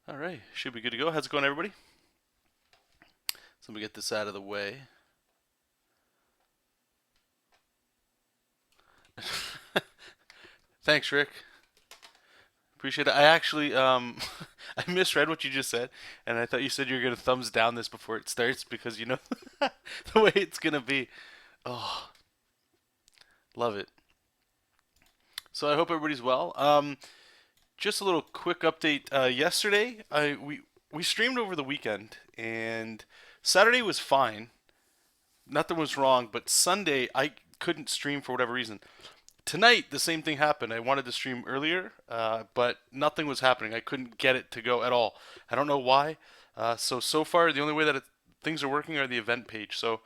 All right, should be good to go. How's it going, everybody? So let me get this out of the way. Thanks, Rick. Appreciate it. I actually I misread what you just said, and I thought you said you were gonna thumbs down this before it starts because you know the way it's gonna be. Oh, love it. So I hope everybody's well. Just a little quick update. Yesterday, we streamed over the weekend, and Saturday was fine. Nothing was wrong, but Sunday I couldn't stream for whatever reason. Tonight the same thing happened. I wanted to stream earlier, but nothing was happening. I couldn't get it to go at all. I don't know why. So far the only way that things are working are the event page. So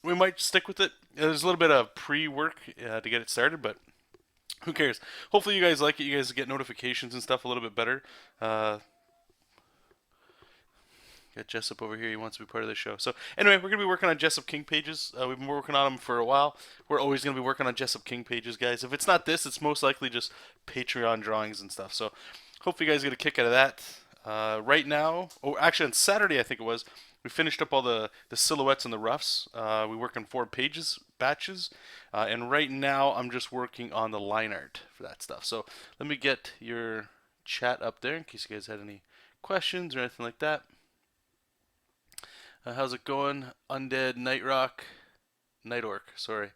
we might stick with it. There's a little bit of pre-work to get it started, but who cares? Hopefully you guys like it. You guys get notifications and stuff a little bit better. Uh, Got Jesop over here. He wants to be part of the show. So anyway, we're gonna be working on Jesop King pages. We've been working on them for a while. We're always gonna be working on Jesop King pages, guys. If it's not this, it's most likely just Patreon drawings and stuff. So hopefully you guys get a kick out of that. Right now, actually on Saturday I think it was, we finished up all the silhouettes and the roughs. We worked on 4 pages batches, and right now I'm just working on the line art for that stuff. So let me get your chat up there in case you guys had any questions or anything like that. How's it going? Undead, Night Orc, sorry.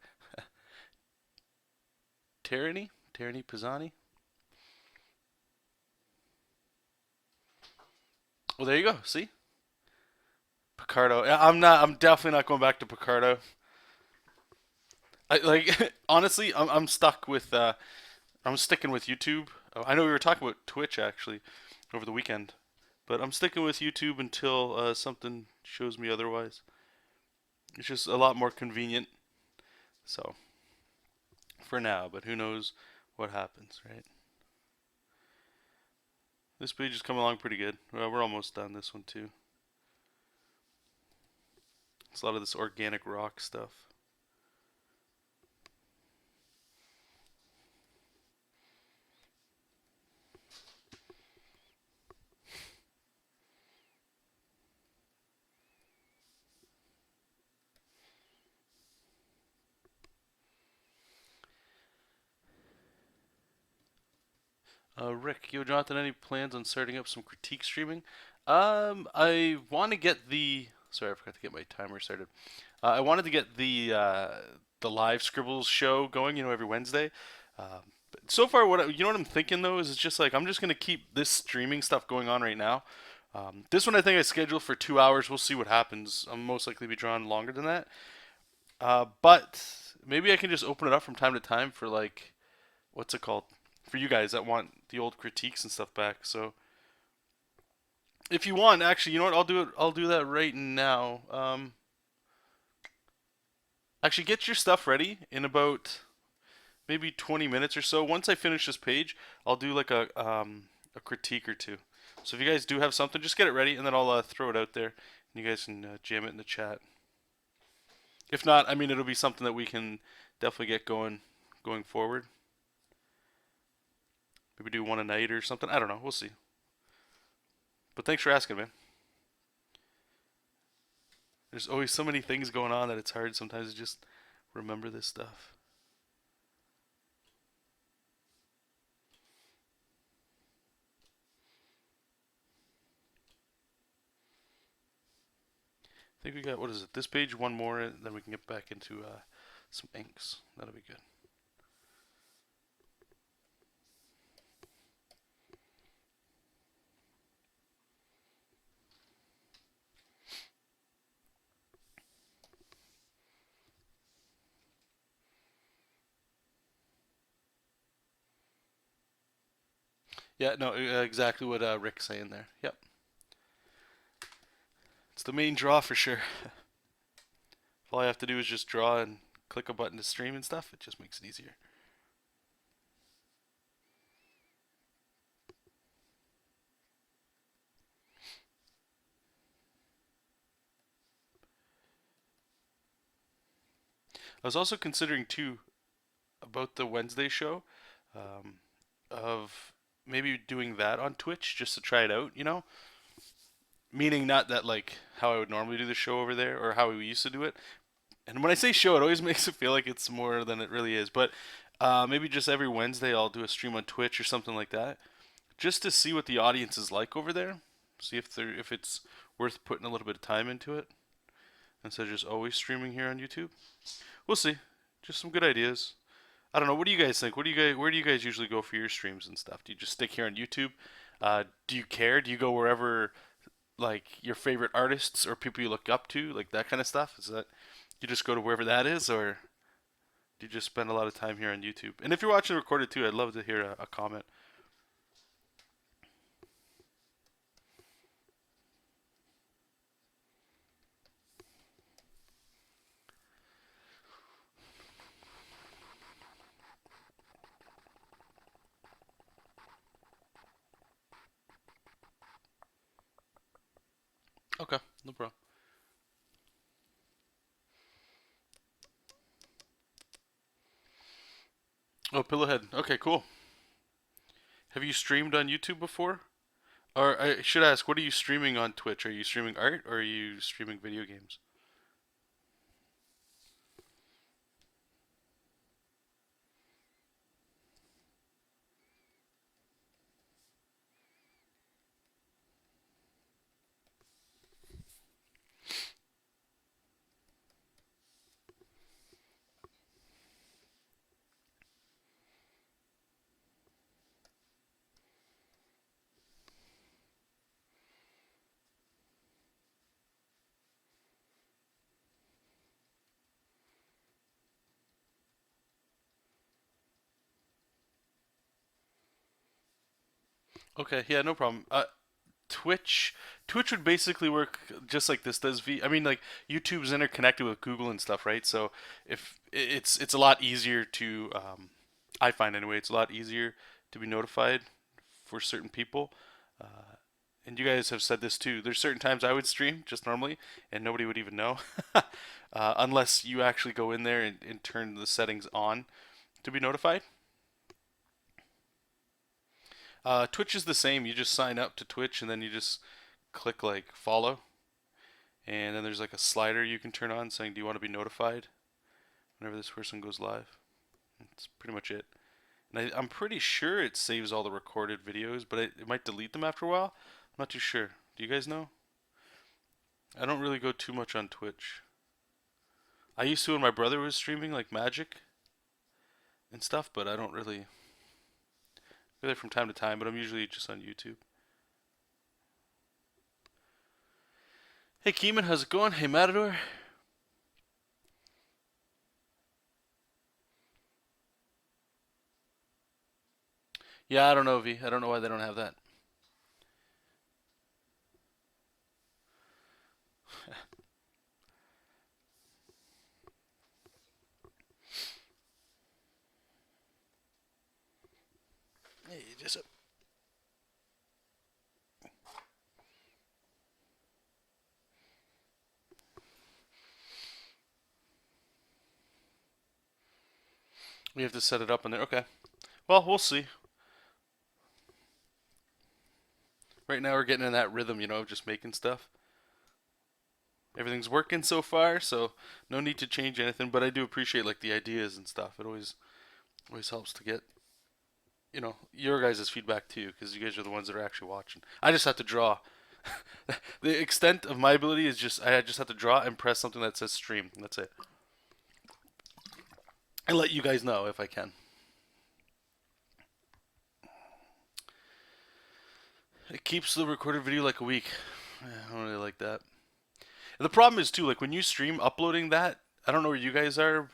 Tyranny, Pisani. Well, there you go. See? Picardo. I'm definitely not going back to Picardo. Honestly, I'm stuck with, I'm sticking with YouTube. I know we were talking about Twitch actually over the weekend, but I'm sticking with YouTube until something shows me otherwise. It's just a lot more convenient. So, for now, but who knows what happens, right? This page is coming along pretty good. Well, we're almost done this one too. It's a lot of this organic rock stuff. Rick, you, Jonathan, any plans on starting up some critique streaming? I want to get the. Sorry, I forgot to get my timer started. I wanted to get the live scribbles show going. You know, every Wednesday. But so far, you know what I'm thinking though is it's just like I'm just gonna keep this streaming stuff going on right now. This one I think I scheduled for 2 hours. We'll see what happens. I'm most likely be drawn longer than that. But maybe I can just open it up from time to time for like what's it called? For you guys that want the old critiques and stuff back. So if you want, actually, you know what? I'll do it. I'll do that right now. Actually, get your stuff ready in about maybe 20 minutes or so. Once I finish this page, I'll do like a critique or two. So if you guys do have something, just get it ready, and then I'll throw it out there, and you guys can jam it in the chat. If not, I mean, it'll be something that we can definitely get going forward. Maybe do one a night or something. I don't know. We'll see. But thanks for asking, man. There's always so many things going on that it's hard sometimes to just remember this stuff. I think we got, what is it, this page, one more, and then we can get back into some inks. That'll be good. Yeah, no, exactly what Rick's saying there. Yep. It's the main draw for sure. All I have to do is just draw and click a button to stream and stuff. It just makes it easier. I was also considering too about the Wednesday show, of maybe doing that on Twitch just to try it out, you know? Meaning not that like how I would normally do the show over there or how we used to do it. And when I say show, it always makes it feel like it's more than it really is. But maybe just every Wednesday I'll do a stream on Twitch or something like that, just to see what the audience is like over there. See if it's worth putting a little bit of time into it instead of just always streaming here on YouTube. We'll see. Just some good ideas. I don't know. What do you guys think? What do you guys? Where do you guys usually go for your streams and stuff? Do you just stick here on YouTube? Do you care? Do you go wherever like your favorite artists or people you look up to, like that kind of stuff? Is that you just go to wherever that is, or do you just spend a lot of time here on YouTube? And if you're watching recorded too, I'd love to hear a comment. Okay, no problem. Oh, Pillowhead. Okay, cool. Have you streamed on YouTube before? Or I should ask, what are you streaming on Twitch? Are you streaming art or are you streaming video games? Okay, yeah, no problem. Twitch, Twitch would basically work just like this does. I mean, like YouTube's interconnected with Google and stuff, right? So if it's a lot easier to, I find anyway, it's a lot easier to be notified for certain people. Uh, and you guys have said this too. There's certain times I would stream just normally, and nobody would even know, unless you actually go in there and turn the settings on to be notified. Twitch is the same. You just sign up to Twitch and then you just click like follow, and then there's like a slider you can turn on saying, "Do you want to be notified whenever this person goes live?" That's pretty much it. And I'm pretty sure it saves all the recorded videos, but it might delete them after a while. I'm not too sure. Do you guys know? I don't really go too much on Twitch. I used to when my brother was streaming like Magic and stuff, but I don't really go there from time to time. But I'm usually just on YouTube. Hey Keeman, how's it going? Hey Matador. Yeah, I don't know, V. I don't know why they don't have that. Hey, Jesop. We have to set it up in there. Okay. Well, we'll see. Right now we're getting in that rhythm, of just making stuff. Everything's working so far, so no need to change anything. But I do appreciate like the ideas and stuff. It always helps to get your guys' feedback too, because you guys are the ones that are actually watching. I just have to draw. The extent of my ability is just I just have to draw and press something that says stream. That's it. And let you guys know if I can. It keeps the recorded video like a week. I don't really like that. And the problem is too, like when you stream uploading that, I don't know where you guys are.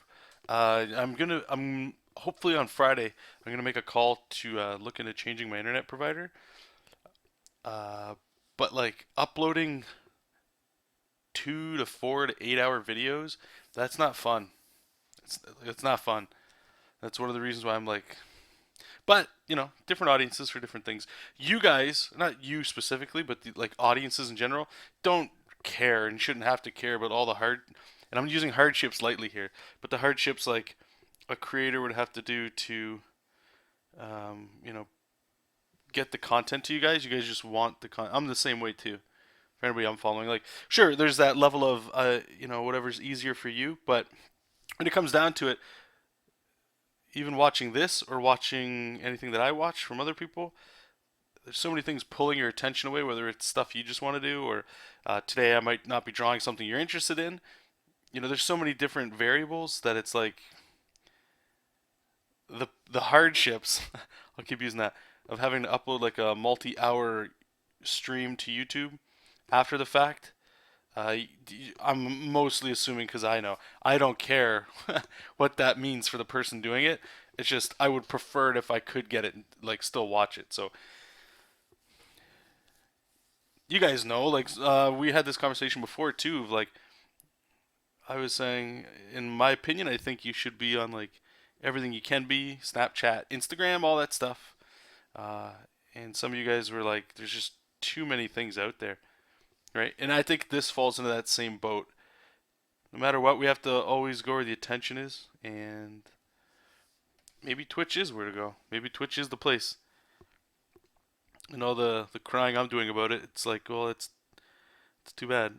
I'm hopefully on Friday. I'm gonna make a call to look into changing my internet provider. Uh, but like uploading 2 to 4 to 8 hour videos, that's not fun. It's not fun. That's one of the reasons why I'm like, but different audiences for different things. You guys, not you specifically, but like audiences in general, don't care and shouldn't have to care about all the hard. And I'm using hardships lightly here, but the hardships like a creator would have to do to, um, you know, get the content to you guys. You guys just want the content. I'm the same way too. For anybody I'm following, like, sure, there's that level of whatever's easier for you, but when it comes down to it, even watching this or watching anything that I watch from other people, there's so many things pulling your attention away. Whether it's stuff you just want to do, or today I might not be drawing something you're interested in. There's so many different variables that it's like the hardships. I'll keep using that of having to upload like a multi-hour stream to YouTube after the fact. I'm mostly assuming because I know I don't care what that means for the person doing it. It's just I would prefer it if I could get it, like still watch it. So you guys know, like we had this conversation before too. Of like I was saying, in my opinion, I think you should be on like everything you can be, Snapchat, Instagram, all that stuff. Uh, and some of you guys were like, there's just too many things out there, right? And I think this falls into that same boat. No matter what, we have to always go where the attention is, and maybe Twitch is where to go. Maybe Twitch is the place. And all the crying I'm doing about it, it's like, well, it's too bad.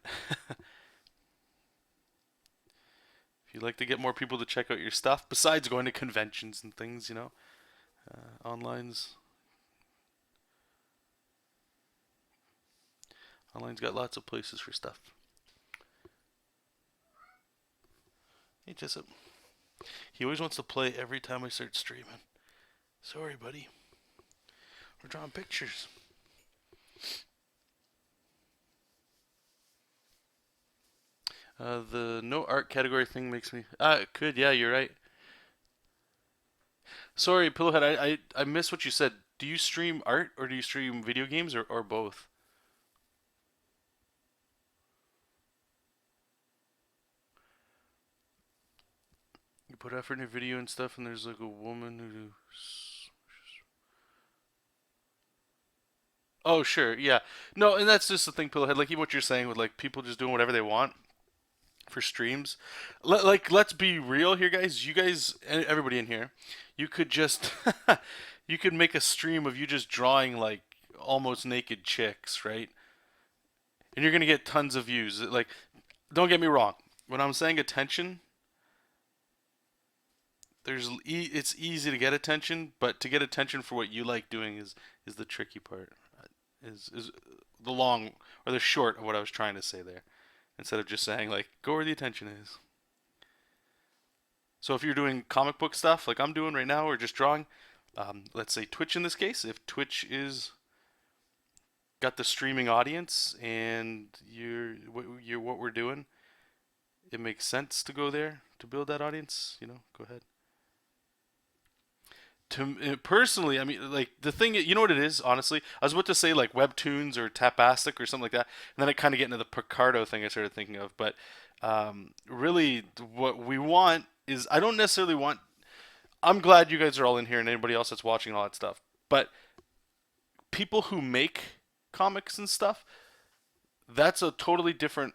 If you'd like to get more people to check out your stuff, besides going to conventions and things, online's online's got lots of places for stuff. Hey, Jesop. He always wants to play every time I start streaming. Sorry, buddy. We're drawing pictures. The no art category thing makes me. It could. Yeah, you're right. Sorry, Pillowhead. I missed what you said. Do you stream art or do you stream video games or both? You put effort in your video and stuff, and there's like a woman who. Oh, sure, yeah. No, and that's just the thing, Pillowhead. Like even what you're saying with like people just doing whatever they want for streams. Let's be real here, guys. You guys, everybody in here, you could just, you could make a stream of you just drawing like almost naked chicks, right? And you're gonna get tons of views. Like, don't get me wrong. When I'm saying attention, it's easy to get attention, but to get attention for what you like doing is the tricky part. Is the long or the short of what I was trying to say there. Instead of just saying like go where the attention is. So if you're doing comic book stuff like I'm doing right now, or just drawing, let's say Twitch in this case, if Twitch is got the streaming audience and you're what we're doing, it makes sense to go there to build that audience. Go ahead. Personally, I mean, like the thing, you know what it is. Honestly, I was about to say like webtoons or Tapastic or something like that, and then I kind of get into the Picardo thing I started thinking of. But really, what we want is I don't necessarily want. I'm glad you guys are all in here and anybody else that's watching all that stuff. But people who make comics and stuff, that's a totally different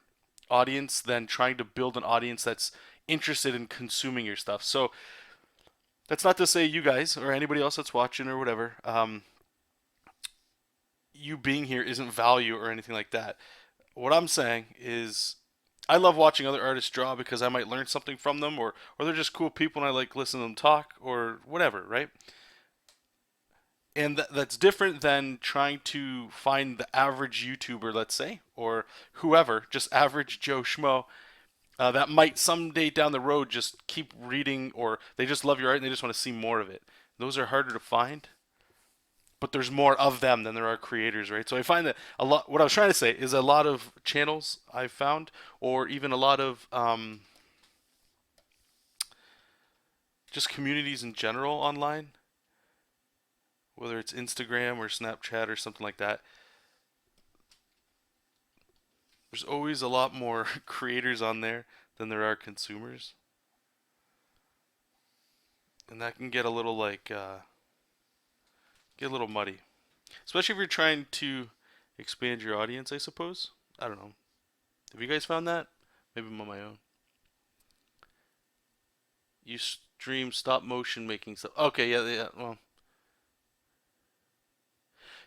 audience than trying to build an audience that's interested in consuming your stuff. So that's not to say you guys or anybody else that's watching or whatever, you being here isn't value or anything like that. What I'm saying is, I love watching other artists draw because I might learn something from them, or they're just cool people and I like listening to them talk or whatever, right? And that's different than trying to find the average YouTuber, let's say, or whoever, just average Joe Schmo, that might someday down the road just keep reading, or they just love your art and they just want to see more of it. Those are harder to find, but there's more of them than there are creators, right? So I find that a lot. What I was trying to say is a lot of channels I've found, or even a lot of just communities in general online, whether it's Instagram or Snapchat or something like that. There's always a lot more creators on there than there are consumers, and that can get a little like get a little muddy, especially if you're trying to expand your audience. I suppose. I don't know. Have you guys found that? Maybe I'm on my own. You stream stop motion making stuff. Okay, yeah, yeah. Well,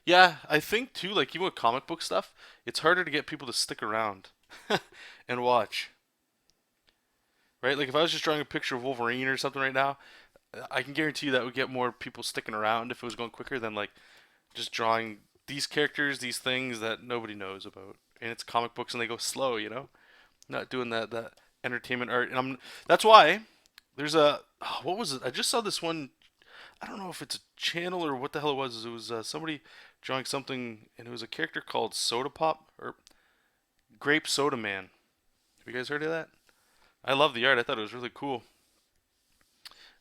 Yeah, I think too, like even with comic book stuff, it's harder to get people to stick around and watch, right? Like if I was just drawing a picture of Wolverine or something right now, I can guarantee you that would get more people sticking around if it was going quicker than like just drawing these characters, these things that nobody knows about. And it's comic books and they go slow, you know? Not doing that entertainment art. And that's why there's a what was it? I just saw this one. I don't know if it's a channel or what the hell it was. It was somebody drawing something, and it was a character called Soda Pop or Grape Soda Man. Have you guys heard of that? I love the art. I thought it was really cool.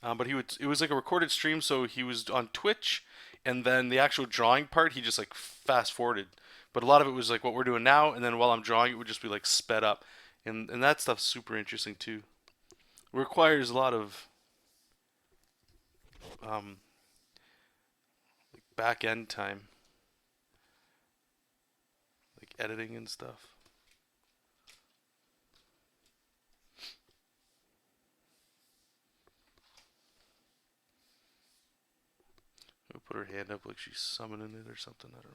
But it was like a recorded stream, so he was on Twitch, and then the actual drawing part he just like fast forwarded. But a lot of it was like what we're doing now, and then while I'm drawing, it would just be like sped up, and that stuff's super interesting too. It requires a lot of um, back end time, like editing and stuff. We'll put her hand up like she's summoning it or something. I don't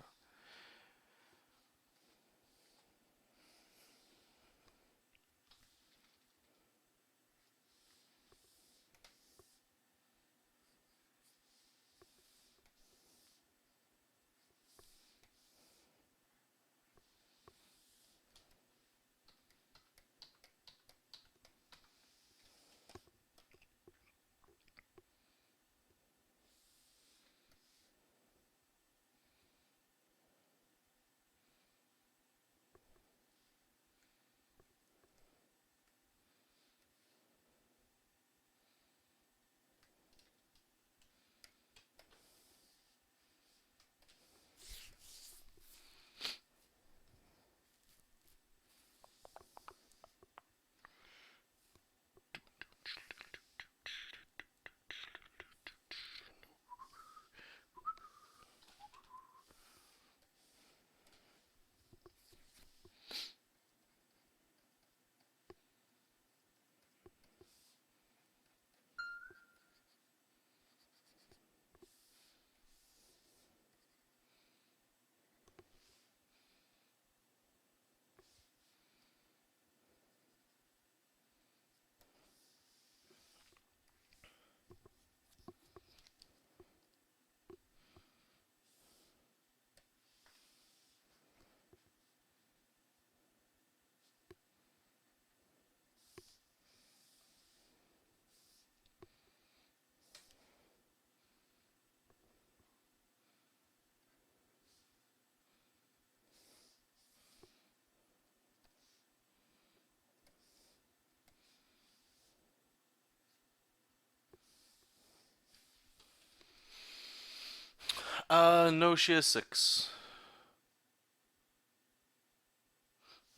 know. No, she has six.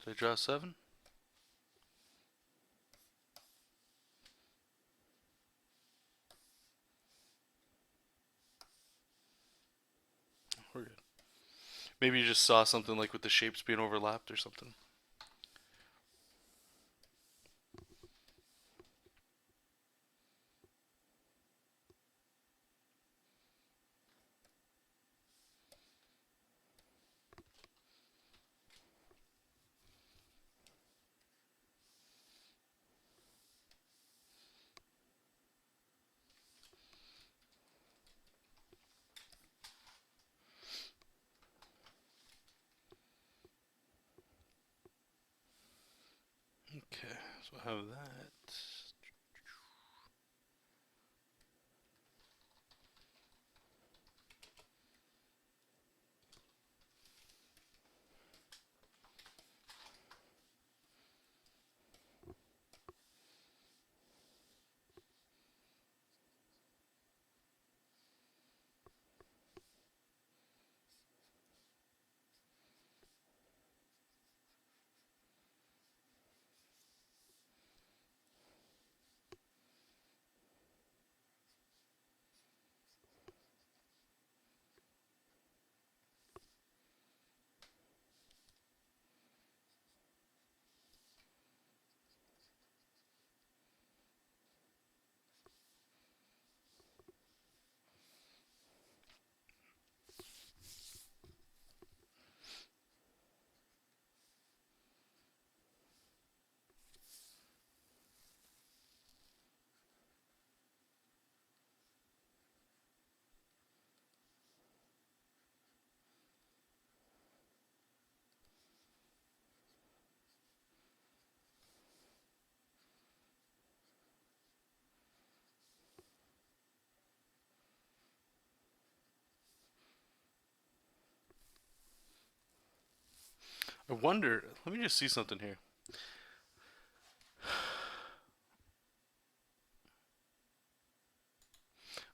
Did I draw seven? We're good. Maybe you just saw something like with the shapes being overlapped or something. Okay, so I have that. I wonder. Let me just see something here.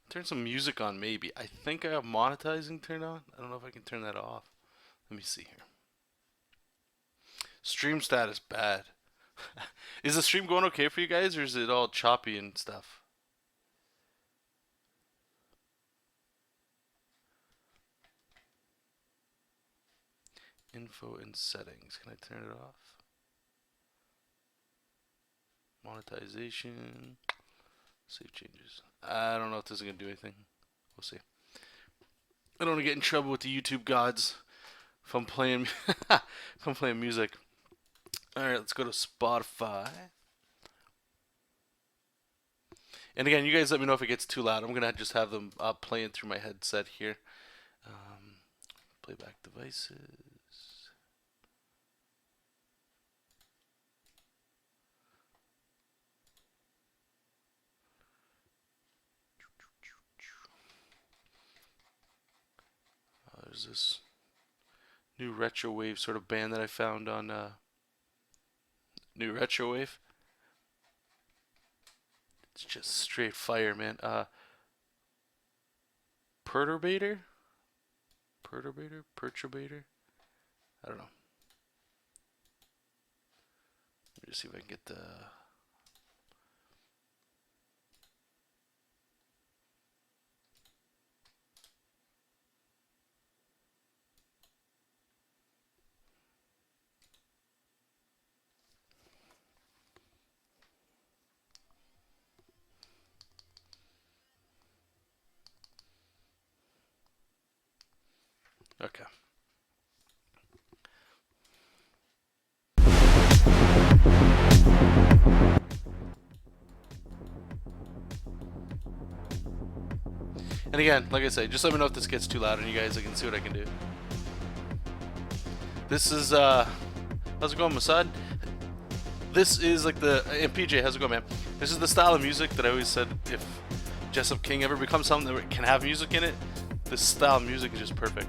Turn some music on, maybe. I think I have monetizing turned on. I don't know if I can turn that off. Let me see here. Stream status bad. Is the stream going okay for you guys, or is it all choppy and stuff? Info and settings. Can I turn it off? Monetization. Save changes. I don't know if this is going to do anything. We'll see. I don't want to get in trouble with the YouTube gods if I'm playing, if I'm playing music. Alright, let's go to Spotify. And again, you guys let me know if it gets too loud. I'm going to just have them playing through my headset here. Playback devices. There's this new retro wave sort of band that I found on New Retro Wave. It's just straight fire, man. Perturbator? Perturbator? I don't know. Let me just see if I can get the... Okay. And again, like I said, just let me know if this gets too loud and you guys, I can see what I can do. This is, how's it going, Masad? This is like the, and PJ, how's it going, man? This is the style of music that I always said, if Jesop King ever becomes something that can have music in it, this style of music is just perfect.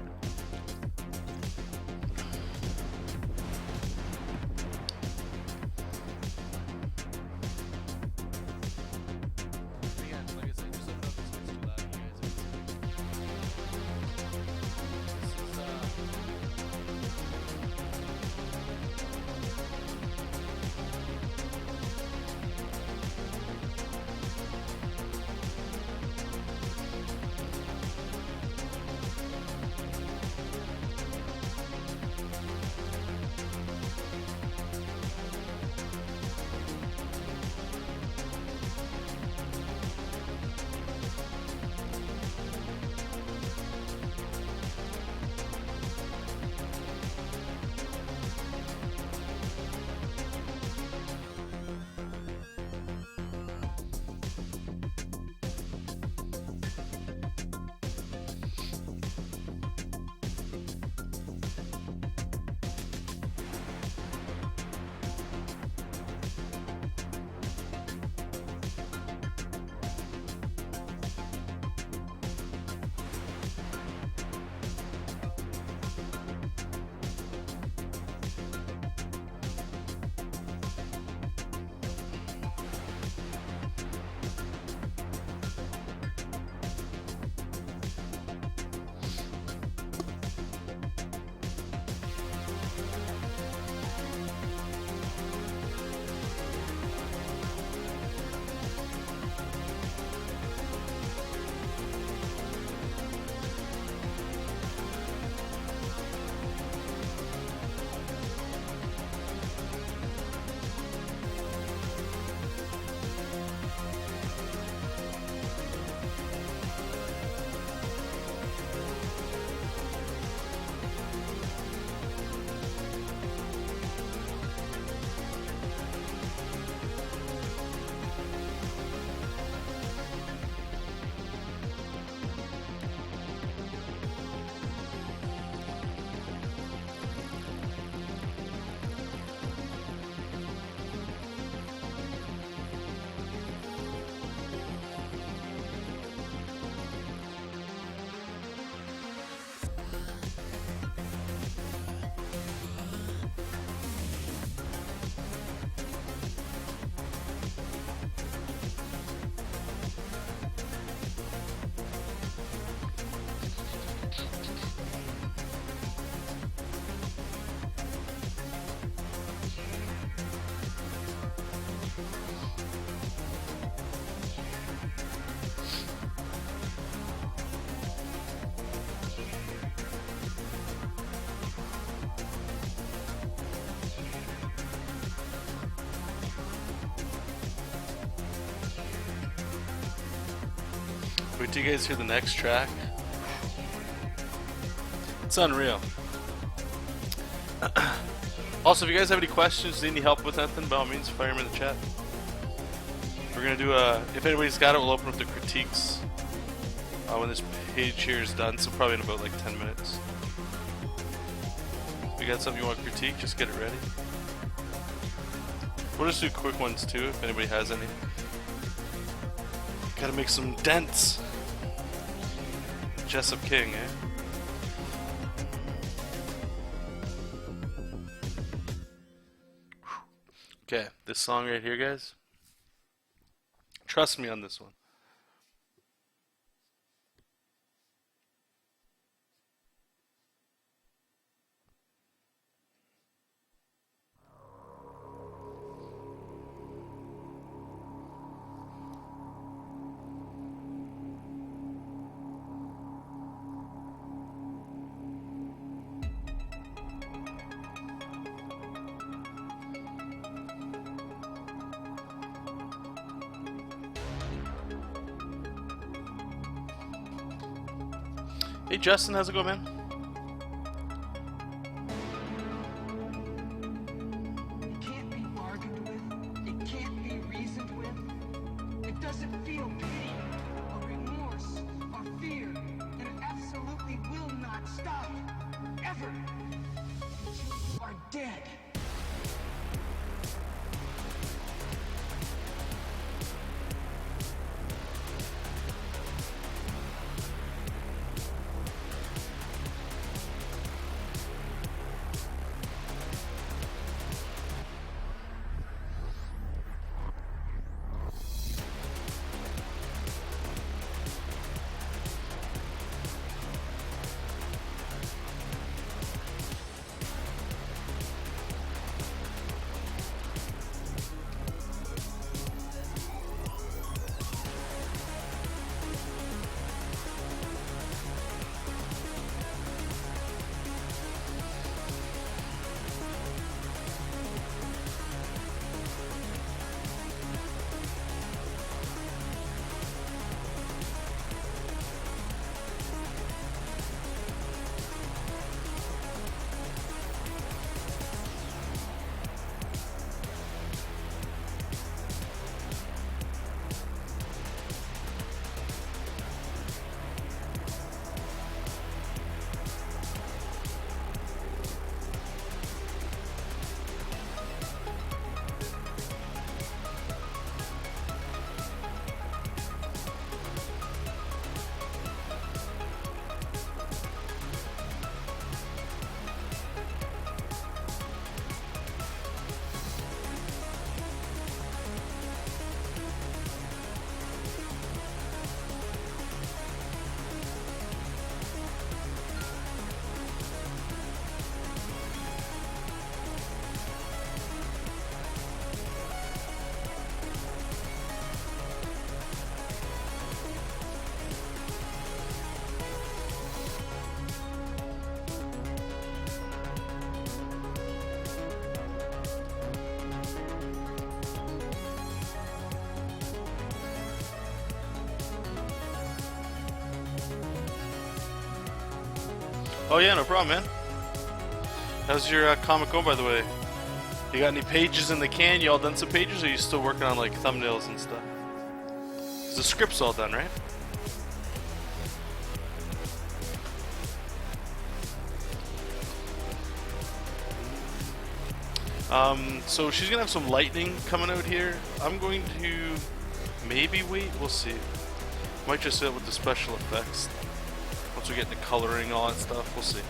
Wait till you guys hear the next track. It's unreal. Also, if you guys have any questions, need any help with anything, by all means, fire them in the chat. We're gonna do if anybody's got it, we'll open up the critiques when this page here is done, so probably in about like 10 minutes. If you got something you want to critique, just get it ready. We'll just do quick ones too, if anybody has any. Gotta make some dents. Jesop King, eh? Okay, this song right here, guys. Trust me on this one. Hey Justin, how's it going, man? It can't be bargained with. It can't be reasoned with. It doesn't feel pity or remorse or fear, and it absolutely will not stop ever until you are dead. Oh yeah, no problem, man. How's your comic going, by the way? You got any pages in the can? You all done some pages, or are you still working on like thumbnails and stuff? 'Cause the script's all done, right? So she's gonna have some lightning coming out here. I'm going to maybe wait. We'll see. Might just sit with the special effects. Once we get into coloring, all that stuff, we'll see.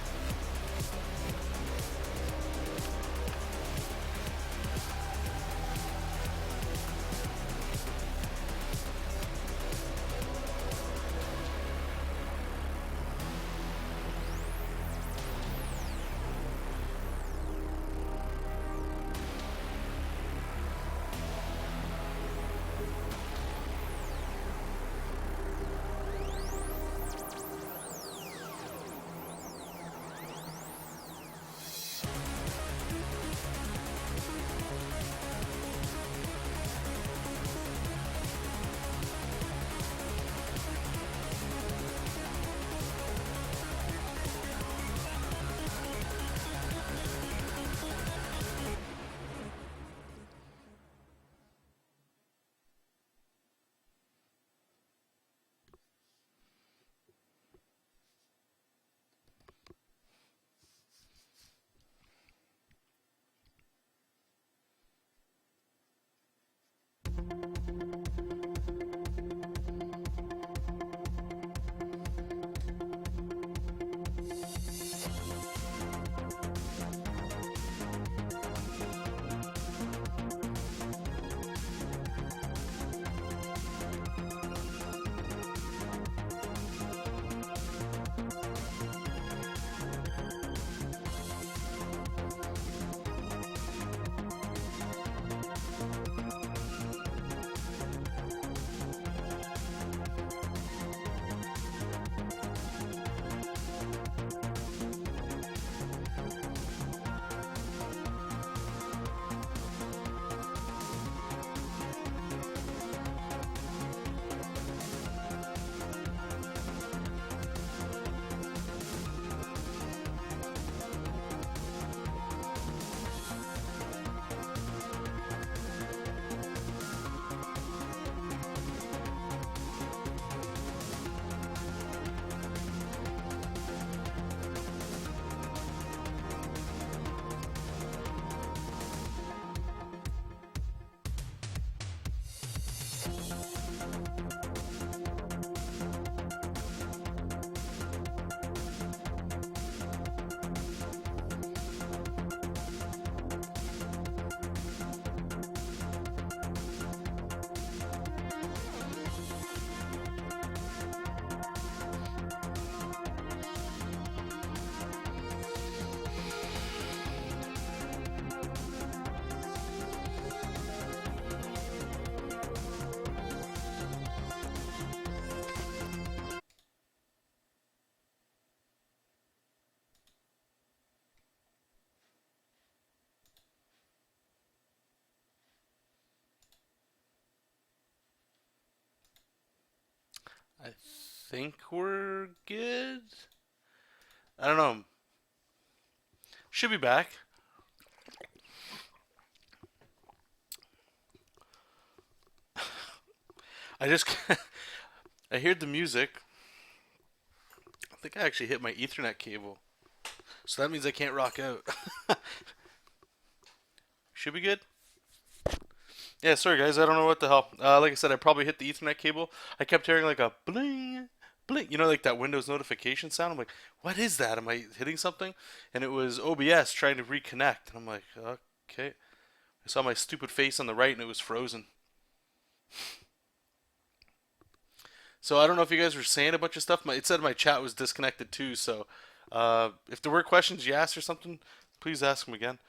I think we're good. I don't know. Should be back. I just I heard the music. I think I actually hit my Ethernet cable, so that means I can't rock out. Should be good. Yeah, sorry guys, I don't know what the hell. Like I said, I probably hit the Ethernet cable. I kept hearing like a bling, bling. You know, like that Windows notification sound. I'm like, what is that? Am I hitting something? And it was OBS trying to reconnect. And I'm like, okay. I saw my stupid face on the right, and it was frozen. So I don't know if you guys were saying a bunch of stuff. It said my chat was disconnected too. So if there were questions you asked or something, please ask them again.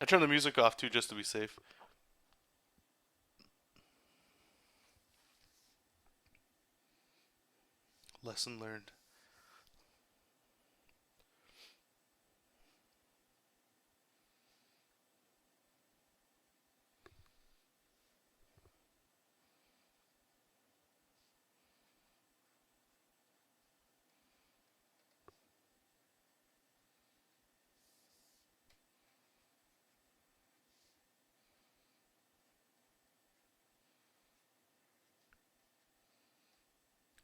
I turned the music off too, just to be safe. Lesson learned.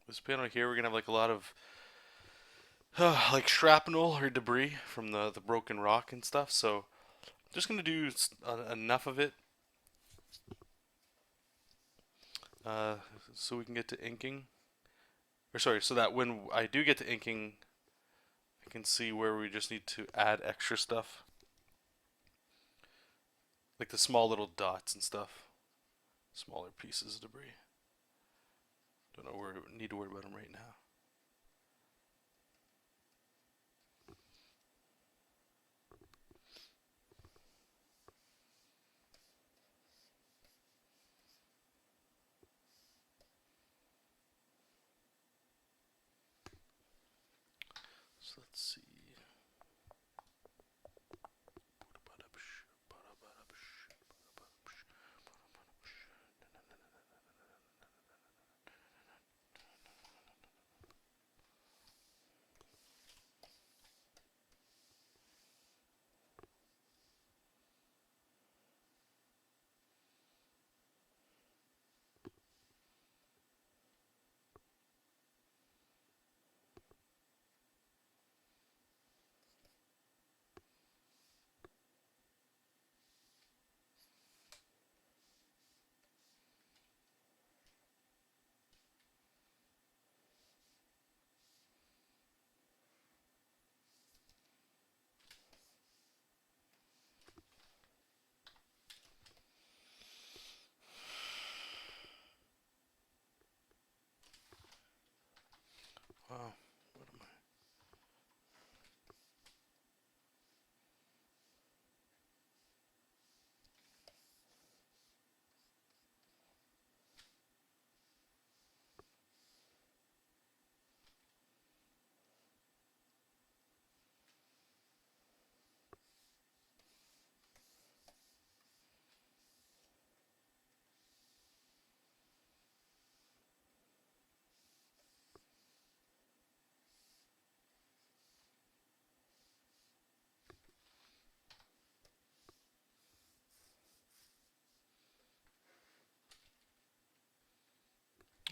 This panel here, we're gonna have like a lot of like shrapnel or debris from the broken rock and stuff. So just gonna do enough of it uh, so we can get to inking. Or sorry, so that when I do get to inking, I can see where we just need to add extra stuff, like the small little dots and stuff, smaller pieces of debris. Don't know where we need to worry about them right now. So let's see. Wow. What am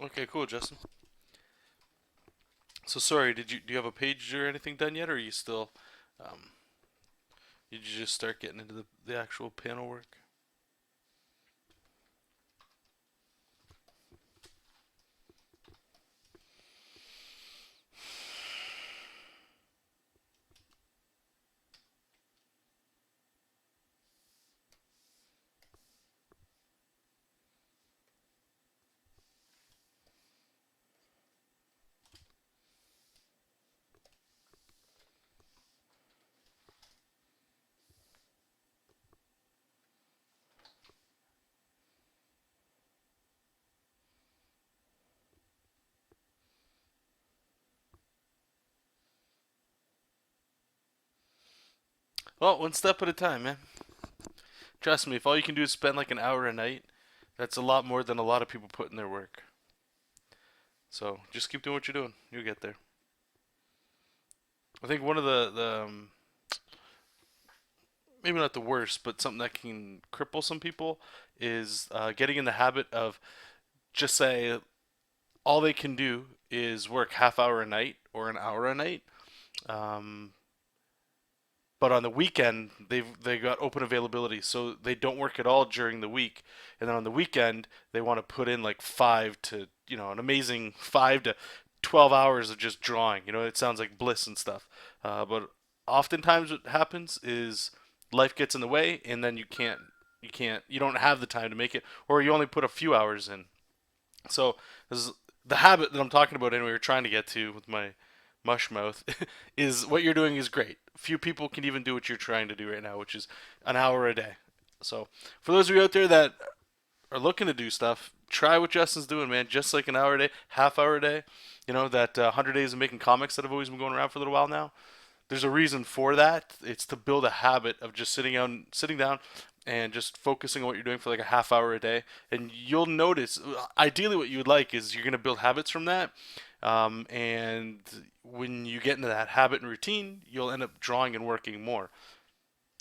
Okay, cool, Justin. So sorry, do you have a page or anything done yet, or are you still um, did you just start getting into the actual panel work? Well, one step at a time, man. Trust me, if all you can do is spend like an hour a night, that's a lot more than a lot of people put in their work. So just keep doing what you're doing. You'll get there. I think one of the maybe not the worst, but something that can cripple some people is getting in the habit of just say all they can do is work half hour a night or an hour a night. Um, but on the weekend they got open availability, so they don't work at all during the week, and then on the weekend they want to put in like 5 to an amazing 5 to 12 hours of just drawing. It sounds like bliss and stuff, but oftentimes what happens is life gets in the way, and then you don't have the time to make it, or you only put a few hours in. So this is the habit that I'm talking about, and we were trying to get to with my mush mouth is what you're doing is great. Few people can even do what you're trying to do right now, which is an hour a day. So for those of you out there that are looking to do stuff, try what Justin's doing, man. Just like an hour a day, half hour a day. That 100 days of making comics that have always been going around for a little while now. There's a reason for that. It's to build a habit of just sitting down, and just focusing on what you're doing for like a half hour a day. And you'll notice, ideally, what you would like is you're going to build habits from that. And when you get into that habit and routine, you'll end up drawing and working more,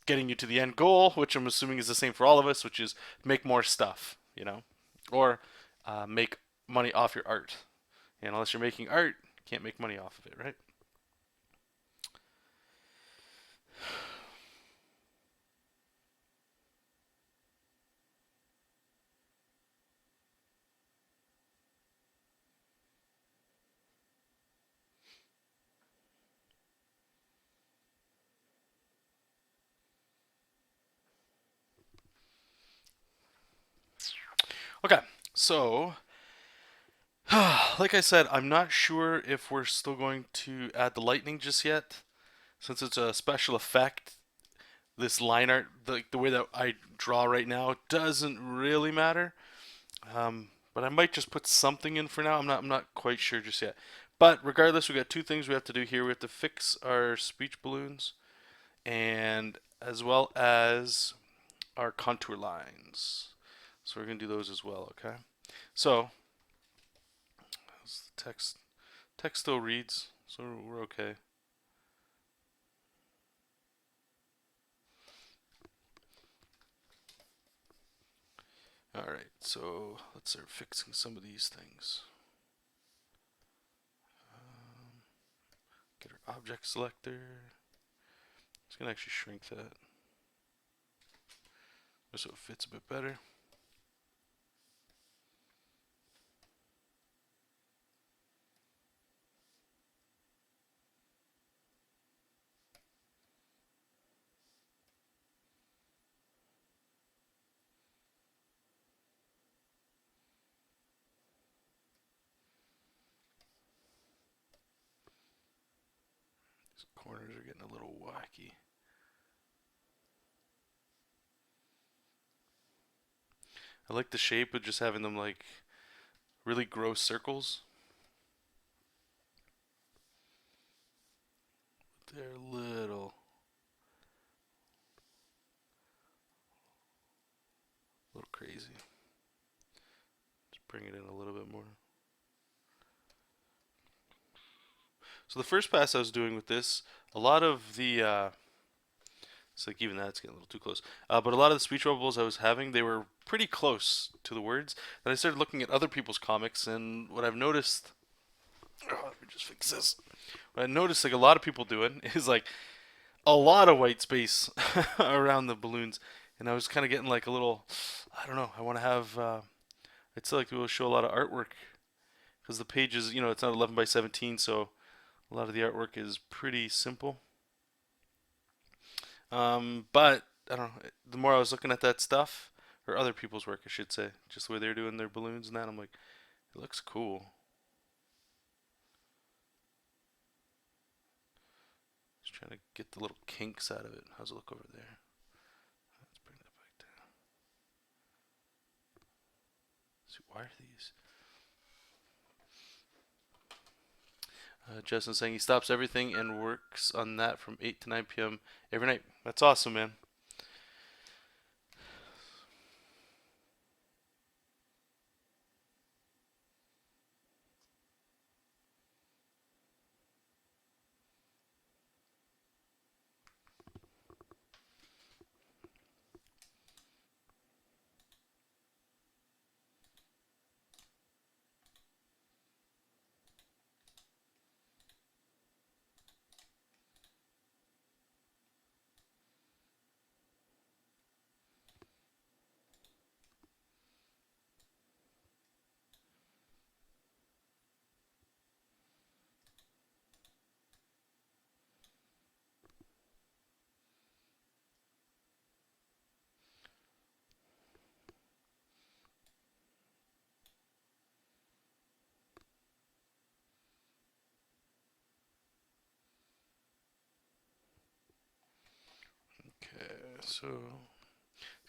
getting you to the end goal, which I'm assuming is the same for all of us, which is make more stuff, or make money off your art. And unless you're making art, you can't make money off of it, right? Okay, so like I said, I'm not sure if we're still going to add the lightning just yet, since it's a special effect. This line art, the way that I draw right now, doesn't really matter. But I might just put something in for now. I'm not quite sure just yet. But regardless, we got two things we have to do here. We have to fix our speech balloons, and as well as our contour lines. So we're gonna do those as well. Okay. So the text still reads, so we're okay. Alright, so let's start fixing some of these things. Get our object selector. It's gonna actually shrink that just so it fits a bit better. These corners are getting a little wacky. I like the shape of just having them like really gross circles. They're a little crazy. Just bring it in a little bit more. So the first pass I was doing with this, a lot of the it's like even that's getting a little too close. But a lot of the speech bubbles I was having, they were pretty close to the words. Then I started looking at other people's comics, and what I've noticed, let me just fix this. What I noticed, like a lot of people doing, is like a lot of white space around the balloons, and I was kind of getting like a little, I don't know. I want to have, I'd still like to be able to show a lot of artwork because the pages, it's not 11 by 17, so a lot of the artwork is pretty simple. But I don't know. The more I was looking at that stuff, or other people's work, I should say, just the way they're doing their balloons and that, I'm like, it looks cool. Just trying to get the little kinks out of it. How's it look over there? Let's bring that back down. Let's see, why are these? Justin's saying he stops everything and works on that from 8 to 9 p.m. every night. That's awesome, man. So,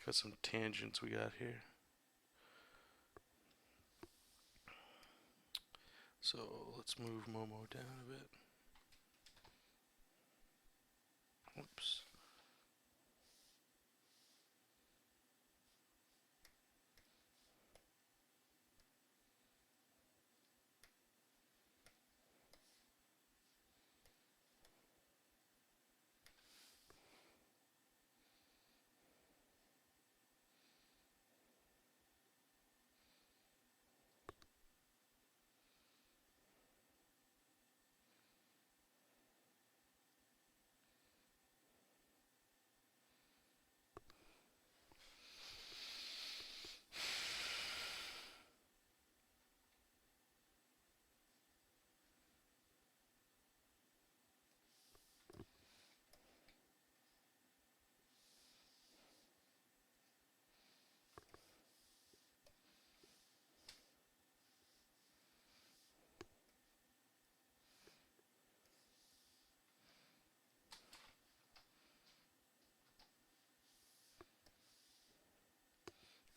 got some tangents we got here. So, let's move Momo down a bit. Oops.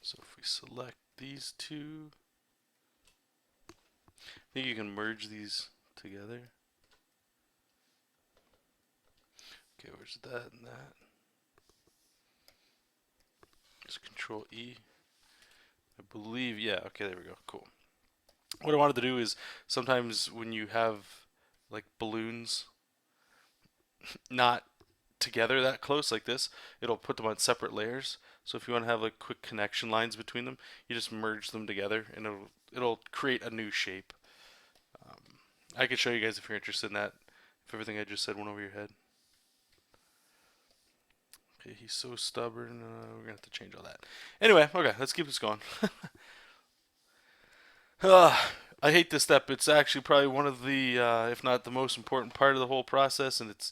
So if we select these two, I think you can merge these together. Okay, where's that and that? Just Control E. I believe, yeah, okay, there we go. Cool. What I wanted to do is sometimes when you have like balloons not together that close like this, it'll put them on separate layers. So if you want to have like quick connection lines between them, you just merge them together and it'll create a new shape. I can show you guys if you're interested in that. If everything I just said went over your head. Okay, he's so stubborn. We're gonna have to change all that. Anyway, okay, let's keep this going. I hate this step. It's actually probably one of the, if not the most important part of the whole process, and it's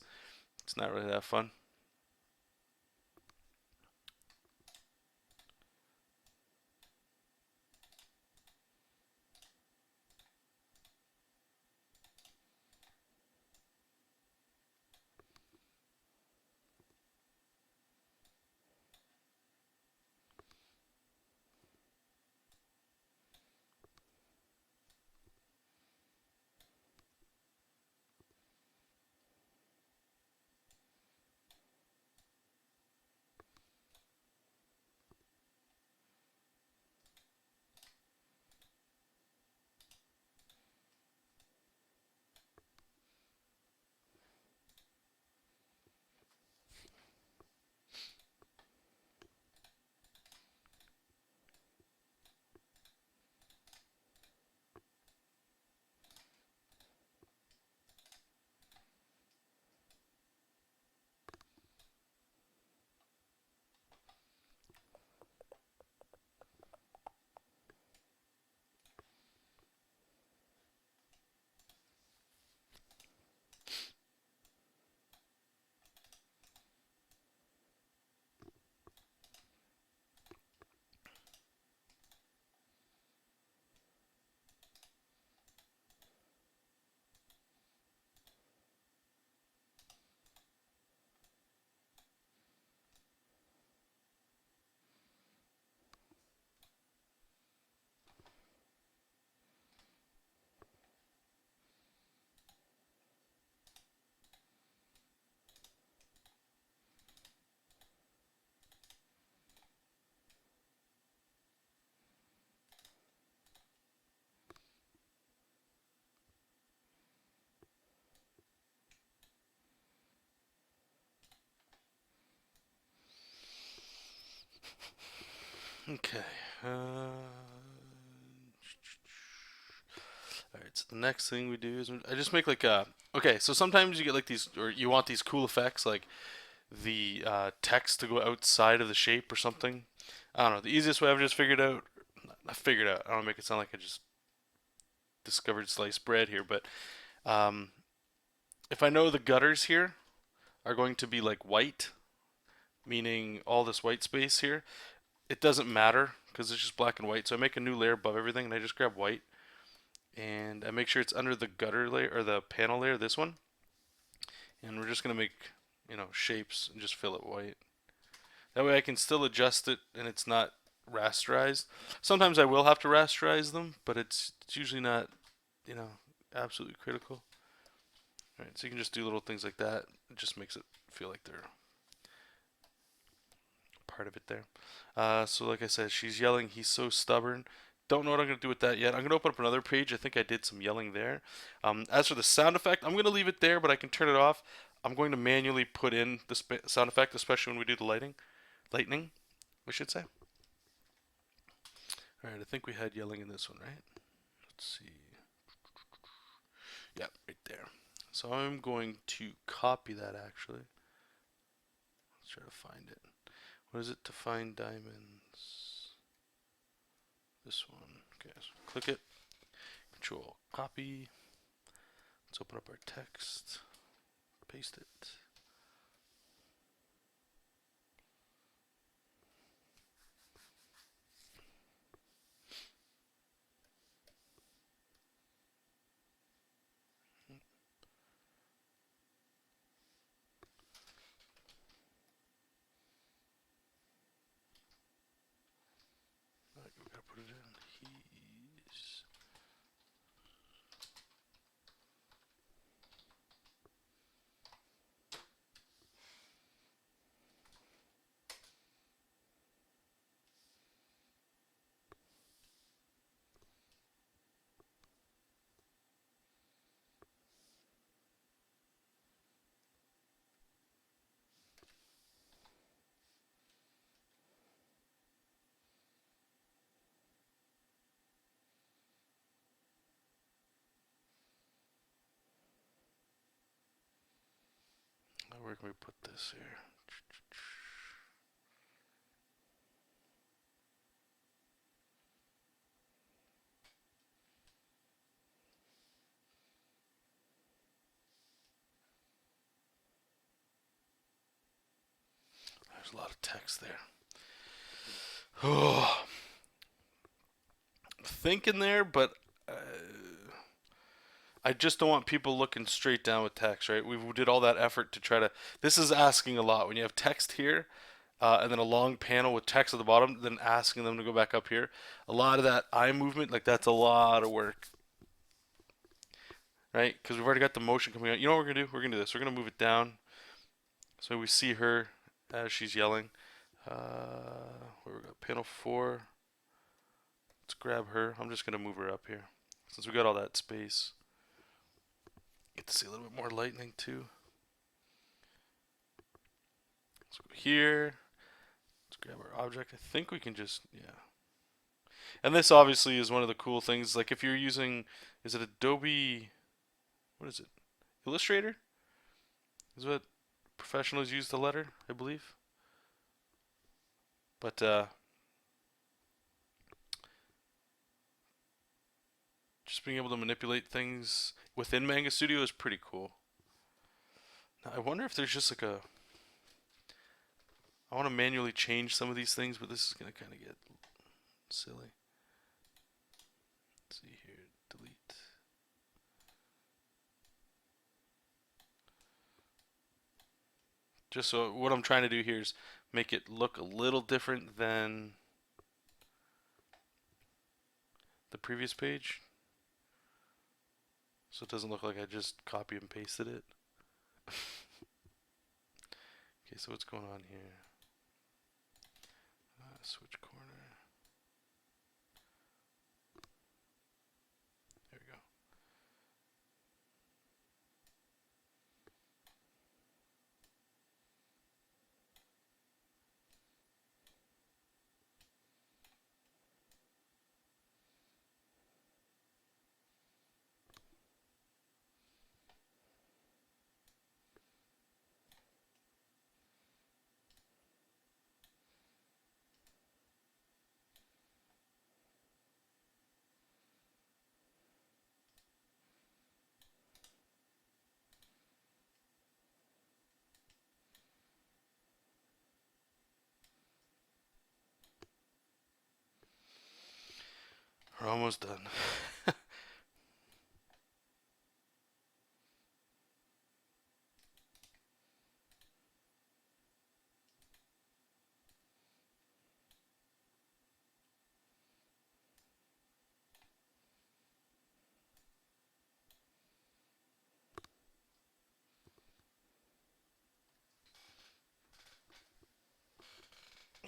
not really that fun. Okay. All right. So the next thing we do is I just make like a. Okay. So sometimes you get like these, or you want these cool effects, like the text to go outside of the shape or something. I don't know. The easiest way I've just figured out. I figured out. I don't make it sound like I just discovered sliced bread here, but um, if I know the gutters here are going to be like white, meaning all this white space here, it doesn't matter because it's just black and white. So I make a new layer above everything and I just grab white and I make sure it's under the gutter layer or the panel layer, this one. And we're just gonna make, shapes and just fill it white. That way I can still adjust it and it's not rasterized. Sometimes I will have to rasterize them, but it's usually not, you know, absolutely critical. All right, so you can just do little things like that. It just makes it feel like they're part of it there. So like I said, she's yelling, he's so stubborn. Don't know what I'm going to do with that yet. I'm going to open up another page. I think I did some yelling there. As for the sound effect, I'm going to leave it there, but I can turn it off. I'm going to manually put in the sound effect, especially when we do the lightning, we should say. All right, I think we had yelling in this one, right? Let's see. Yeah, right there. So I'm going to copy that actually. Let's try to find it. What is it to find diamonds? This one. Okay, so click it. Control copy. Let's open up our text. Paste it. Alright, we gotta put it in. He's. Where can we put this here? There's a lot of text there. Oh, thinking there, but I just don't want people looking straight down with text, right? We did all that effort to try to. This is asking a lot when you have text here, and then a long panel with text at the bottom, then asking them to go back up here. A lot of that eye movement, like that's a lot of work, right? Because we've already got the motion coming out. You know what we're gonna do? We're gonna do this. We're gonna move it down so we see her as she's yelling. Where we got panel 4. Let's grab her. I'm just gonna move her up here since we got all that space. Get to see a little bit more lightning too. Let's go here. Let's grab our object. I think we can just, yeah. And this obviously is one of the cool things. Like if you're using, is it Adobe, what is it? Illustrator? Is what professionals use the letter, I believe. But just being able to manipulate things within Manga Studio is pretty cool. Now I wonder if there's just like a, I want to manually change some of these things, but this is going to kind of get silly. Let's see here, delete. Just so what I'm trying to do here is make it look a little different than the previous page. So it doesn't look like I just copy and pasted it. Okay, so what's going on here? Switch corner. There we go. We're almost done.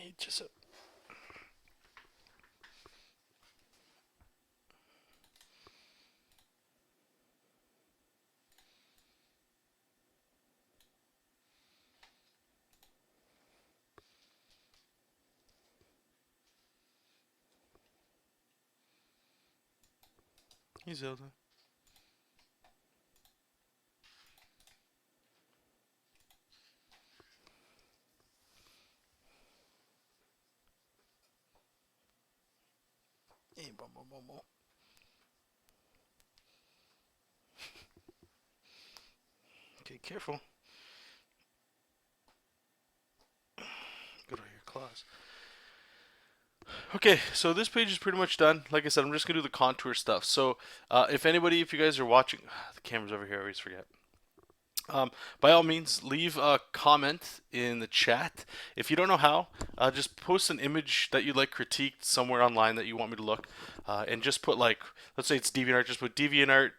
Hey, Jesop. Hey, Zelda. Hey, Momo. Okay, careful. Good on your claws. Okay, so this page is pretty much done. Like I said, I'm just gonna do the contour stuff. So, if you guys are watching, the camera's over here. I always forget. By all means, leave a comment in the chat. If you don't know how, just post an image that you like critiqued somewhere online that you want me to look, and just put like, let's say it's DeviantArt. Just put DeviantArt,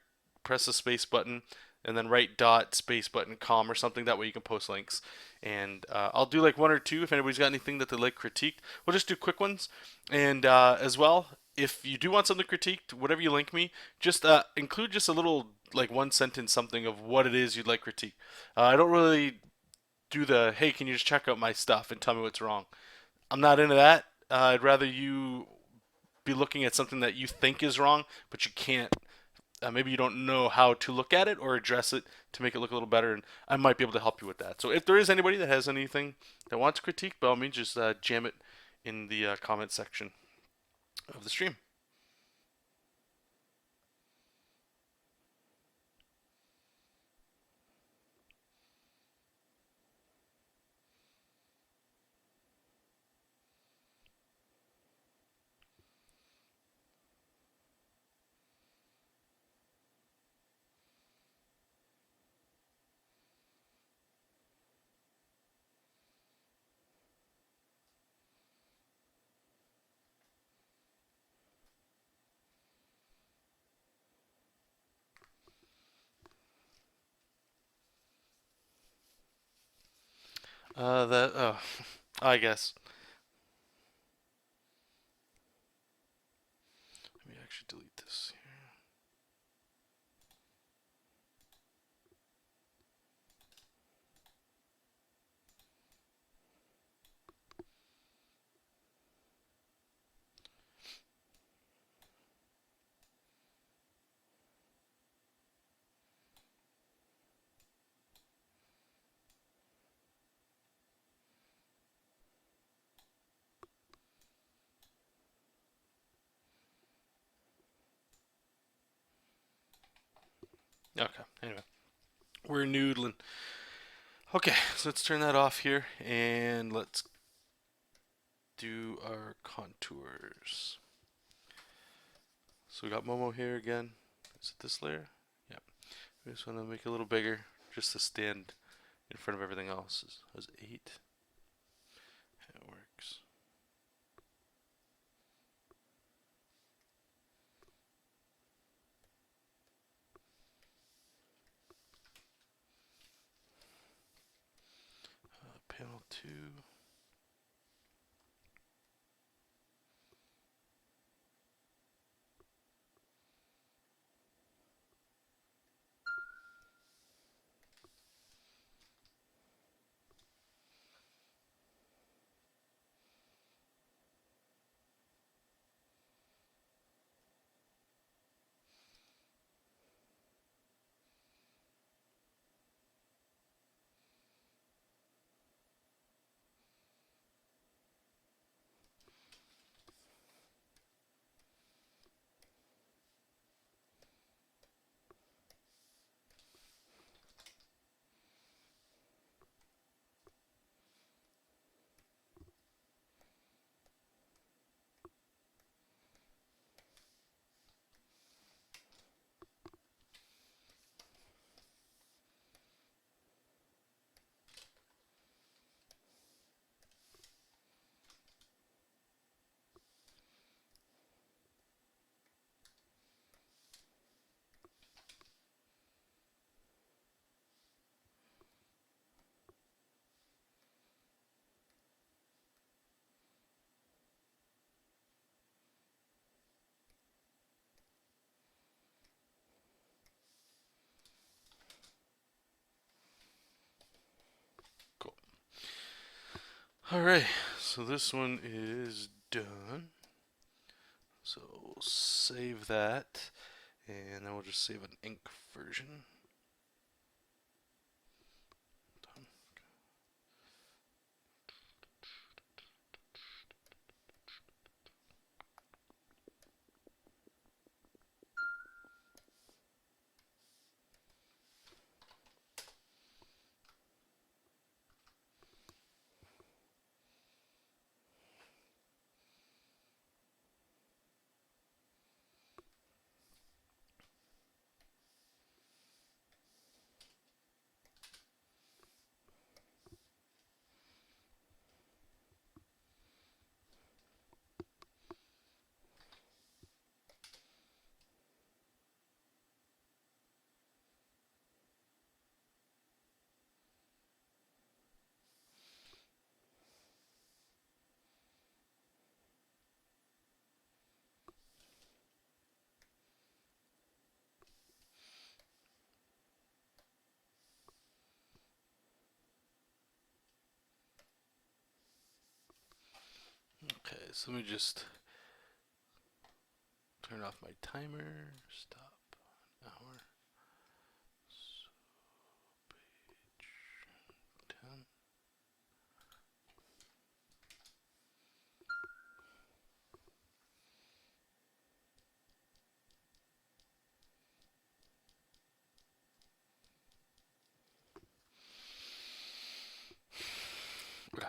press the space button, and then write dot space button com or something. That way you can post links. And I'll do like one or two if anybody's got anything that they like critiqued. We'll just do quick ones. And as well, if you do want something critiqued, whatever you link me, just include just a little like one sentence something of what it is you'd like critique. I don't really do the hey, can you just check out my stuff and tell me what's wrong. I'm not into that. I'd rather you be looking at something that you think is wrong, but you can't. Maybe you don't know how to look at it or address it to make it look a little better, and I might be able to help you with that. So if there is anybody that has anything that wants critique, by all means, just jam it in the comment section of the stream. That I guess. Let me actually delete this here. Okay. Anyway, we're noodling. Okay, so let's turn that off here and let's do our contours. So we got Momo here again. Is it this layer? Yeah. We just want to make it a little bigger just to stand in front of everything else. Is 8. That works. Panel 2. Alright, so this one is done. So we'll save that, and then we'll just save an ink version. Done. Okay, so let me just turn off my timer. Stop. Hour. So page 10. Okay.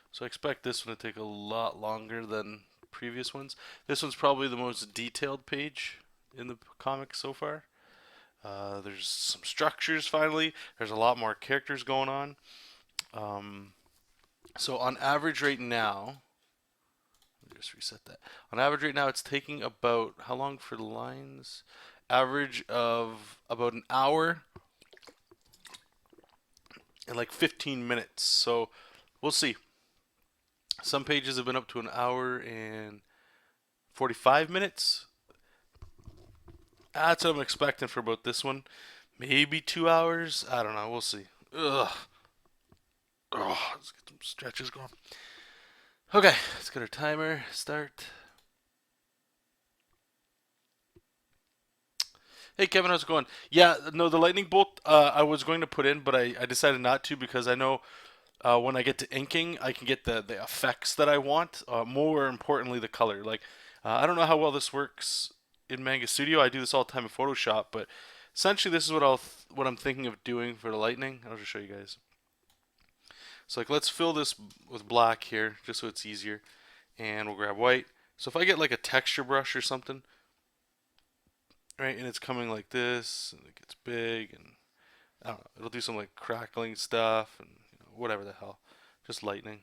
So I expect this one to take a lot longer than previous ones. This one's probably the most detailed page in the comic so far. There's some structures finally. There's a lot more characters going on. Um, so on average right now, let me just reset that. On average right now, it's taking about how long for the lines? Average of about an hour and like 15 minutes. So we'll see. Some pages have been up to an hour and 45 minutes. That's what I'm expecting for about this one. Maybe 2 hours. I don't know. We'll see. Ugh. Oh, let's get some stretches going. Okay, let's get our timer. Start. Hey Kevin, how's it going? Yeah, no, the lightning bolt I was going to put in, but I decided not to because I know when I get to inking, I can get the effects that I want. More importantly, the color. Like, I don't know how well this works in Manga Studio. I do this all the time in Photoshop, but essentially, this is what I'm thinking of doing for the lightning. I'll just show you guys. So like, let's fill this with black here, just so it's easier, and we'll grab white. So if I get like a texture brush or something, right, and it's coming like this, and it gets big, and I don't know, it'll do some like crackling stuff, and whatever the hell, just lightning.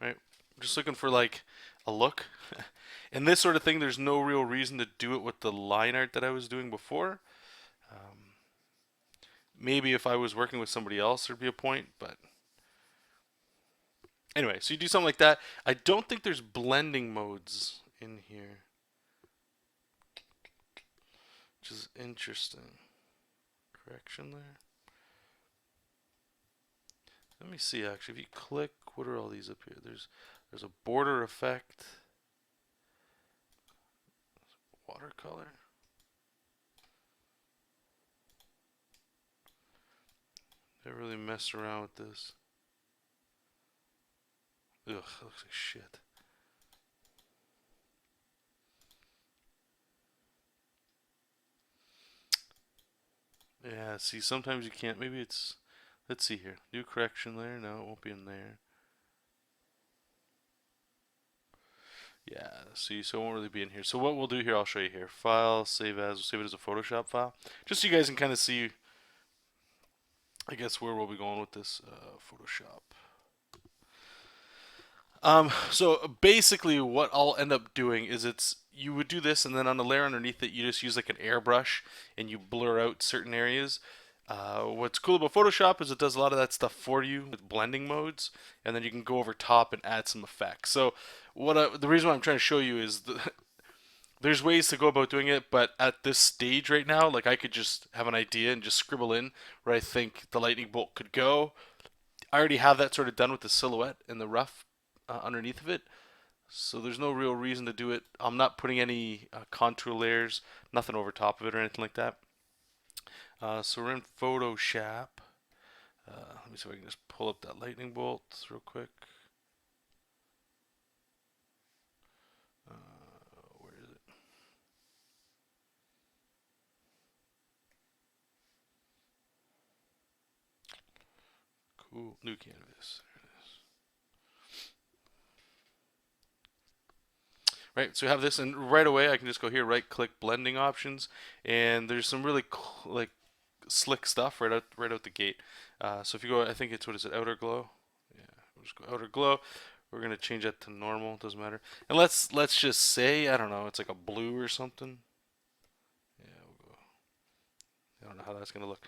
Right? Just looking for like a look. And this sort of thing, there's no real reason to do it with the line art that I was doing before. Um, Maybe if I was working with somebody else, there'd be a point, but anyway, so you do something like that. I don't think there's blending modes in here, which is interesting. Correction there. Let me see actually. If you click, what are all these up here? There's a border effect, watercolor. They really messed around with this. Ugh, looks like shit. Yeah, see, sometimes you can't. Maybe it's. Let's see here. Do correction there. No, it won't be in there. Yeah, see, so it won't really be in here. So what we'll do here, I'll show you here. File, save as. We'll save it as a Photoshop file. Just so you guys can kind of see, I guess, where we'll be going with this Photoshop. So basically, what I'll end up doing is you would do this, and then on the layer underneath it, you just use like an airbrush and you blur out certain areas. What's cool about Photoshop is it does a lot of that stuff for you with blending modes, and then you can go over top and add some effects. So the reason why I'm trying to show you is there's ways to go about doing it, but at this stage right now, like I could just have an idea and just scribble in where I think the lightning bolt could go. I already have that sort of done with the silhouette and the rough underneath of it. So there's no real reason to do it. I'm not putting any contour layers, nothing over top of it or anything like that. So we're in Photoshop. Let me see if I can just pull up that lightning bolt real quick. Where is it? Cool. New canvas. Right, so we have this, and right away I can just go here, right-click blending options, and there's some really like slick stuff right out the gate. So if you go, I think it's what is it, outer glow? Yeah, we'll just go outer glow. We're gonna change that to normal. Doesn't matter. And let's just say I don't know, it's like a blue or something. Yeah, we'll go. I don't know how that's gonna look.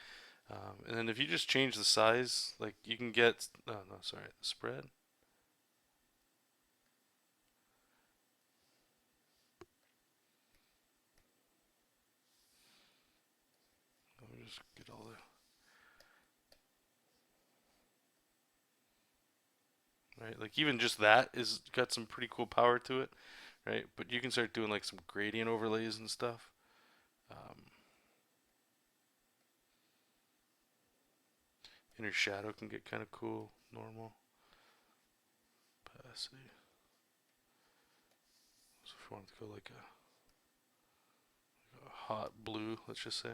And then if you just change the size, like you can get. Oh no, sorry, the spread. Let me just get all the right? Like even just that is got some pretty cool power to it, right? But you can start doing like some gradient overlays and stuff. Um, Inner shadow can get kind of cool. Normal, opacity. So if you want to go like a hot blue, let's just say.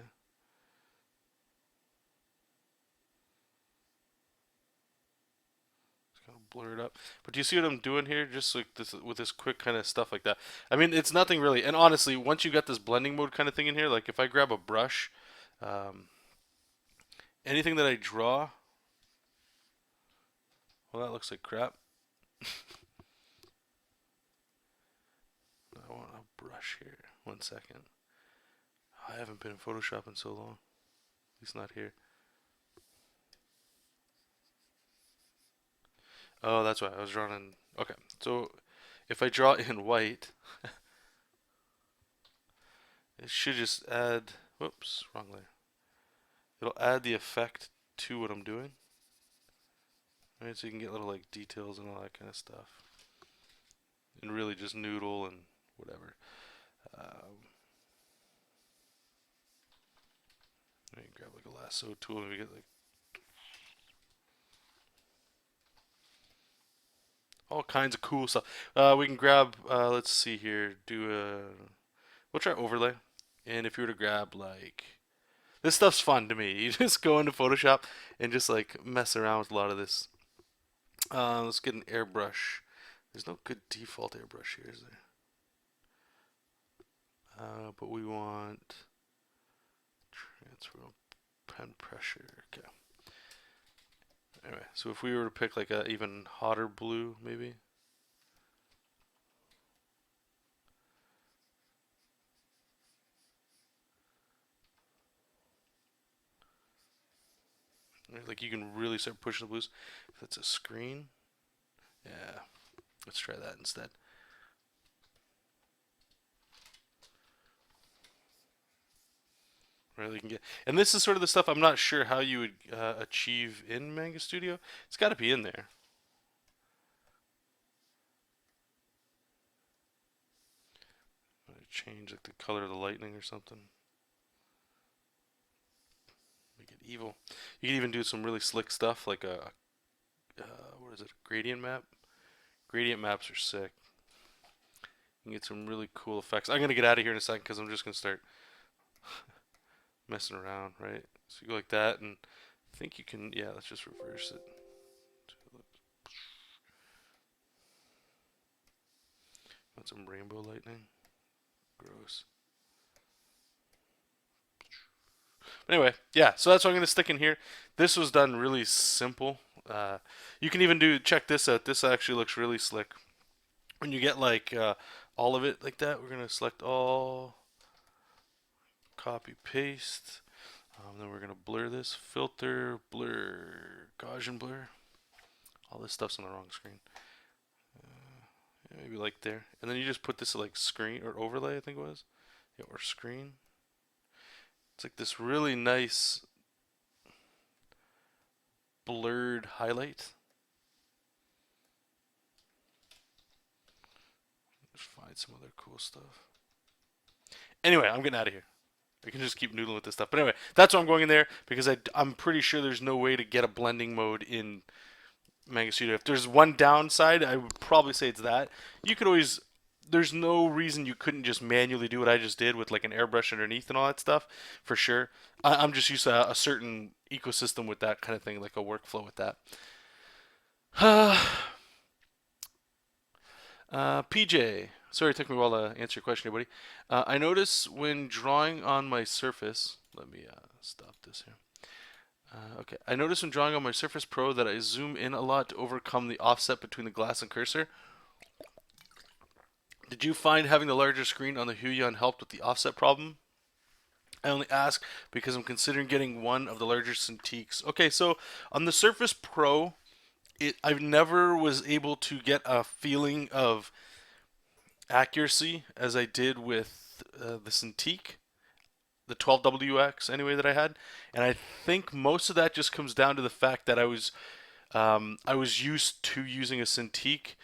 Kind of blur it up. But do you see what I'm doing here? Just like this with this quick kind of stuff like that. I mean, it's nothing really. And honestly, once you got this blending mode kind of thing in here, like if I grab a brush, um, anything that I draw, well, that looks like crap. I want a brush here. 1 second. I haven't been in Photoshop in so long. At least not here. Oh, that's why I was drawing in. Okay, so if I draw in white, it should just add. Whoops, wrong layer. It'll add the effect to what I'm doing. Right, so you can get little like details and all that kind of stuff, and really just noodle and whatever. Um, Let me grab like a lasso tool and we get like all kinds of cool stuff. We can grab. Let's see here. We'll try overlay, and if you were to grab like this stuff's fun to me. You just go into Photoshop and just like mess around with a lot of this. Let's get an airbrush. There's no good default airbrush here, is there? But we want transfer pen pressure. Okay. Anyway, so if we were to pick like a even hotter blue, maybe. Right, like you can really start pushing the blues. If it's a screen, yeah. Let's try that instead. Really can get, and this is sort of the stuff I'm not sure how you would achieve in Manga Studio. It's got to be in there. Change like the color of the lightning or something. Make it evil. You can even do some really slick stuff like a what is it? A gradient map. Gradient maps are sick. You can get some really cool effects. I'm gonna get out of here in a second because I'm just gonna start messing around, right? So you go like that, and I think you can. Yeah, let's just reverse it. Want some rainbow lightning? Gross. But anyway, yeah. So that's what I'm gonna stick in here. This was done really simple. You can even do, check this out. This actually looks really slick. When you get like all of it like that, we're gonna select all, copy paste. Then we're gonna blur this, filter, blur, Gaussian blur. All this stuff's on the wrong screen. Yeah, maybe like there. And then you just put this to like screen or overlay, I think it was. Yeah, or screen. It's like this really nice blurred highlight. Just find some other cool stuff. Anyway, I'm getting out of here. I can just keep noodling with this stuff. But anyway, that's why I'm going in there because I'm pretty sure there's no way to get a blending mode in Manga Studio. If there's one downside, I would probably say it's that. You could always, there's no reason you couldn't just manually do what I just did with like an airbrush underneath and all that stuff, for sure. I'm just used to a certain ecosystem with that kind of thing, like a workflow with that. PJ, sorry it took me a while to answer your question, everybody. I notice when drawing on my surface, let me stop this here. Okay, I notice when drawing on my Surface Pro that I zoom in a lot to overcome the offset between the glass and cursor. Did you find having the larger screen on the Huion helped with the offset problem? I only ask because I'm considering getting one of the larger Cintiqs. Okay, so on the Surface Pro, I never was able to get a feeling of accuracy as I did with the Cintiq, the 12WX anyway that I had, and I think most of that just comes down to the fact that I was used to using a Cintiq.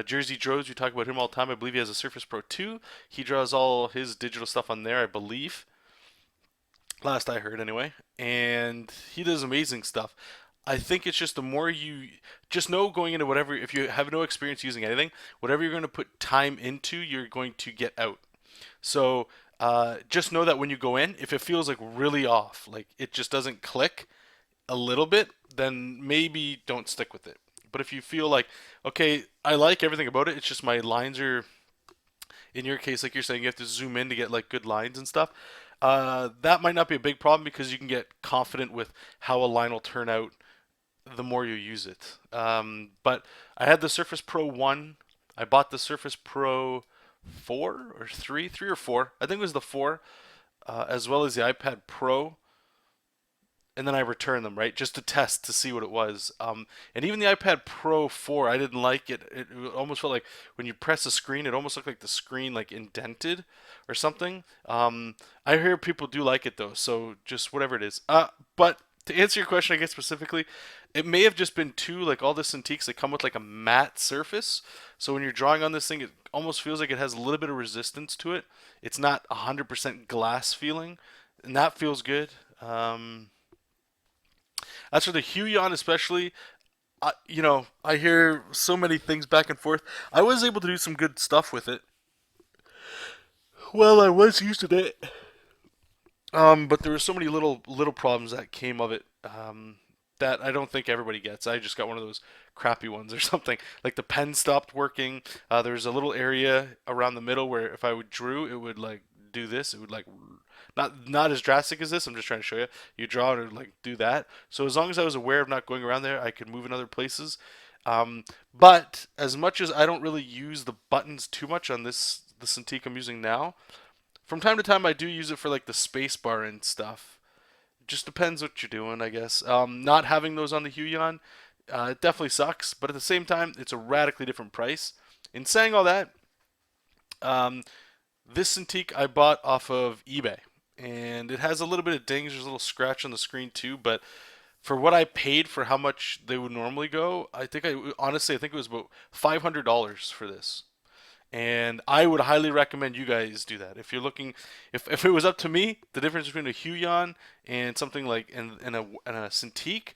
Jersey Droz, we talk about him all the time. I believe he has a Surface Pro 2. He draws all his digital stuff on there, I believe. Last I heard, anyway. And he does amazing stuff. I think it's just the more you just know going into whatever, if you have no experience using anything, whatever you're going to put time into, you're going to get out. So just know that when you go in, if it feels like really off, like it just doesn't click a little bit, then maybe don't stick with it. But if you feel like, okay, I like everything about it, it's just my lines are, in your case, like you're saying, you have to zoom in to get like good lines and stuff. That might not be a big problem because you can get confident with how a line will turn out the more you use it. But I had the Surface Pro 1. I bought the Surface Pro 4 or 3, 3 or 4. I think it was the 4, as well as the iPad Pro. And then I returned them, right, just to test to see what it was. And even the iPad Pro 4, I didn't like it. It almost felt like when you press the screen, it almost looked like the screen like indented or something. I hear people do like it though, so just whatever it is. But to answer your question, I guess specifically, it may have just been too like all the Cintiqs that come with like a matte surface. So when you're drawing on this thing, it almost feels like it has a little bit of resistance to it. It's not 100% glass feeling, and that feels good. As for the Huion, especially, I hear so many things back and forth. I was able to do some good stuff with it. Well, I was used to it, but there were so many little problems that came of it that I don't think everybody gets. I just got one of those crappy ones or something. Like the pen stopped working. There's a little area around the middle where if I would drew, it would like do this. It would like not as drastic as this. I'm just trying to show you. You draw and like do that. So as long as I was aware of not going around there, I could move in other places. But as much as I don't really use the buttons too much on the Cintiq I'm using now, from time to time I do use it for like the space bar and stuff. Just depends what you're doing, I guess. Not having those on the Huion, it definitely sucks. But at the same time, it's a radically different price. In saying all that, um, this Cintiq I bought off of eBay, and it has a little bit of dings. There's a little scratch on the screen too, but for what I paid for how much they would normally go, I think it was about $500 for this. And I would highly recommend you guys do that. If you're looking, if it was up to me, the difference between a Huion and something like and a Cintiq,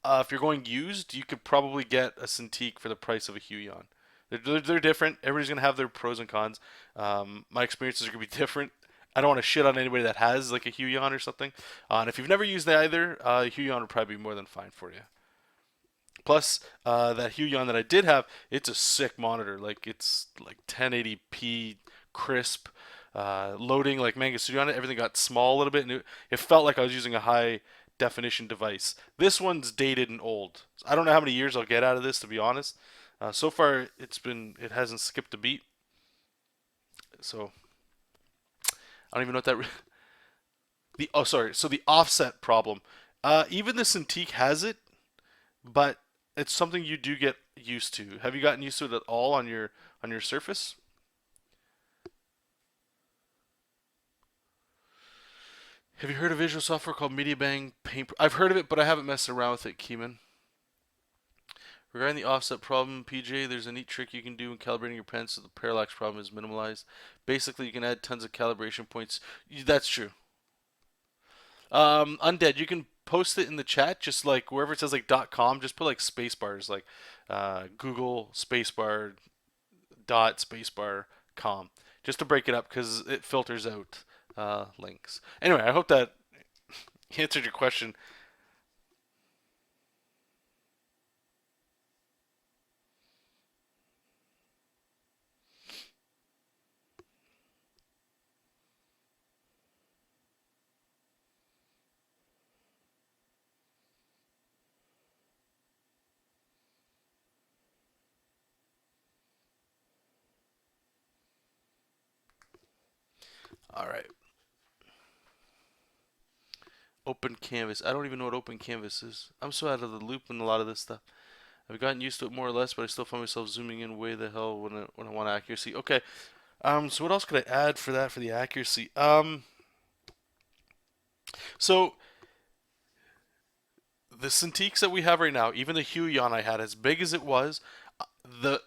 if you're going used, you could probably get a Cintiq for the price of a Huion. They're different. Everybody's gonna have their pros and cons. My experiences are gonna be different. I don't want to shit on anybody that has like a Huion or something. And if you've never used either, Huion would probably be more than fine for you. Plus, that Huion that I did have, it's a sick monitor. Like it's like 1080p crisp, loading like Manga Studio on it. Everything got small a little bit, and it felt like I was using a high definition device. This one's dated and old. I don't know how many years I'll get out of this, to be honest. So far, it hasn't skipped a beat. So I don't even know what that. The oh sorry, so the offset problem. Even the Cintiq has it, but it's something you do get used to. Have you gotten used to it at all on your Surface? Have you heard of visual software called MediaBang Paint? I've heard of it, but I haven't messed around with it, Keeman. Regarding the offset problem, PJ, there's a neat trick you can do in calibrating your pen so the parallax problem is minimalized. Basically, you can add tons of calibration points. That's true. Undead, you can post it in the chat, just like wherever it says like .com, just put like space bars, like Google spacebar dot spacebar com, just to break it up because it filters out links. Anyway, I hope that answered your question. All right. Open canvas. I don't even know what open canvas is. I'm so out of the loop in a lot of this stuff. I've gotten used to it more or less, but I still find myself zooming in way the hell when I want accuracy. Okay. So what else could I add for that for the accuracy? So the Cintiqs that we have right now, even the Huion I had, as big as it was, the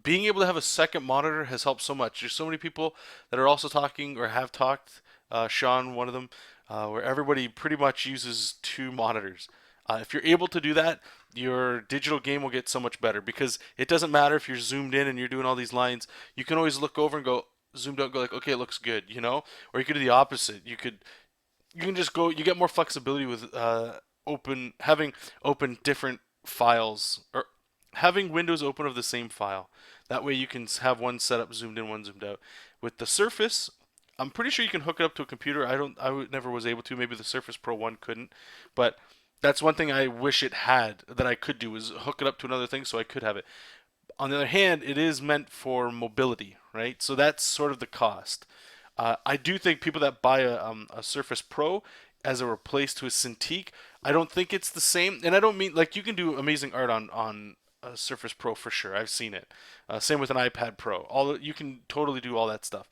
being able to have a second monitor has helped so much. There's so many people that are also talking or have talked. Sean, one of them, where everybody pretty much uses two monitors. If you're able to do that, your digital game will get so much better because it doesn't matter if you're zoomed in and you're doing all these lines. You can always look over and go zoomed out, and go like, okay, it looks good, you know. Or you could do the opposite. You can just go. You get more flexibility with having open different files or having windows open of the same file. That way you can have one setup zoomed in, one zoomed out. With the Surface, I'm pretty sure you can hook it up to a computer. Never was able to. Maybe the Surface Pro 1 couldn't, but that's one thing I wish it had that I could do is hook it up to another thing so I could have it. On the other hand, it is meant for mobility, right? So that's sort of the cost. I do think people that buy a Surface Pro as a replace to a Cintiq, I don't think it's the same. And I don't mean like you can do amazing art on a Surface Pro for sure. I've seen it. Same with an iPad Pro. You can totally do all that stuff.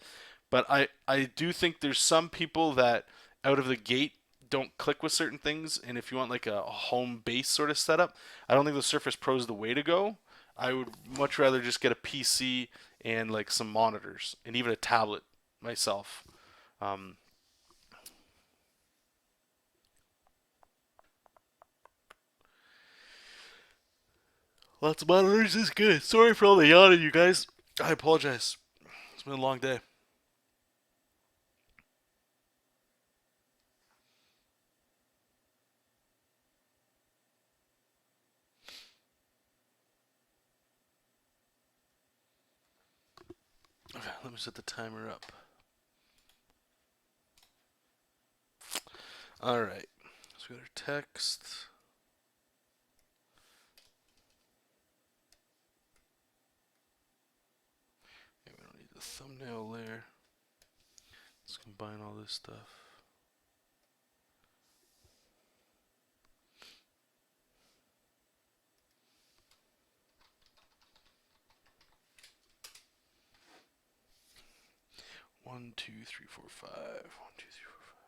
But I do think there's some people that out of the gate don't click with certain things, and if you want like a home base sort of setup, I don't think the Surface Pro is the way to go. I would much rather just get a PC and like some monitors and even a tablet myself. Um, Lots of monitors is good. Sorry for all the yawning, you guys. I apologize. It's been a long day. Okay, let me set the timer up. All right. So we got our text. Okay, we don't need the thumbnail layer. Let's combine all this stuff. One, two, three, four, five. One, two, three, four, five.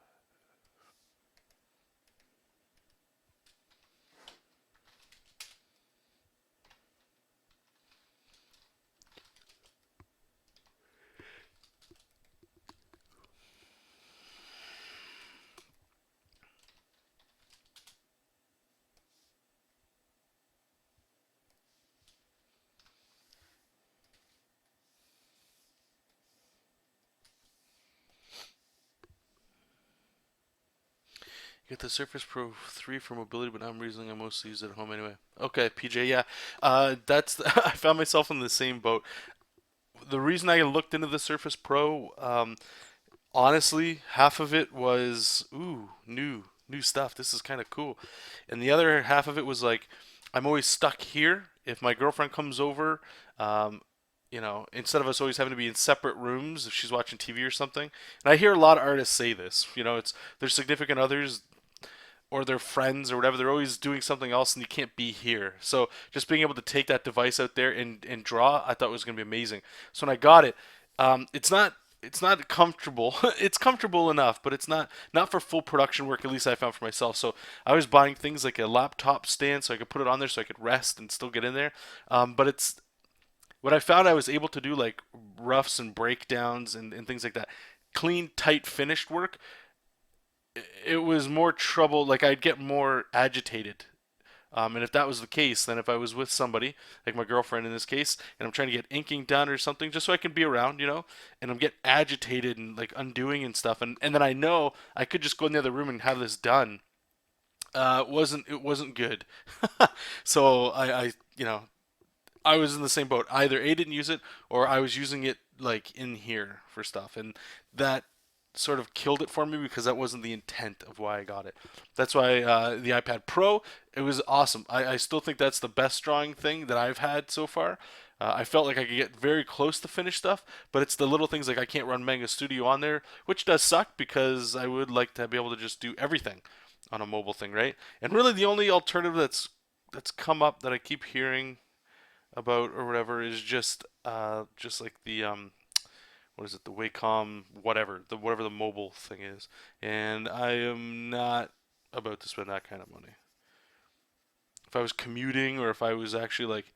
You get the Surface Pro 3 for mobility, but I'm reasoning I mostly use it at home anyway. Okay, PJ, yeah. I found myself in the same boat. The reason I looked into the Surface Pro, honestly, half of it was new stuff. This is kind of cool. And the other half of it was like, I'm always stuck here. If my girlfriend comes over, um, instead of us always having to be in separate rooms if she's watching TV or something. And I hear a lot of artists say this. It's their significant others or their friends or whatever. They're always doing something else, and you can't be here. So just being able to take that device out there and draw, I thought was going to be amazing. So when I got it, it's not comfortable. It's comfortable enough, but it's not for full production work. At least I found for myself. So I was buying things like a laptop stand so I could put it on there so I could rest and still get in there. But it's what I found I was able to do like roughs and breakdowns and things like that. Clean, tight, finished work. It was more trouble. Like I'd get more agitated. And if that was the case, then if I was with somebody, like my girlfriend in this case, and I'm trying to get inking done or something, just so I can be around, and I'm get agitated and like undoing and stuff, and then I know I could just go in the other room and have this done. It wasn't good. So I was in the same boat. Either A didn't use it or I was using it like in here for stuff, and that sort of killed it for me because that wasn't the intent of why I got it. That's why the iPad Pro, it was awesome. I still think that's the best drawing thing that I've had so far. I felt like I could get very close to finished stuff, but it's the little things like I can't run Manga Studio on there, which does suck because I would like to be able to just do everything on a mobile thing, right? And really, the only alternative that's come up that I keep hearing about or whatever is just like the what is it, the Wacom whatever the mobile thing is, and I am not about to spend that kind of money. If I was commuting or if I was actually like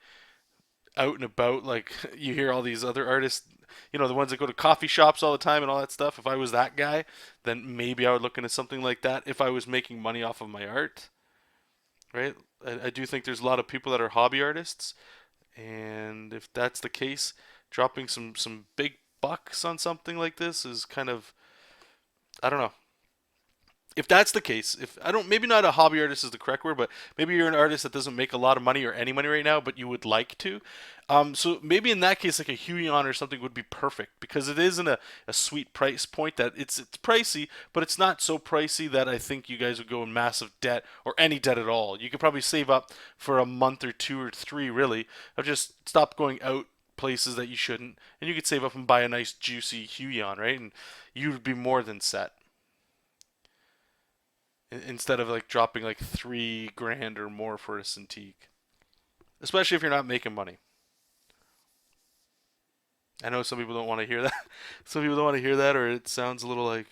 out and about, like you hear all these other artists, the ones that go to coffee shops all the time and all that stuff. If I was that guy, then maybe I would look into something like that. If I was making money off of my art, right? I do think there's a lot of people that are hobby artists, and if that's the case, dropping some big bucks on something like this is kind of, I don't know. If that's the case, if I don't, maybe not a hobby artist is the correct word, but maybe you're an artist that doesn't make a lot of money or any money right now, but you would like to. So maybe in that case, like a Huion or something would be perfect because it isn't a sweet price point that it's pricey, but it's not so pricey that I think you guys would go in massive debt or any debt at all. You could probably save up for a month or two or three, really, of just stop going out places that you shouldn't, and you could save up and buy a nice juicy Huion, right? And you would be more than set instead of like dropping like 3 grand or more for a Cintiq, especially if you're not making money. I know some people don't want to hear that. Some people don't want to hear that, or it sounds a little like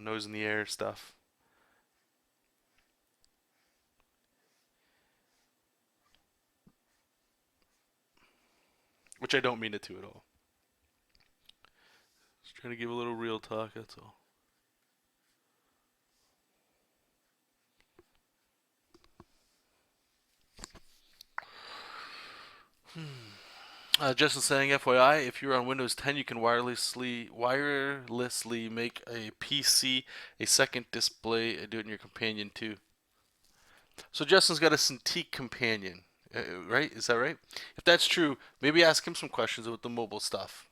nose in the air stuff, which I don't mean it to at all. Just trying to give a little real talk. That's all. Justin saying, FYI, if you're on Windows 10, you can wirelessly make a PC a second display and do it in your companion too. So Justin's got a Cintiq companion, right? Is that right? If that's true, maybe ask him some questions about the mobile stuff.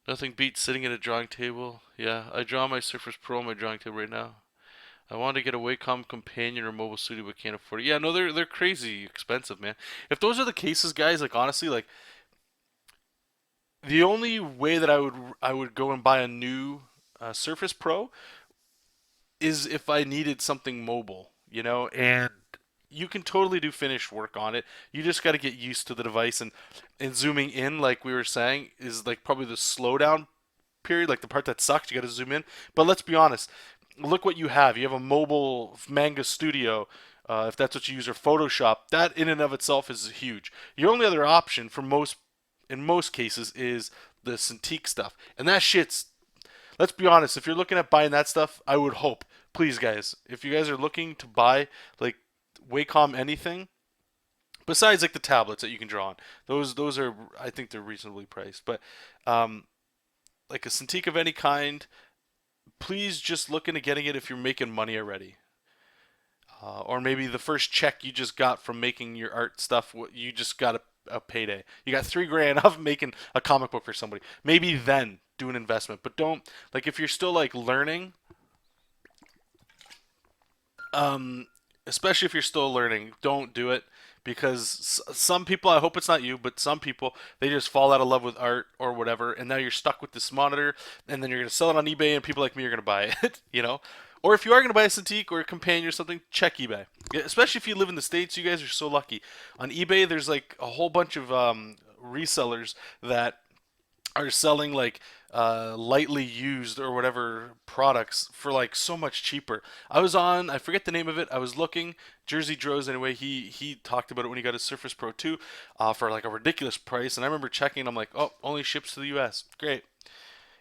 Nothing beats sitting at a drawing table. Yeah, I draw my Surface Pro on my drawing table right now. I want to get a Wacom companion or mobile studio, but can't afford it. Yeah, no, they're crazy expensive, man. If those are the cases, guys, like honestly, like the only way that I would go and buy a new Surface Pro is if I needed something mobile, and you can totally do finished work on it. You just got to get used to the device and zooming in, like we were saying, is like probably the slowdown period, like the part that sucks. You got to zoom in. But let's be honest. Look what you have. You have a mobile Manga Studio, if that's what you use, or Photoshop. That in and of itself is huge. Your only other option in most cases, is the Cintiq stuff, and that shit's. Let's be honest. If you're looking at buying that stuff, I would hope, please, guys, if you guys are looking to buy like Wacom anything, besides like the tablets that you can draw on, those are, I think they're reasonably priced, but like a Cintiq of any kind, please just look into getting it if you're making money already. Or maybe the first check you just got from making your art stuff, you just got a payday. You got 3 grand off making a comic book for somebody. Maybe then do an investment. But don't, like, if you're still like learning, um, especially if you're still learning, don't do it because some people, I hope it's not you, but some people, they just fall out of love with art or whatever, and now you're stuck with this monitor, and then you're gonna sell it on eBay, and people like me are gonna buy it, you know. Or if you are gonna buy a Cintiq or a companion or something, check eBay. Yeah, especially if you live in the States, you guys are so lucky. On eBay, there's like a whole bunch of resellers that are selling like lightly used or whatever products for like so much cheaper. I forget the name of it. I was looking. Jersey Droz anyway. He talked about it when he got his Surface Pro 2 for like a ridiculous price. And I remember checking. I'm like, oh, only ships to the U.S. Great.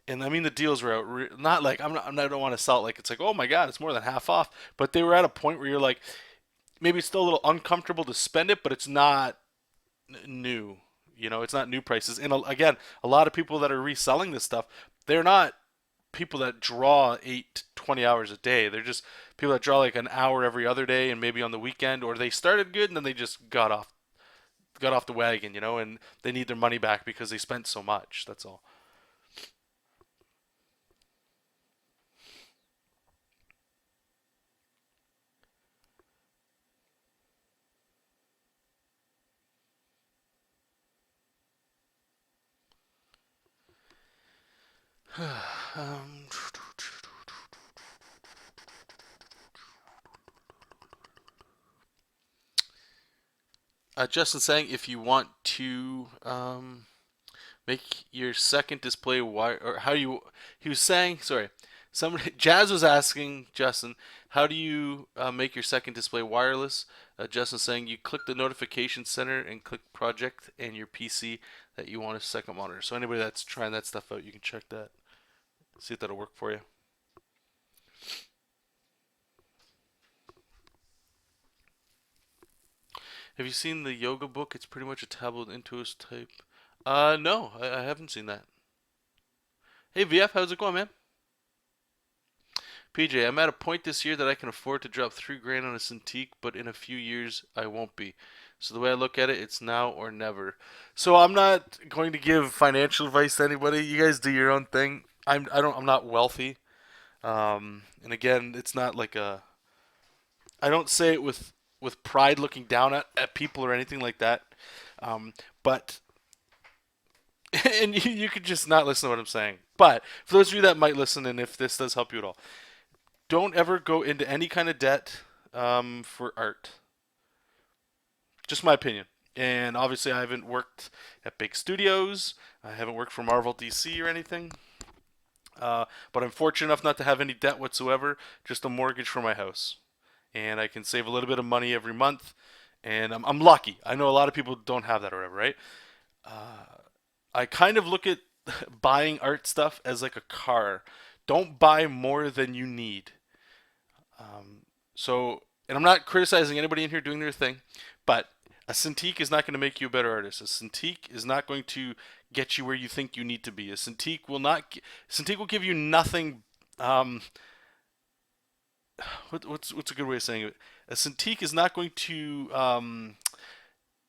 And I mean the deals were out. Not like I don't want to sell it like it's like oh my god it's more than half off. But they were at a point where you're like maybe it's still a little uncomfortable to spend it, but it's not new. You know, it's not new prices. And again, a lot of people that are reselling this stuff, they're not people that draw 8 to 20 hours a day. They're just people that draw like an hour every other day and maybe on the weekend, or they started good and then they just got off the wagon, you know, and they need their money back because they spent so much. That's all. um, Justin saying if you want to make your second display wire or how you he was saying sorry somebody Jazz was asking Justin how do you make your second display wireless. Justin saying you click the notification center and click project and your PC that you want a second monitor. So anybody that's trying that stuff out, you can check that, see if that'll work for you. Have you seen the yoga book? It's pretty much a tablet Intuos type. No, I haven't seen that. Hey VF, how's it going, man? PJ, I'm at a point this year that I can afford to drop 3 grand on a Cintiq, but in a few years I won't be. So the way I look at it, it's now or never. So I'm not going to give financial advice to anybody. You guys do your own thing. I'm not wealthy. And again, it's not like a. I don't say it with pride, looking down at people or anything like that. But and you could just not listen to what I'm saying. But for those of you that might listen, and if this does help you at all, don't ever go into any kind of debt for art. Just my opinion. And obviously, I haven't worked at big studios. I haven't worked for Marvel DC or anything. But I'm fortunate enough not to have any debt whatsoever, just a mortgage for my house. And I can save a little bit of money every month. And I'm lucky. I know a lot of people don't have that or whatever, right? I kind of look at buying art stuff as like a car. Don't buy more than you need. So, and I'm not criticizing anybody in here doing their thing, but a Cintiq is not going to make you a better artist. A Cintiq is not going to get you where you think you need to be. A Cintiq will not. Cintiq will give you nothing. Um, what's a good way of saying it? A Cintiq is not going to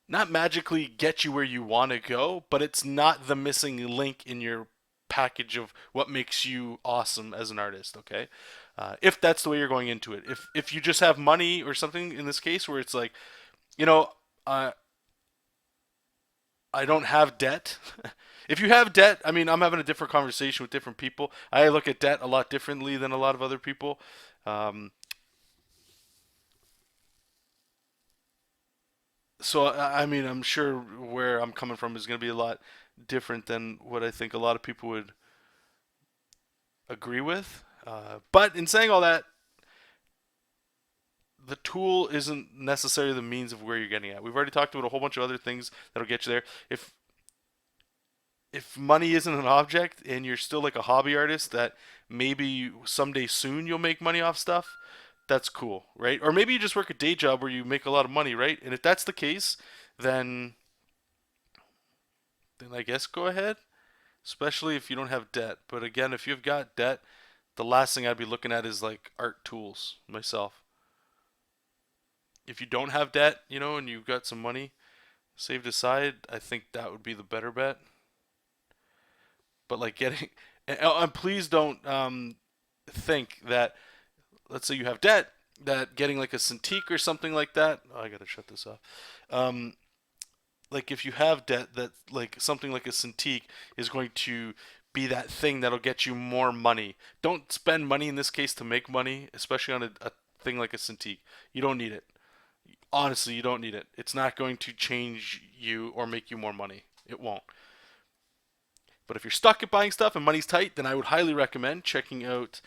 not magically get you where you want to go, but it's not the missing link in your package of what makes you awesome as an artist. Okay, if that's the way you're going into it. If you just have money or something in this case where it's like, you know, I don't have debt. If you have debt, I mean, I'm having a different conversation with different people. I look at debt a lot differently than a lot of other people. Um, so I mean, I'm sure where I'm coming from is going to be a lot different than what I think a lot of people would agree with. But in saying all that, the tool isn't necessarily the means of where you're getting at. We've already talked about a whole bunch of other things that'll get you there. If money isn't an object and you're still like a hobby artist that maybe someday soon you'll make money off stuff, that's cool, right? Or maybe you just work a day job where you make a lot of money, right? And if that's the case, then then I guess go ahead, especially if you don't have debt. But again, if you've got debt, the last thing I'd be looking at is like art tools myself. If you don't have debt, you know, and you've got some money saved aside, I think that would be the better bet. But like getting And please don't think that, let's say you have debt, that getting like a Cintiq or something like that. Oh, I gotta shut this off. Um, like if you have debt, that like something like a Cintiq is going to be that thing that'll get you more money. Don't spend money in this case to make money, especially on a thing like a Cintiq. You don't need it. Honestly, you don't need it. It's not going to change you or make you more money. It won't. But if you're stuck at buying stuff and money's tight, then I would highly recommend checking out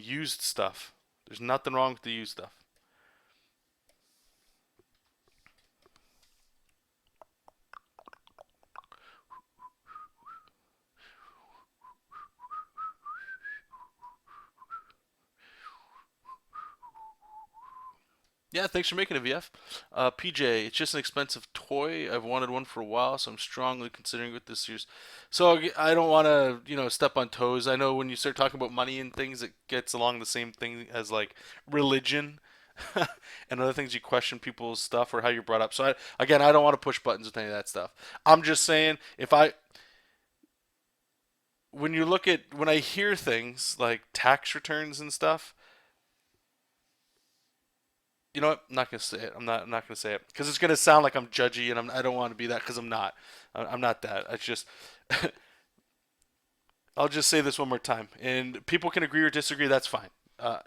used stuff. There's nothing wrong with the used stuff. Yeah, thanks for making it, VF. PJ, it's just an expensive toy. I've wanted one for a while, so I'm strongly considering it this year's. So I don't want to, step on toes. I know when you start talking about money and things, it gets along the same thing as like religion and other things. You question people's stuff or how you're brought up. So again, I don't want to push buttons with any of that stuff. I'm just saying, when I hear things like tax returns and stuff, you know what? I'm not gonna say it. I'm not gonna say it because it's gonna sound like I'm judgy, and I don't want to be that because I'm not. I'm not that. It's just I'll just say this one more time, and people can agree or disagree. That's fine.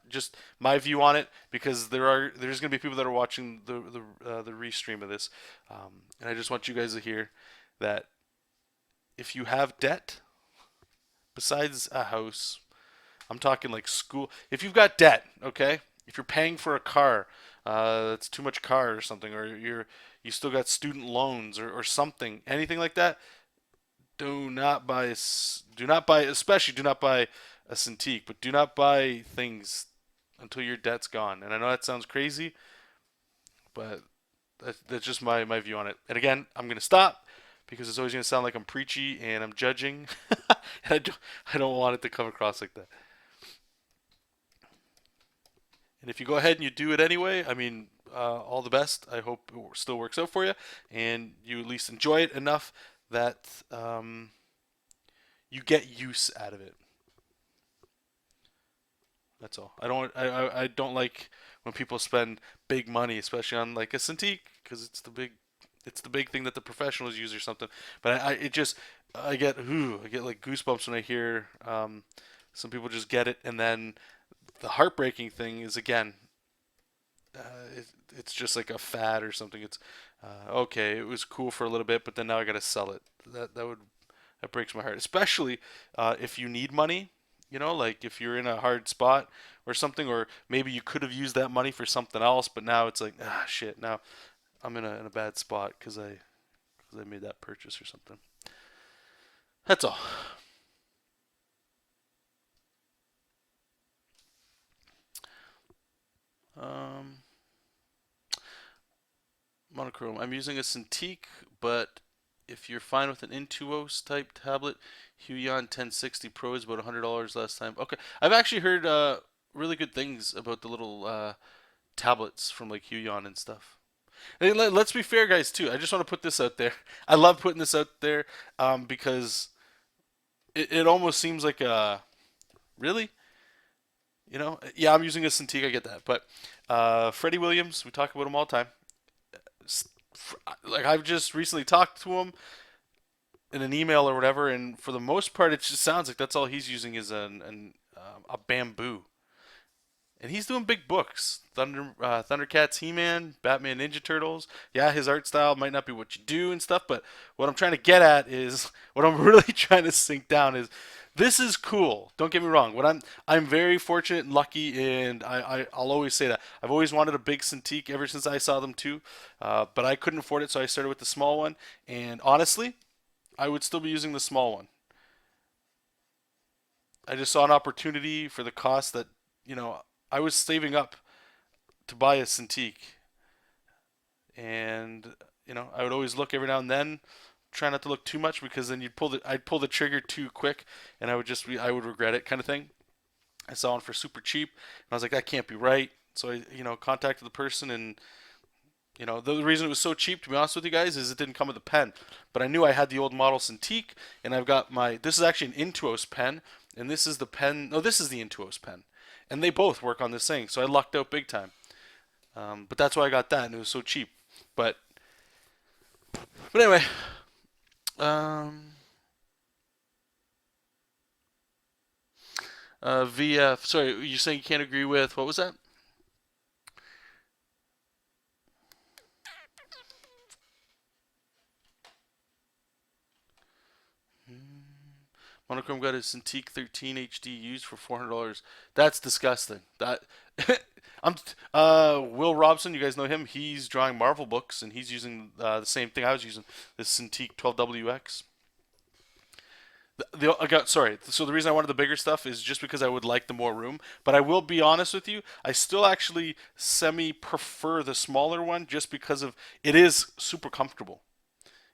Just my view on it, because there's gonna be people that are watching the restream of this, and I just want you guys to hear that if you have debt besides a house, I'm talking like school. If you've got debt, okay, if you're paying for a car, that's too much car or something, or you still got student loans or something, anything like that. Do not buy, especially do not buy a Cintiq, but do not buy things until your debt's gone. And I know that sounds crazy, but that's just my view on it. And again, I'm gonna stop because it's always gonna sound like I'm preachy and I'm judging, and I don't want it to come across like that. And if you go ahead and you do it anyway, I mean, all the best. I hope it still works out for you, and you at least enjoy it enough that you get use out of it. That's all. I don't like when people spend big money, especially on like a Cintiq, because it's the big thing that the professionals use or something. But it just I get like goosebumps when I hear some people just get it, and then the heartbreaking thing is again, it, it's just like a fad or something. It's okay. It was cool for a little bit, but then now I got to sell it. That breaks my heart, especially if you need money. Like if you're in a hard spot or something, or maybe you could have used that money for something else, but now it's like shit. Now I'm in a bad spot because I made that purchase or something. That's all. Um, Monochrome. I'm using a Cintiq, but if you're fine with an Intuos type tablet, Huion 1060 Pro is about $100 last time. Okay, I've actually heard really good things about the little tablets from like Huion and stuff. And let's be fair, guys. Too, I just want to put this out there. I love putting this out there because it almost seems like really, yeah, I'm using a Cintiq. I get that, but Freddie Williams, we talk about him all the time. Like I've just recently talked to him in an email or whatever, and for the most part, it just sounds like that's all he's using is a bamboo, and he's doing big books. Thundercats, He-Man, Batman, Ninja Turtles. Yeah, his art style might not be what you do and stuff, but what I'm trying to get at is what I'm really trying to sink down is this is cool. Don't get me wrong. I'm very fortunate and lucky, and I'll always say that I've always wanted a big Cintiq ever since I saw them too, but I couldn't afford it, so I started with the small one. And honestly, I would still be using the small one. I just saw an opportunity for the cost that I was saving up to buy a Cintiq, and I would always look every now and then, try not to look too much because then I'd pull the trigger too quick, and I would regret it kind of thing. I saw one for super cheap, and I was like, that can't be right. So I contacted the person, and You know, the reason it was so cheap, to be honest with you guys, is it didn't come with a pen. But I knew I had the old model Cintiq, and I've got my. This is actually an Intuos pen, and this is the pen. No, this is the Intuos pen, and they both work on this thing. So I lucked out big time. But that's why I got that, and it was so cheap. But anyway, um, VF. Sorry, you're saying you can't agree with what was that? Monochrome got his Cintiq 13 HD used for $400. That's disgusting. That I'm Will Robson. You guys know him. He's drawing Marvel books, and he's using the same thing I was using. This Cintiq 12WX. I got sorry. So the reason I wanted the bigger stuff is just because I would like the more room. But I will be honest with you, I still actually semi prefer the smaller one just because of it is super comfortable.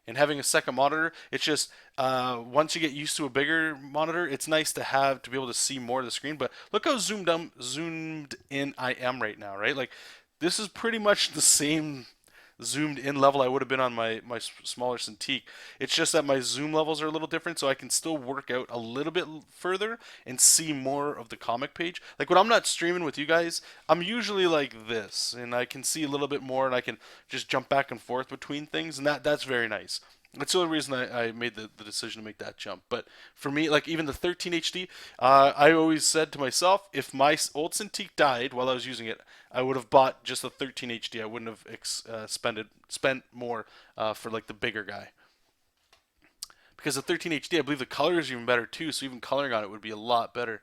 And having a second monitor, it's just once you get used to a bigger monitor, it's nice to have to be able to see more of the screen. But look how zoomed in I am right now, right? Like this is pretty much the same zoomed in level I would have been on my smaller Cintiq. It's just that my zoom levels are a little different, so I can still work out a little bit further and see more of the comic page. Like when I'm not streaming with you guys, I'm usually like this, and I can see a little bit more, and I can just jump back and forth between things, and that's very nice. That's the only reason I made the decision to make that jump. But for me, like even the 13 HD, I always said to myself, if my old Cintiq died while I was using it, I would have bought just the 13 HD. I wouldn't have spent more for like the bigger guy. Because the 13 HD, I believe the color is even better too. So even coloring on it would be a lot better.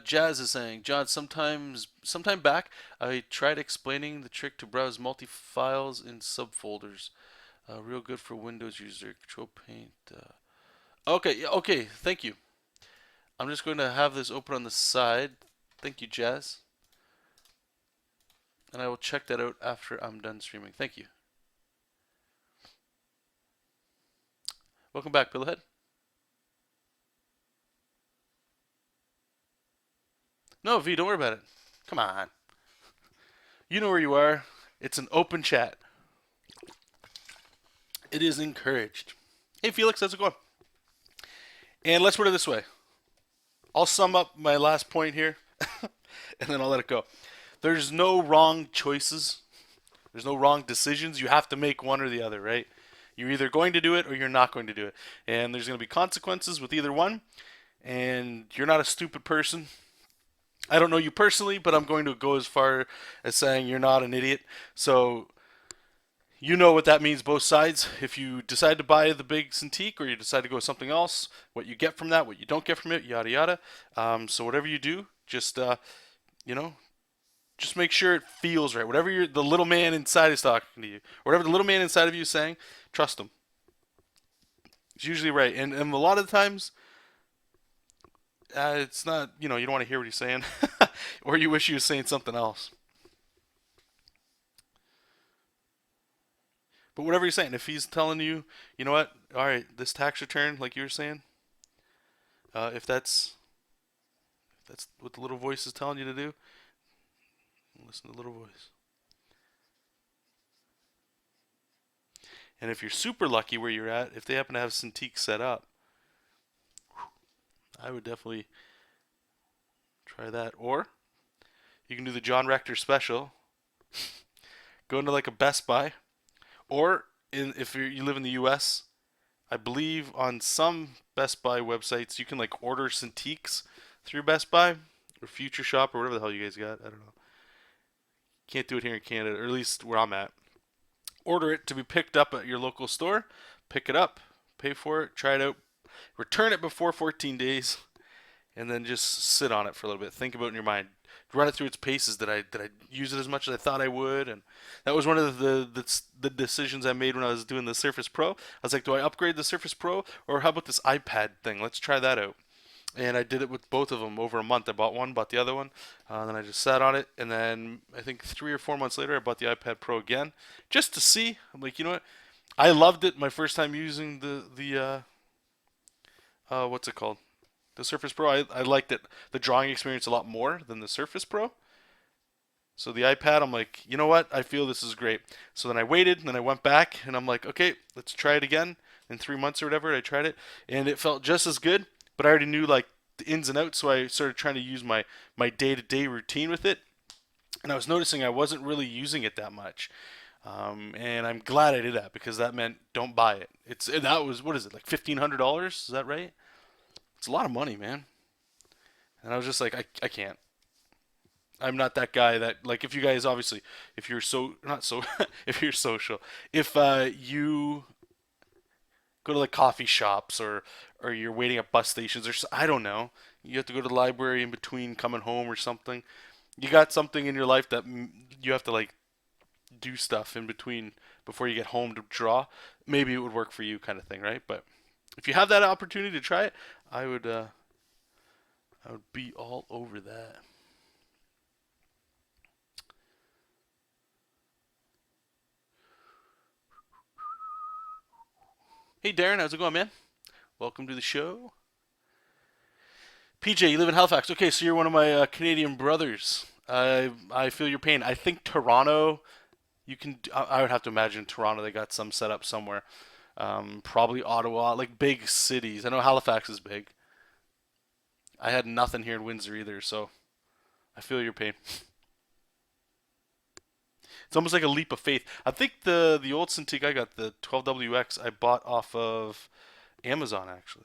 Jazz is saying, John, sometime back, I tried explaining the trick to browse multi-files in subfolders. Real good for Windows user. Control Paint. Okay, yeah, okay, thank you. I'm just going to have this open on the side. Thank you, Jazz. And I will check that out after I'm done streaming. Thank you. Welcome back, Billhead. No, V, don't worry about it. Come on. You know where you are. It's an open chat. It is encouraged. Hey, Felix, how's it going? And let's put it this way. I'll sum up my last point here, and then I'll let it go. There's no wrong choices. There's no wrong decisions. You have to make one or the other, right? You're either going to do it or you're not going to do it. And there's going to be consequences with either one. And you're not a stupid person. I don't know you personally, but I'm going to go as far as saying you're not an idiot. So you know what that means, both sides. If you decide to buy the big Cintiq or you decide to go with something else, what you get from that, what you don't get from it, yada yada. So whatever you do, just you know, just make sure it feels right. Whatever the little man inside is talking to you, whatever the little man inside of you is saying, trust him. It's usually right, and a lot of the times, it's not. You know, you don't want to hear what he's saying, or you wish he was saying something else. But whatever he's saying, if he's telling you, you know what, all right, this tax return, like you were saying, if that's what the little voice is telling you to do, listen to the little voice. And if you're super lucky where you're at, if they happen to have Cintiq set up, I would definitely try that. Or you can do the John Rector special, go into like a Best Buy, or if you live in the U.S., I believe on some Best Buy websites you can like order Cintiqs through Best Buy or Future Shop or whatever the hell you guys got. I don't know. Can't do it here in Canada, or at least where I'm at. Order it to be picked up at your local store. Pick it up, pay for it, try it out, return it before 14 days, and then just sit on it for a little bit. Think about it in your mind. Run it through its paces. Did I use it as much as I thought I would? And that was one of the decisions I made when I was doing the Surface Pro. I was like, do I upgrade the Surface Pro, or how about this iPad thing? Let's try that out. And I did it with both of them over a month. I bought one, bought the other one, then I just sat on it, and then I think 3 or 4 months later, I bought the iPad Pro again, just to see. I'm like, you know what? I loved it my first time using the what's it called? The Surface Pro, I liked it, the drawing experience a lot more than the Surface Pro. So the iPad, I'm like, you know what? I feel this is great. So then I waited, and then I went back, and I'm like, okay, let's try it again. In 3 months or whatever, I tried it, and it felt just as good. But I already knew like the ins and outs, so I started trying to use my day-to-day routine with it, and I was noticing I wasn't really using it that much. And I'm glad I did that because that meant don't buy it. That was, what is it, like $1,500? Is that right? It's a lot of money, man. And I was just like, I can't. I'm not that guy that, like, if you guys obviously, if you're so not so if you're social, if you go to like coffee shops, or you're waiting at bus stations, or I don't know, you have to go to the library in between coming home or something. You got something in your life that you have to like do stuff in between before you get home to draw. Maybe it would work for you, kind of thing, right? But if you have that opportunity to try it, I would uh, I would be all over that. Hey Darren, how's it going, man? Welcome to the show. PJ, you live in Halifax. Okay, so you're one of my Canadian brothers. I feel your pain. I think Toronto, you can. I would have to imagine Toronto. They got some set up somewhere. Probably Ottawa, like big cities. I know Halifax is big. I had nothing here in Windsor either, so I feel your pain. It's almost like a leap of faith. I think the old Cintiq I got, the 12WX, I bought off of Amazon actually.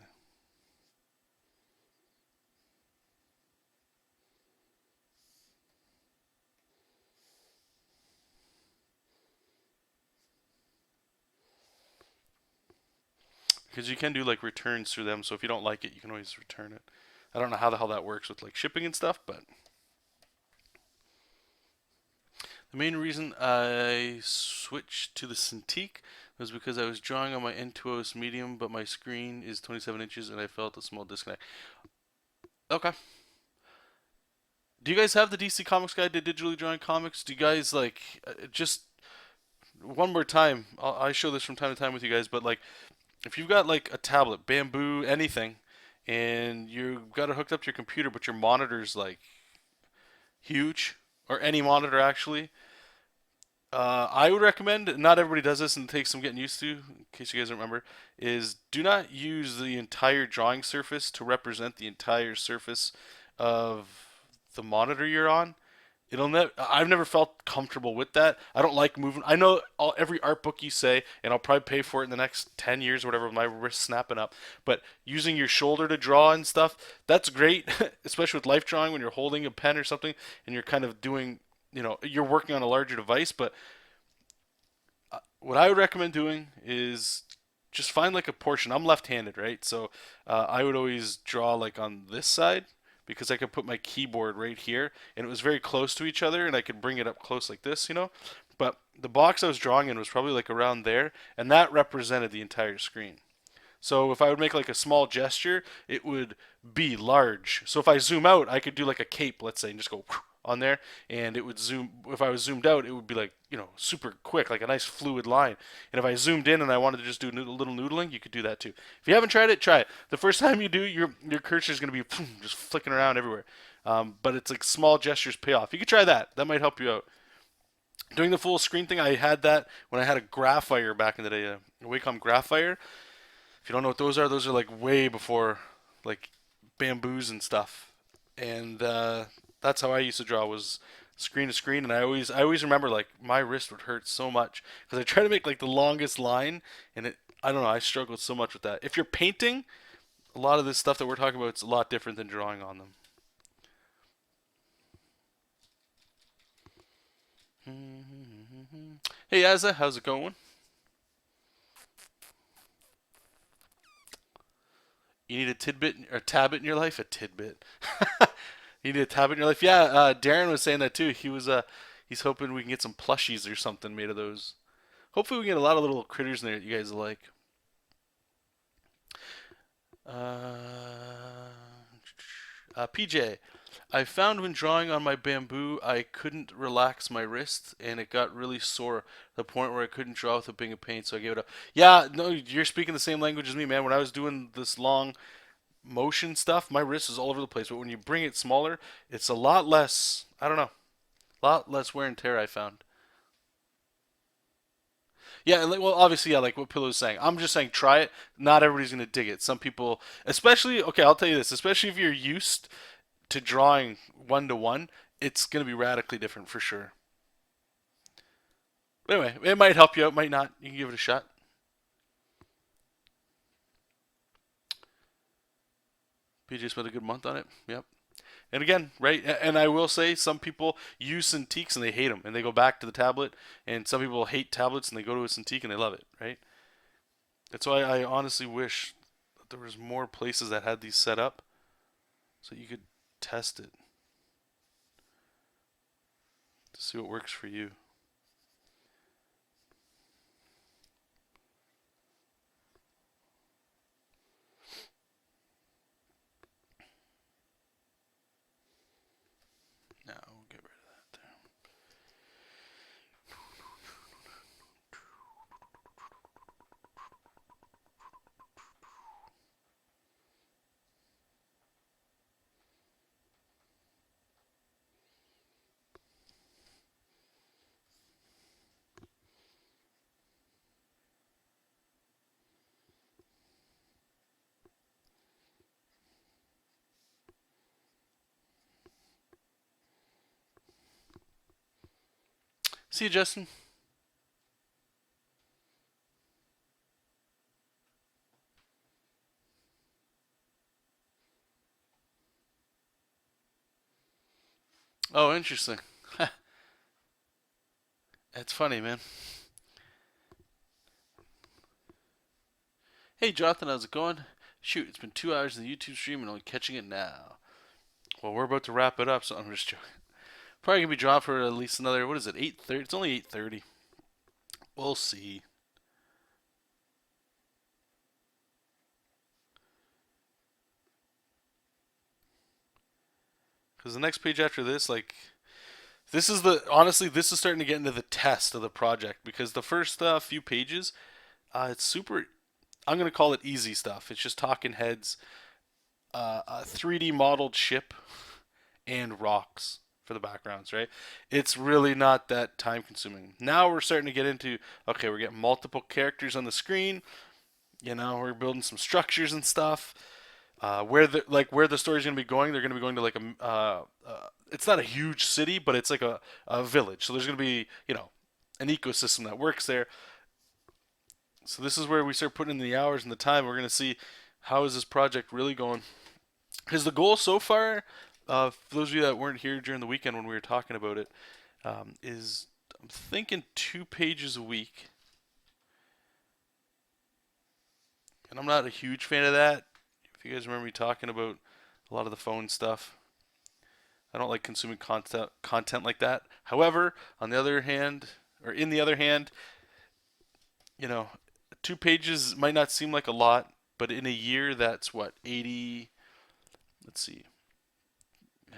Because you can do like returns through them, so if you don't like it, you can always return it. I don't know how the hell that works with like shipping and stuff, but the main reason I switched to the Cintiq was because I was drawing on my N2OS medium, but my screen is 27 inches and I felt a small disconnect. Okay. Do you guys have the DC Comics Guide to digitally drawing comics? Do you guys like just one more time? I show this from time to time with you guys, but like if you've got like a tablet, bamboo, anything, and you've got it hooked up to your computer, but your monitor's like huge, or any monitor actually, I would recommend, not everybody does this and it takes some getting used to, in case you guys don't remember, is do not use the entire drawing surface to represent the entire surface of the monitor you're on. I've never felt comfortable with that. I don't like moving. I know every art book you say, and I'll probably pay for it in the next 10 years or whatever with my wrist snapping up. But using your shoulder to draw and stuff, that's great, especially with life drawing when you're holding a pen or something and you're kind of doing, you're working on a larger device. But what I would recommend doing is just find like a portion. I'm left-handed, right? So I would always draw like on this side because I could put my keyboard right here, and it was very close to each other, and I could bring it up close like this. But the box I was drawing in was probably like around there, and that represented the entire screen. So if I would make like a small gesture, it would be large. So if I zoom out, I could do like a cape, let's say, and just go on there, and it would zoom. If I was zoomed out, it would be like super quick, like a nice fluid line. And if I zoomed in and I wanted to just do a little noodling, you could do that too. If you haven't tried it, try it. The first time you do, your cursor is going to be just flicking around everywhere. But it's like small gestures pay off. You could try that. That might help you out. Doing the full screen thing, I had that when I had a Graphier back in the day, a Wacom Graphier. If you don't know what those are like way before like bamboos and stuff. And that's how I used to draw, was screen to screen. And I always remember like my wrist would hurt so much because I try to make like the longest line, and I don't know, I struggled so much with that. If you're painting, a lot of this stuff that we're talking about, it's a lot different than drawing on them. Hey Azza, how's it going? You need a tidbit or a tablet in your life? A tidbit. You need a tablet in your life? Yeah, Darren was saying that too. He's hoping we can get some plushies or something made of those. Hopefully we can get a lot of little critters in there that you guys like. Uh, PJ, I found when drawing on my bamboo, I couldn't relax my wrist, and it got really sore to the point where I couldn't draw without being a pain, so I gave it up. Yeah, no, you're speaking the same language as me, man. When I was doing this long motion stuff, my wrist is all over the place. But when you bring it smaller, it's a lot less. I don't know, a lot less wear and tear. I found. Yeah, well, obviously, yeah, like what Pillow is saying. I'm just saying, try it. Not everybody's gonna dig it. Some people, especially, okay, I'll tell you this, especially if you're used to drawing one to one, it's gonna be radically different for sure. But anyway, it might help you out, might not. You can give it a shot. PJ spent a good month on it. Yep. And again, right? And I will say, some people use Cintiqs and they hate them, and they go back to the tablet. And some people hate tablets and they go to a Cintiq and they love it, right? That's why I honestly wish that there was more places that had these set up so you could test it to see what works for you. Now we'll get rid of that there. See you, Justin. Oh, interesting. That's funny, man. Hey, Jonathan, how's it going? Shoot, it's been 2 hours in the YouTube stream and only catching it now. Well, we're about to wrap it up, so I'm just joking. Probably gonna be drawn for at least another. What is it? 8:30. It's only 8:30. We'll see. Because the next page after this, like, this is the honestly, this is starting to get into the test of the project because the first few pages, it's super. I'm gonna call it easy stuff. It's just talking heads, a 3D modeled ship, and rocks for the backgrounds, right? It's really not that time consuming. Now we're starting to get into, okay, we're getting multiple characters on the screen. We're building some structures and stuff. Where the story's gonna be going, they're gonna be going to like it's not a huge city, but it's like a village. So there's gonna be an ecosystem that works there. So this is where we start putting in the hours and the time. We're gonna see how is this project really going. Because the goal so far, for those of you that weren't here during the weekend when we were talking about it, is I'm thinking 2 pages a week, and I'm not a huge fan of that. If you guys remember me talking about a lot of the phone stuff, I don't like consuming content like that. However, on the other hand, or in the other hand, you know, 2 pages might not seem like a lot, but in a year, that's what, 80. Let's see.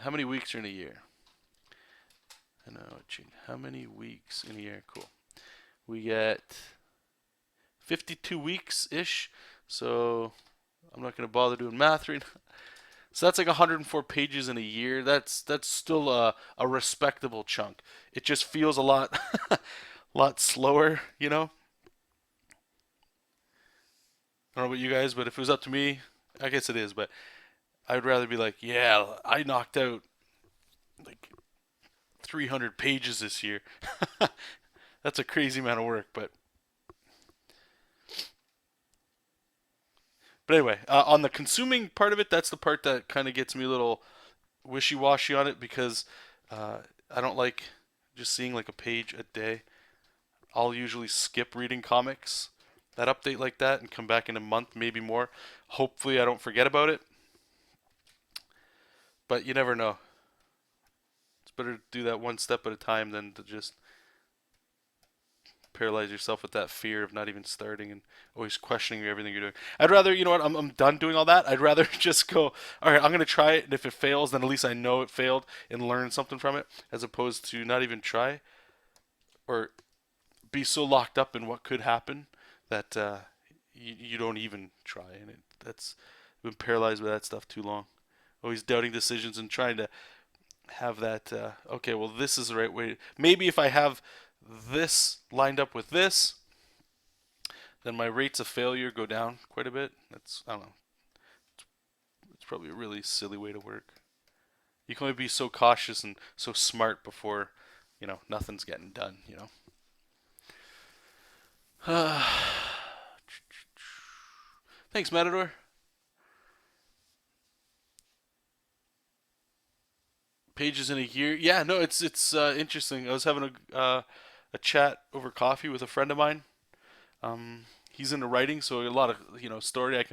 How many weeks are in a year? I know, how many weeks in a year? Cool. We get 52 weeks ish. So I'm not going to bother doing math right now. So that's like 104 pages in a year. That's still a respectable chunk. It just feels a lot lot slower. I don't know about you guys, but if it was up to me, I guess it is, but I'd rather be like, yeah, I knocked out like 300 pages this year. That's a crazy amount of work, but anyway, on the consuming part of it, that's the part that kind of gets me a little wishy-washy on it because I don't like just seeing like a page a day. I'll usually skip reading comics that update like that and come back in a month, maybe more. Hopefully, I don't forget about it, but you never know. It's better to do that one step at a time than to just paralyze yourself with that fear of not even starting and always questioning everything you're doing. I'd rather, you know what, I'm done doing all that. I'd rather just go, all right, I'm going to try it. And if it fails, then at least I know it failed and learn something from it, as opposed to not even try or be so locked up in what could happen that you don't even try. And it been paralyzed by that stuff too long. Always doubting decisions and trying to have that. Okay, well, this is the right way. Maybe if I have this lined up with this, then my rates of failure go down quite a bit. That's I don't know. It's probably a really silly way to work. You can only be so cautious and so smart before, nothing's getting done. Thanks, Matador. Pages in a year. Yeah, no, it's interesting. I was having a chat over coffee with a friend of mine. He's into writing, so a lot of story.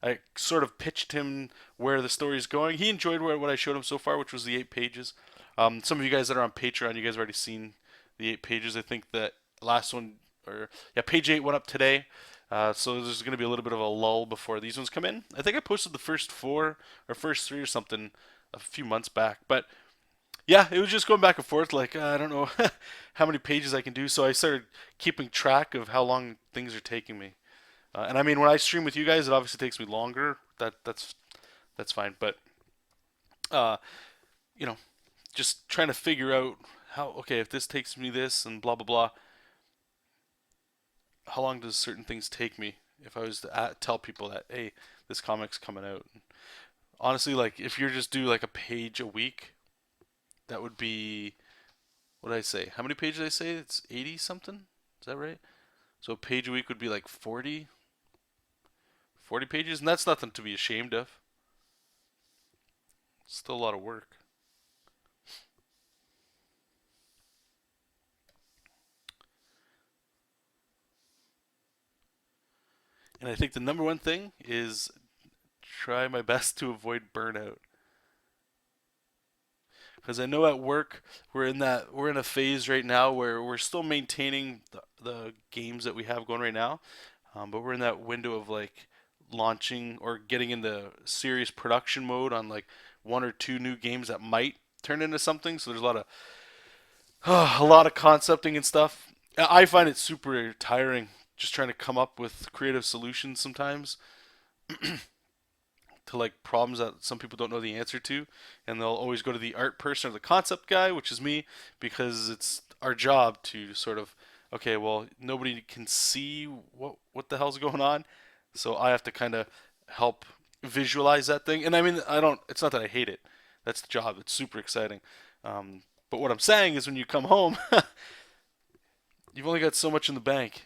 I sort of pitched him where the story is going. He enjoyed what I showed him so far, which was the 8 pages. Some of you guys that are on Patreon, you guys have already seen the 8 pages. I think that last one, or yeah, page 8 went up today. So there's going to be a little bit of a lull before these ones come in. I think I posted the first 4 or first 3 or something a few months back, but yeah, it was just going back and forth. Like I don't know how many pages I can do, so I started keeping track of how long things are taking me. And I mean, when I stream with you guys, it obviously takes me longer. That's fine. But uh, you know, just trying to figure out how. Okay, if this takes me this and blah blah blah, how long does certain things take me? If I was to tell people that, hey, this comic's coming out. Honestly, like if you're just do like a page a week, that would be what did I say? How many pages did I say? It's 80 something. Is that right? So a page a week would be like 40 pages, and that's nothing to be ashamed of. It's still a lot of work. And I think the number one thing is try my best to avoid burnout. Because I know at work we're in a phase right now where we're still maintaining the games that we have going right now, but we're in that window of like launching or getting into serious production mode on like 1 or 2 new games that might turn into something. So there's a lot of concepting and stuff. I find it super tiring just trying to come up with creative solutions sometimes to like problems that some people don't know the answer to, and they'll always go to the art person or the concept guy, which is me, because it's our job to sort of okay, well, nobody can see what the hell's going on, so I have to kind of help visualize that thing. And I mean, I don't. It's not that I hate it. That's the job. It's super exciting. But what I'm saying is, when you come home, you've only got so much in the bank,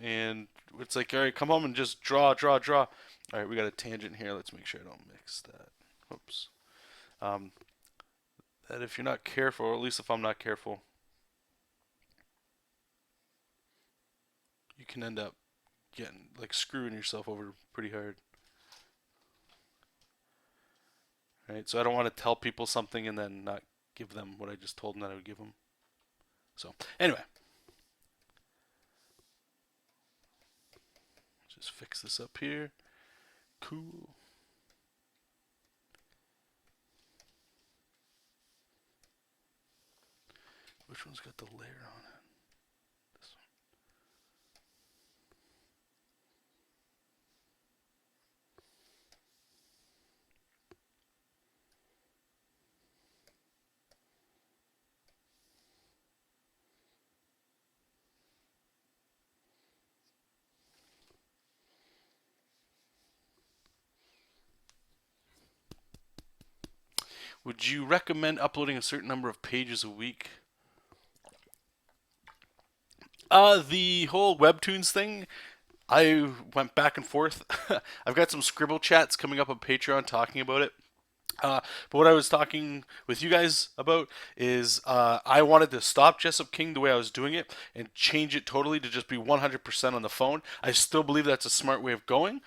and it's like, all right, come home and just draw, draw, draw. All right, we got a tangent here. Let's make sure I don't mix that. Oops. Um, that if you're not careful, or at least if I'm not careful, you can end up getting like screwing yourself over pretty hard. Right? So I don't want to tell people something and then not give them what I just told them that I would give them. So anyway, just fix this up here. Cool. Which one's got the layer on it? This one. Would you recommend uploading a certain number of pages a week? The whole webtoons thing, I went back and forth. I've got some scribble chats coming up on Patreon talking about it. But what I was talking with you guys about is I wanted to stop Jesop King the way I was doing it and change it totally to just be 100% on the phone. I still believe that's a smart way of going.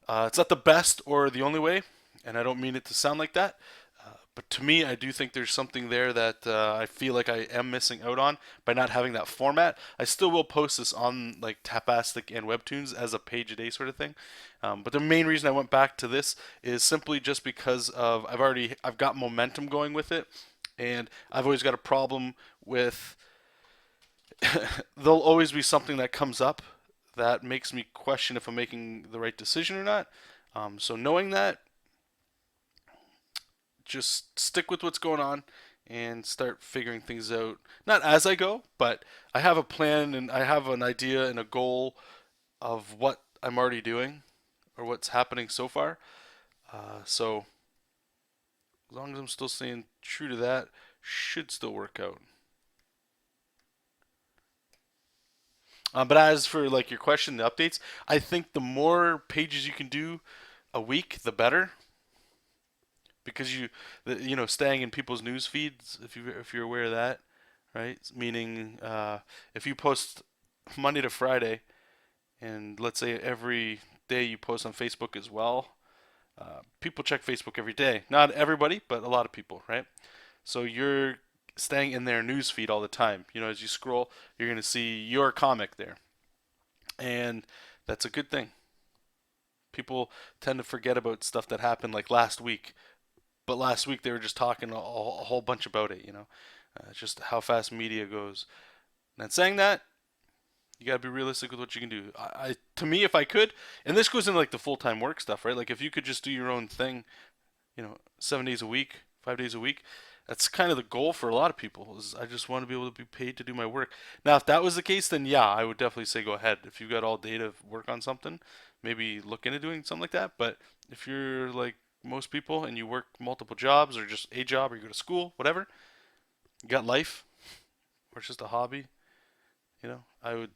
It's not the best or the only way, and I don't mean it to sound like that. But to me, I do think there's something there that I feel like I am missing out on by not having that format. I still will post this on like Tapastic and Webtoons as a page a day sort of thing. But the main reason I went back to this is simply just because of I've got momentum going with it, and I've always got a problem with there'll always be something that comes up that makes me question if I'm making the right decision or not. So knowing that, just stick with what's going on and start figuring things out. Not as I go, but I have a plan and I have an idea and a goal of what I'm already doing or what's happening so far. So as long as I'm still staying true to that, should still work out. But as for like your question, the updates, I think the more pages you can do a week, the better, because staying in people's news feeds, if you're aware of that, right? Meaning, if you post Monday to Friday, and let's say every day you post on Facebook as well, people check Facebook every day. Not everybody, but a lot of people, right? So you're staying in their news feed all the time. As you scroll, you're going to see your comic there, and that's a good thing. People tend to forget about stuff that happened like last week, but last week they were just talking a whole bunch about it. Just how fast media goes. And saying that, you gotta be realistic with what you can do. To me, if I could, and this goes into like the full time work stuff, right? Like if you could just do your own thing, 7 days a week, 5 days a week. That's kind of the goal for a lot of people. Is I just want to be able to be paid to do my work. Now, if that was the case, then yeah, I would definitely say go ahead. If you've got all day to work on something, maybe look into doing something like that. But if you're like most people and you work multiple jobs or just a job or you go to school, whatever, you got life or it's just a hobby, I would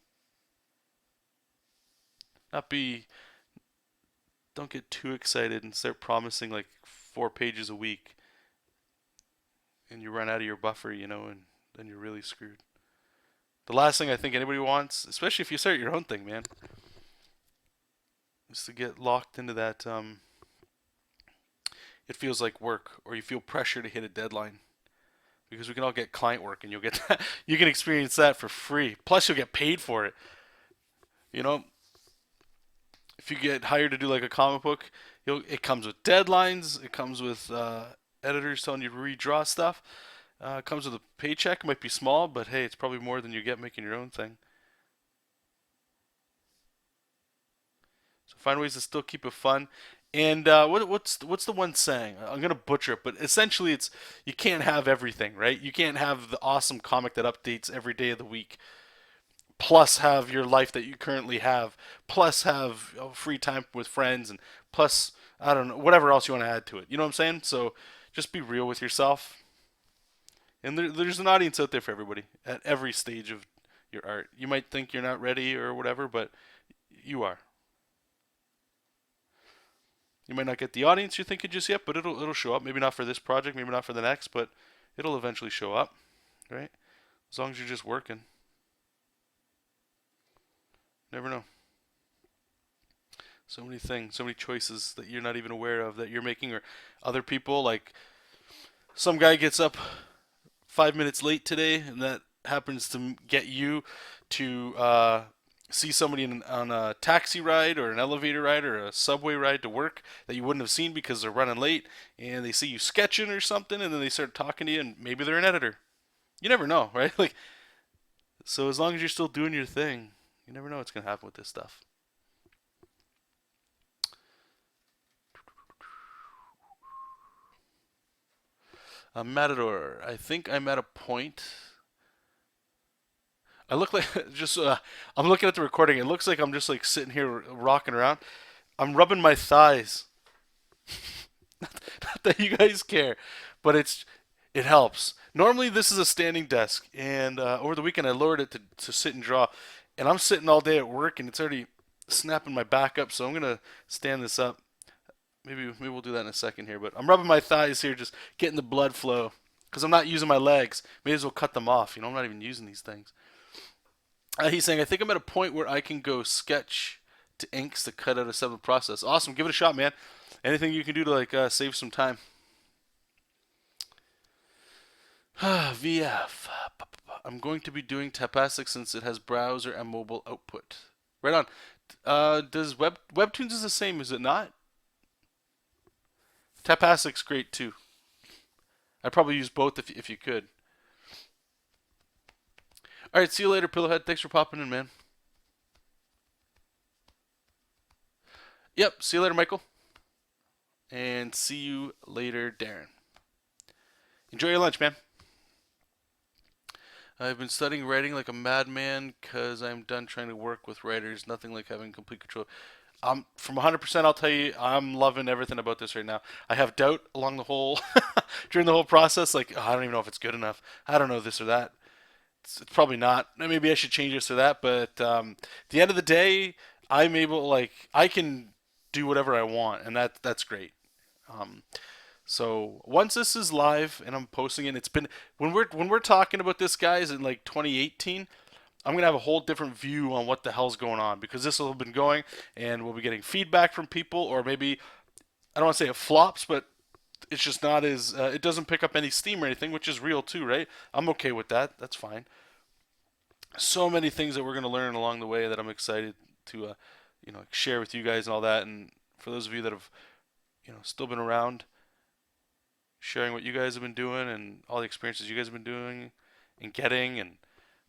not be. Don't get too excited and start promising like 4 pages a week and you run out of your buffer, and then you're really screwed. The last thing I think anybody wants, especially if you start your own thing, man, is to get locked into that. It feels like work, or you feel pressure to hit a deadline. Because we can all get client work, and you'll get that. You can experience that for free. Plus, you'll get paid for it. You know, if you get hired to do like a comic book, it comes with deadlines. It comes with editors telling you to redraw stuff. It comes with a paycheck. It might be small, but hey, it's probably more than you get making your own thing. So find ways to still keep it fun. And what's the one saying? I'm gonna butcher it, but essentially it's you can't have everything, right? You can't have the awesome comic that updates every day of the week, plus have your life that you currently have, plus have free time with friends, and plus I don't know whatever else you want to add to it. You know what I'm saying? So just be real with yourself. And there's an audience out there for everybody at every stage of your art. You might think you're not ready or whatever, but you are. You might not get the audience you're thinking just yet, but it'll show up. Maybe not for this project, maybe not for the next, but it'll eventually show up, right? As long as you're just working. Never know. So many things, so many choices that you're not even aware of that you're making, or other people. Like some guy gets up 5 minutes late today, and that happens to get you to see somebody on a taxi ride or an elevator ride or a subway ride to work that you wouldn't have seen because they're running late, and they see you sketching or something, and then they start talking to you, and maybe they're an editor. You never know, right? Like, so as long as you're still doing your thing, you never know what's gonna happen with this stuff. Matador, I think I'm at a point. I look like just I'm looking at the recording. It looks like I'm just like sitting here rocking around. I'm rubbing my thighs. Not that you guys care, but it helps. Normally this is a standing desk, and over the weekend I lowered it to sit and draw, and I'm sitting all day at work, and it's already snapping my back up. So I'm gonna stand this up. Maybe we'll do that in a second here, but I'm rubbing my thighs here, just getting the blood flow, because I'm not using my legs. May as well cut them off. I'm not even using these things. He's saying, I think I'm at a point where I can go sketch to inks to cut out a separate process. Awesome, give it a shot, man. Anything you can do to like save some time. VF. I'm going to be doing Tapastic since it has browser and mobile output. Right on. Does Webtoons is the same? Is it not? Tapastic's great too. I'd probably use both if you could. All right, see you later, Pillowhead. Thanks for popping in, man. Yep, see you later, Michael. And see you later, Darren. Enjoy your lunch, man. I've been studying writing like a madman because I'm done trying to work with writers. Nothing like having complete control. From 100%, I'll tell you, I'm loving everything about this right now. I have doubt along the whole, during the whole process. Like, oh, I don't even know if it's good enough. I don't know this or that. It's probably not. Maybe I should change this or that. But at the end of the day, I'm able, like, I can do whatever I want, and that's great. Um, so once this is live and I'm posting it, it's been when we're talking about this, guys, in like 2018. I'm gonna have a whole different view on what the hell's going on because this will have been going, and we'll be getting feedback from people, or maybe I don't want to say it flops, but it's just not as it doesn't pick up any steam or anything, which is real too, right? I'm okay with that. That's fine. So many things that we're gonna learn along the way that I'm excited to, share with you guys and all that. And for those of you that have, still been around, sharing what you guys have been doing and all the experiences you guys have been doing and getting and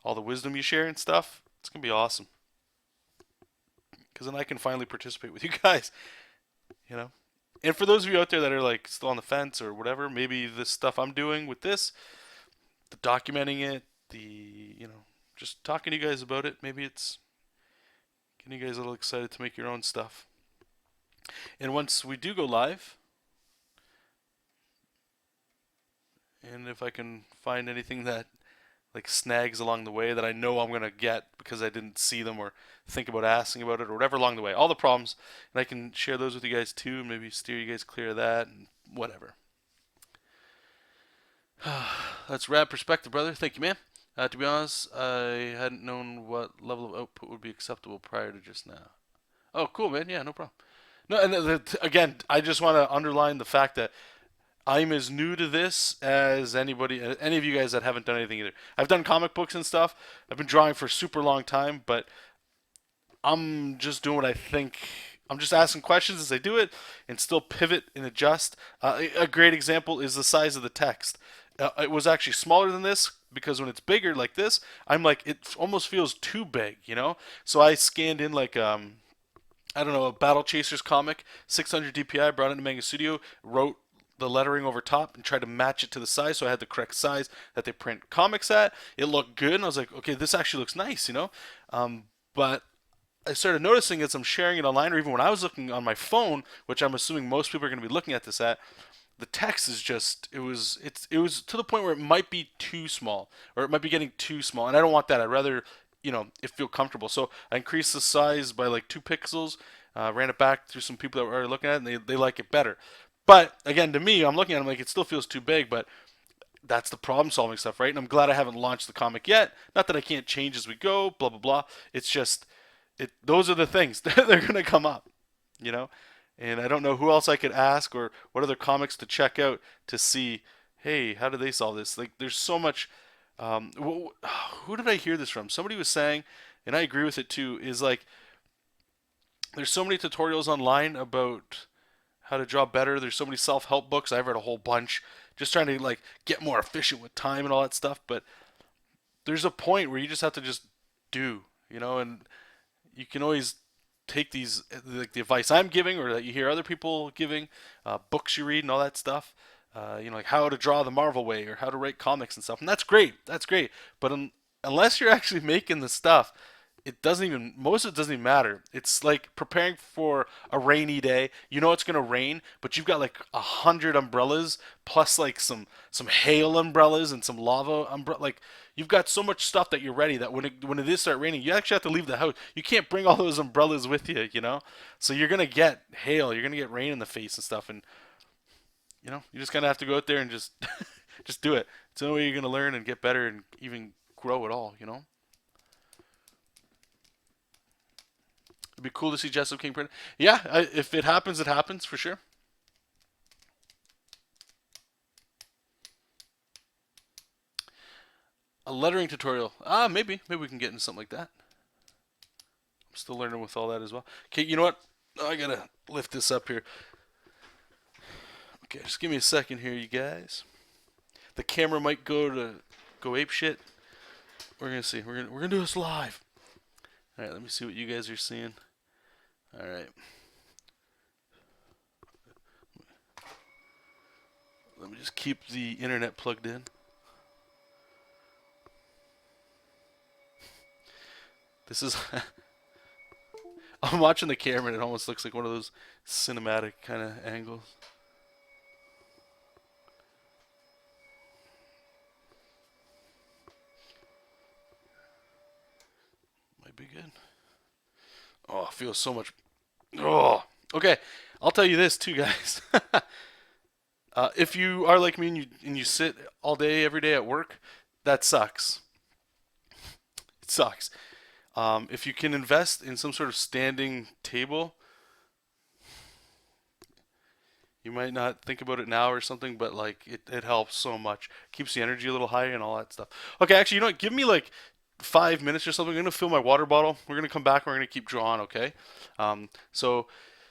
all the wisdom you share and stuff, it's gonna be awesome. Because then I can finally participate with you guys, you know. And for those of you out there that are like still on the fence or whatever, maybe this stuff I'm doing with this, the documenting it, just talking to you guys about it, maybe it's getting you guys a little excited to make your own stuff. And once we do go live, and if I can find anything that like snags along the way that I know I'm gonna get because I didn't see them or think about asking about it or whatever along the way. All the problems, and I can share those with you guys too, and maybe steer you guys clear of that and whatever. That's rad perspective, brother. Thank you, man. To be honest, I hadn't known what level of output would be acceptable prior to just now. Oh, cool, man. Yeah, no problem. No, and again, I just want to underline the fact that I'm as new to this as any of you guys that haven't done anything either. I've done comic books and stuff. I've been drawing for a super long time, but I'm just doing what I think. I'm just asking questions as I do it and still pivot and adjust. A great example is the size of the text. It was actually smaller than this because when it's bigger like this, I'm like, it almost feels too big, you know? So I scanned in like, I don't know, a Battle Chasers comic, 600 DPI, brought it into Manga Studio, wrote the lettering over top and tried to match it to the size, so I had the correct size that they print comics at. It looked good, and I was like, okay, this actually looks nice, you know. But I started noticing as I'm sharing it online, or even when I was looking on my phone, which I'm assuming most people are going to be looking at this at, the text is just it was to the point where it might be too small, or it might be getting too small, and I don't want that. I'd rather it feel comfortable. So I increased the size by like 2 pixels. Ran it back through some people that were already looking at it, and they like it better. But again, to me, I'm looking at it, I'm like, it still feels too big, but that's the problem solving stuff, right? And I'm glad I haven't launched the comic yet. Not that I can't change as we go, blah blah blah. It's just those are the things they're gonna come up, you know. And I don't know who else I could ask or what other comics to check out to see. Hey, how do they solve this? Like, there's so much. Who did I hear this from? Somebody was saying, and I agree with it too. Is like there's so many tutorials online about how to draw better. There's so many self-help books. I've read a whole bunch just trying to like get more efficient with time and all that stuff. But there's a point where you just have to just do, and you can always take these like the advice I'm giving or that you hear other people giving, books you read and all that stuff. Like how to draw the Marvel way or how to write comics and stuff. And that's great. That's great. But unless you're actually making the stuff, most of it doesn't even matter. It's like preparing for a rainy day. You know it's gonna rain, but you've got like 100 umbrellas plus like some hail umbrellas and some lava umbrella. Like you've got so much stuff that you're ready that when it is start raining, you actually have to leave the house. You can't bring all those umbrellas with you, you know. So you're gonna get hail, you're gonna get rain in the face and stuff, and you just kind of have to go out there and just just do it. It's the only way you're gonna learn and get better and even grow at all, you know. It'd be cool to see Jesop King print. Yeah, if it happens, it happens for sure. A lettering tutorial. Maybe we can get into something like that. I'm still learning with all that as well. Okay, you know what? I gotta lift this up here. Okay, just give me a second here, you guys. The camera might go ape shit. We're gonna see. We're gonna do this live. All right, let me see what you guys are seeing. All right. Just keep the internet plugged in. This is. I'm watching the camera and it almost looks like one of those cinematic kind of angles. Might be good. Oh, it feels so much. Oh, okay. I'll tell you this too, guys. If you are like me and you sit all day every day at work, that sucks. It sucks. If you can invest in some sort of standing table, you might not think about it now or something, but like it helps so much. Keeps the energy a little higher and all that stuff. Okay, actually, you know what? Give me like 5 minutes or something. I'm gonna fill my water bottle. We're gonna come back. And we're gonna keep drawing. Okay. So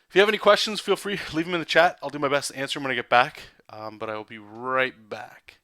if you have any questions, feel free leave them in the chat. I'll do my best to answer them when I get back. But I will be right back.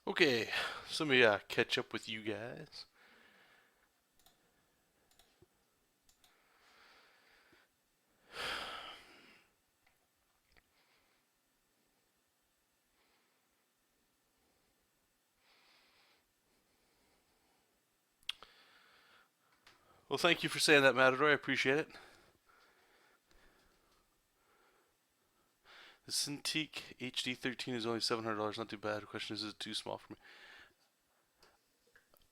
Okay, so let me catch up with you guys. Well, thank you for saying that, Matador. I appreciate it. The Cintiq HD 13 is only $700. Not too bad. The question is it too small for me?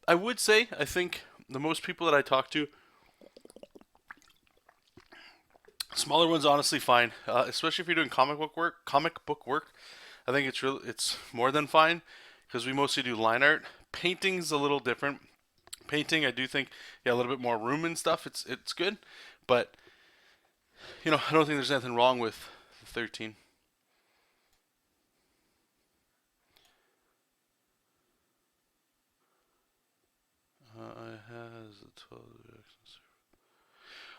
I would say I think the most people that I talk to, smaller ones honestly fine. Especially if you're doing comic book work. Comic book work, I think it's more than fine because we mostly do line art. Painting's a little different. Painting, I do think, yeah, a little bit more room and stuff. It's good, but I don't think there's anything wrong with the 13. I has a 12.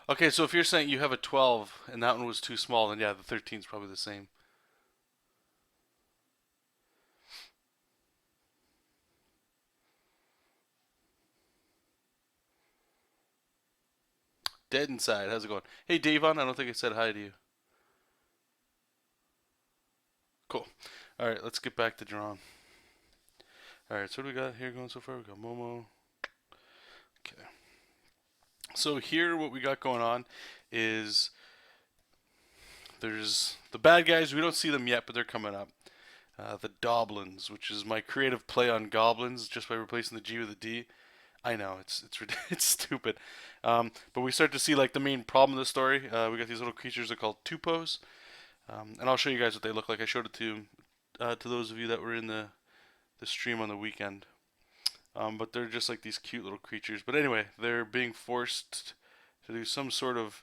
Okay, so if you're saying you have a 12 and that one was too small, then yeah, the 13 is probably the same. Dead Inside, how's it going? Hey, Davon, I don't think I said hi to you. Cool. All right, let's get back to drawing. All right, so what do we got here going so far? We got Momo. Okay. So here, what we got going on is there's the bad guys. We don't see them yet, but they're coming up. The Doblins, which is my creative play on goblins, just by replacing the G with a D. I know it's stupid, but we start to see like the main problem of the story. We got these little creatures that are called tupos, and I'll show you guys what they look like. I showed it to those of you that were in the stream on the weekend. But they're just like these cute little creatures. But anyway, they're being forced to do some sort of,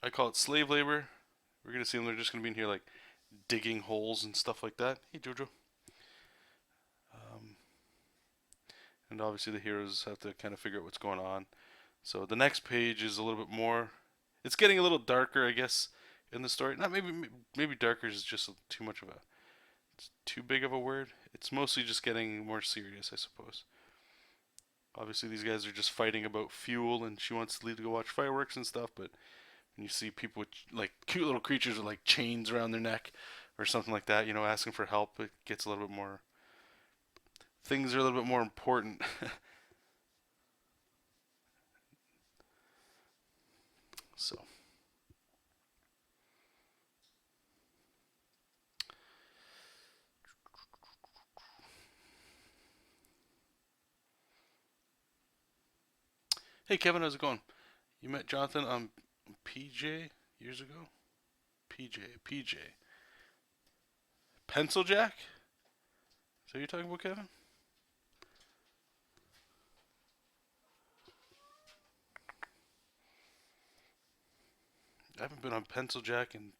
I call it slave labor. We're gonna see them. They're just gonna be in here like digging holes and stuff like that. Hey Jojo. Um, and obviously the heroes have to kind of figure out what's going on. So the next page is a little bit more. It's getting a little darker, I guess, in the story. Not maybe darker is just too much of a, it's too big of a word. It's mostly just getting more serious, I suppose. Obviously, these guys are just fighting about fuel, and she wants to leave to go watch fireworks and stuff. But when you see people with like cute little creatures with like chains around their neck or something like that, asking for help, it gets a little bit more. Things are a little bit more important. So, hey Kevin, how's it going? You met Jonathan on PJ years ago? PJ. Pencil Jack? Is that what you're talking about, Kevin? I haven't been on Pencil Jack in.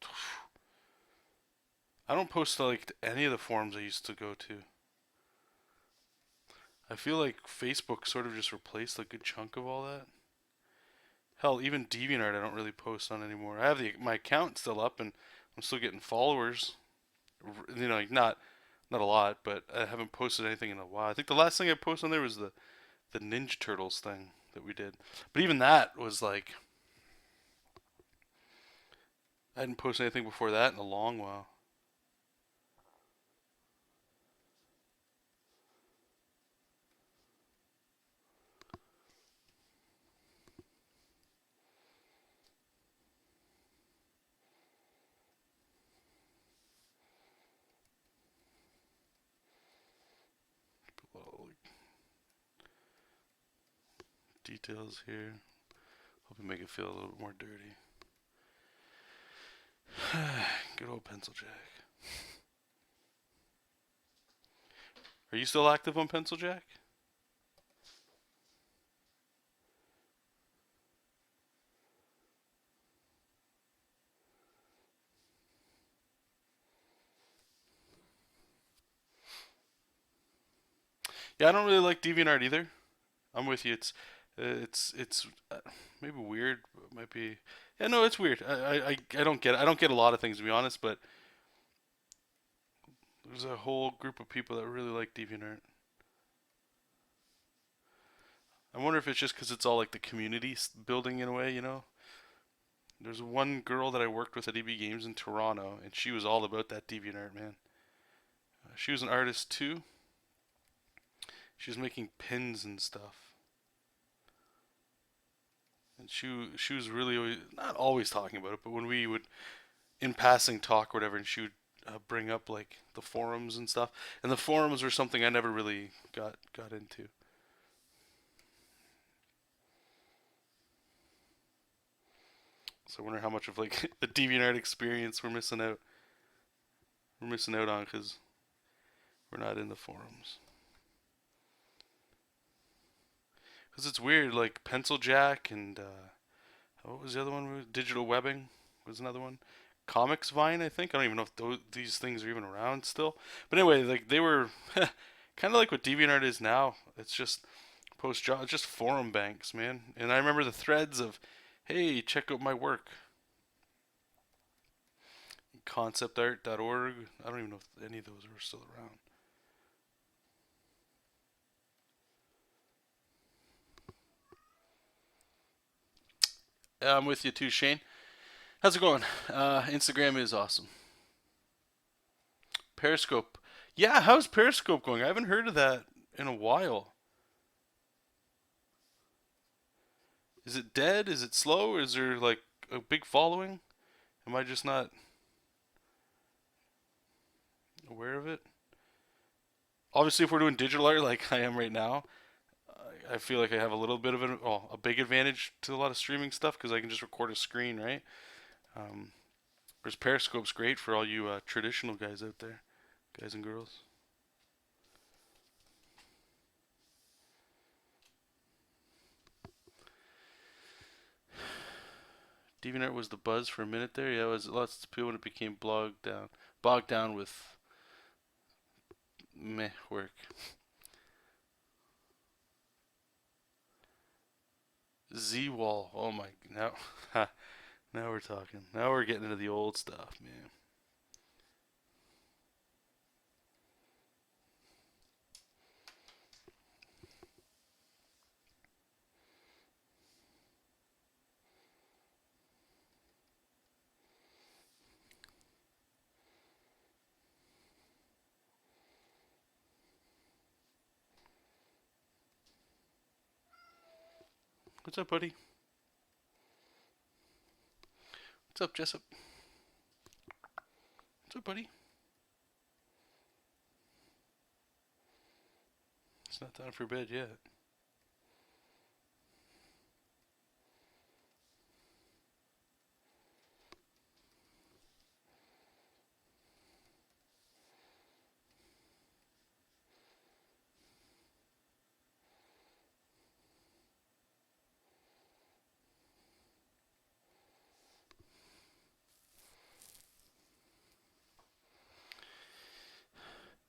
I don't post to like any of the forums I used to go to. I feel like Facebook sort of just replaced a good chunk of all that. Hell, even DeviantArt I don't really post on anymore. I have my account still up and I'm still getting followers. Like not a lot, but I haven't posted anything in a while. I think the last thing I posted on there was the Ninja Turtles thing that we did. But even that was like I hadn't posted anything before that in a long while. Little details here. Hope we make it feel a little bit more dirty. Good old Pencil Jack. Are you still active on Pencil Jack? Yeah, I don't really like DeviantArt either. I'm with you. It's maybe weird. It might be. Yeah, no, it's weird. I don't get it. I don't get a lot of things to be honest, but there's a whole group of people that really like DeviantArt. I wonder if it's just because it's all like the community building in a way, you know? There's one girl that I worked with at EB Games in Toronto, and she was all about that DeviantArt, man. She was an artist too. She was making pins and stuff, and she was really always, not always talking about it, but when we would in passing talk or whatever, and she would bring up like the forums and stuff. And the forums were something I never really got into. So I wonder how much of like the DeviantArt experience we're missing out. We're missing out on because we're not in the forums. Because it's weird, like Pencil Jack and what was the other one? Digital Webbing was another one. Comics Vine, I think. I don't even know if these things are even around still. But anyway, like they were kind of like what DeviantArt is now. It's just post job, it's just forum banks, man. And I remember the threads of, hey, check out my work. Conceptart.org. I don't even know if any of those are still around. I'm with you too, Shane. How's it going? Instagram is awesome. Periscope. Yeah, how's Periscope going? I haven't heard of that in a while. Is it dead? Is it slow? Is there like a big following? Am I just not aware of it? Obviously, if we're doing digital art like I am right now, I feel like I have a little bit of a big advantage to a lot of streaming stuff because I can just record a screen, right? Um, whereas Periscope's great for all you traditional guys out there, guys and girls. DeviantArt was the buzz for a minute there. Yeah, it was lots of people when it became bogged down with meh work. Z-Wall. Oh my, now, now we're talking. Now we're getting into the old stuff, man. What's up, buddy? What's up, Jesop? What's up, buddy? It's not time for bed yet.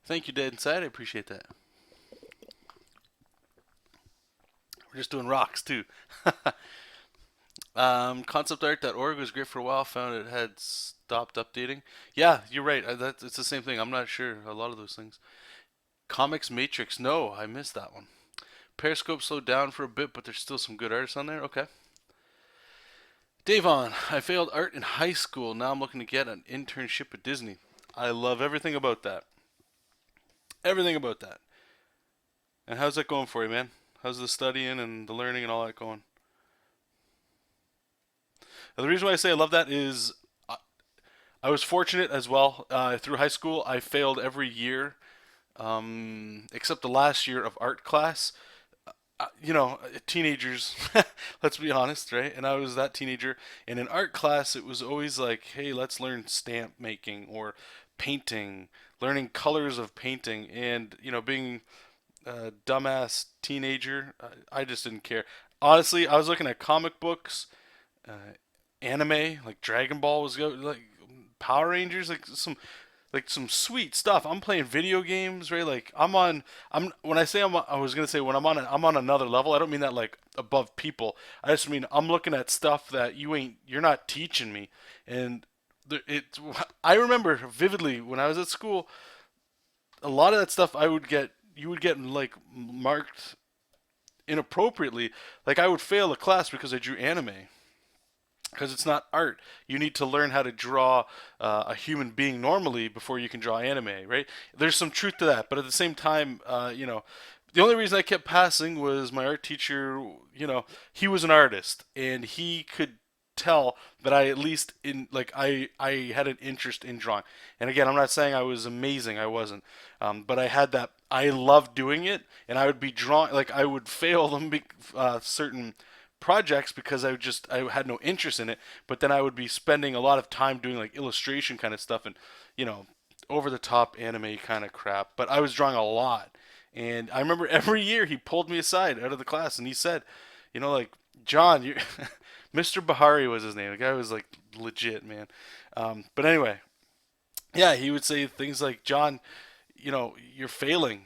Thank you, Dead Inside. I appreciate that. We're just doing rocks too. Conceptart.org was great for a while. Found it had stopped updating. Yeah, you're right. It's the same thing. I'm not sure. A lot of those things. Comics Matrix. No, I missed that one. Periscope slowed down for a bit, but there's still some good artists on there. Okay. Davon, I failed art in high school. Now I'm looking to get an internship at Disney. I love everything about that. Everything about that. And how's that going for you, man? How's the studying and the learning and all that going? Now, the reason why I say I love that is I was fortunate as well. Through high school, I failed every year except the last year of art class. You know, teenagers, let's be honest, right? And I was that teenager. And in art class, it was always like, hey, let's learn stamp making or painting, learning colors of painting. And, you know, being a dumbass teenager, I just didn't care. Honestly, I was looking at comic books, uh, anime, like Dragon Ball was like Power Rangers, like some sweet stuff. I'm playing video games, right? Like I'm when I say I was gonna say when I'm on another level. I don't mean that like above people. I just mean I'm looking at stuff that you're not teaching me. And it I remember vividly when I was at school. a lot of that stuff I would get, you would get like marked inappropriately. Like I would fail a class because I drew anime, because it's not art. You need to learn how to draw a human being normally before you can draw anime, right? There's some truth to that, but at the same time, the only reason I kept passing was my art teacher. He was an artist, and he could tell that I at least in like I had an interest in drawing. And again, I'm not saying I was amazing. I wasn't, but I had that. I loved doing it, and I would be drawing like I would fail them certain projects because I had no interest in it. But then I would be spending a lot of time doing like illustration kind of stuff and you know over the top anime kind of crap. But I was drawing a lot, and I remember every year he pulled me aside out of the class and he said, like John, you Mr. Bahari was his name. The guy was like legit, man. But anyway, yeah, he would say things like, John, you're failing.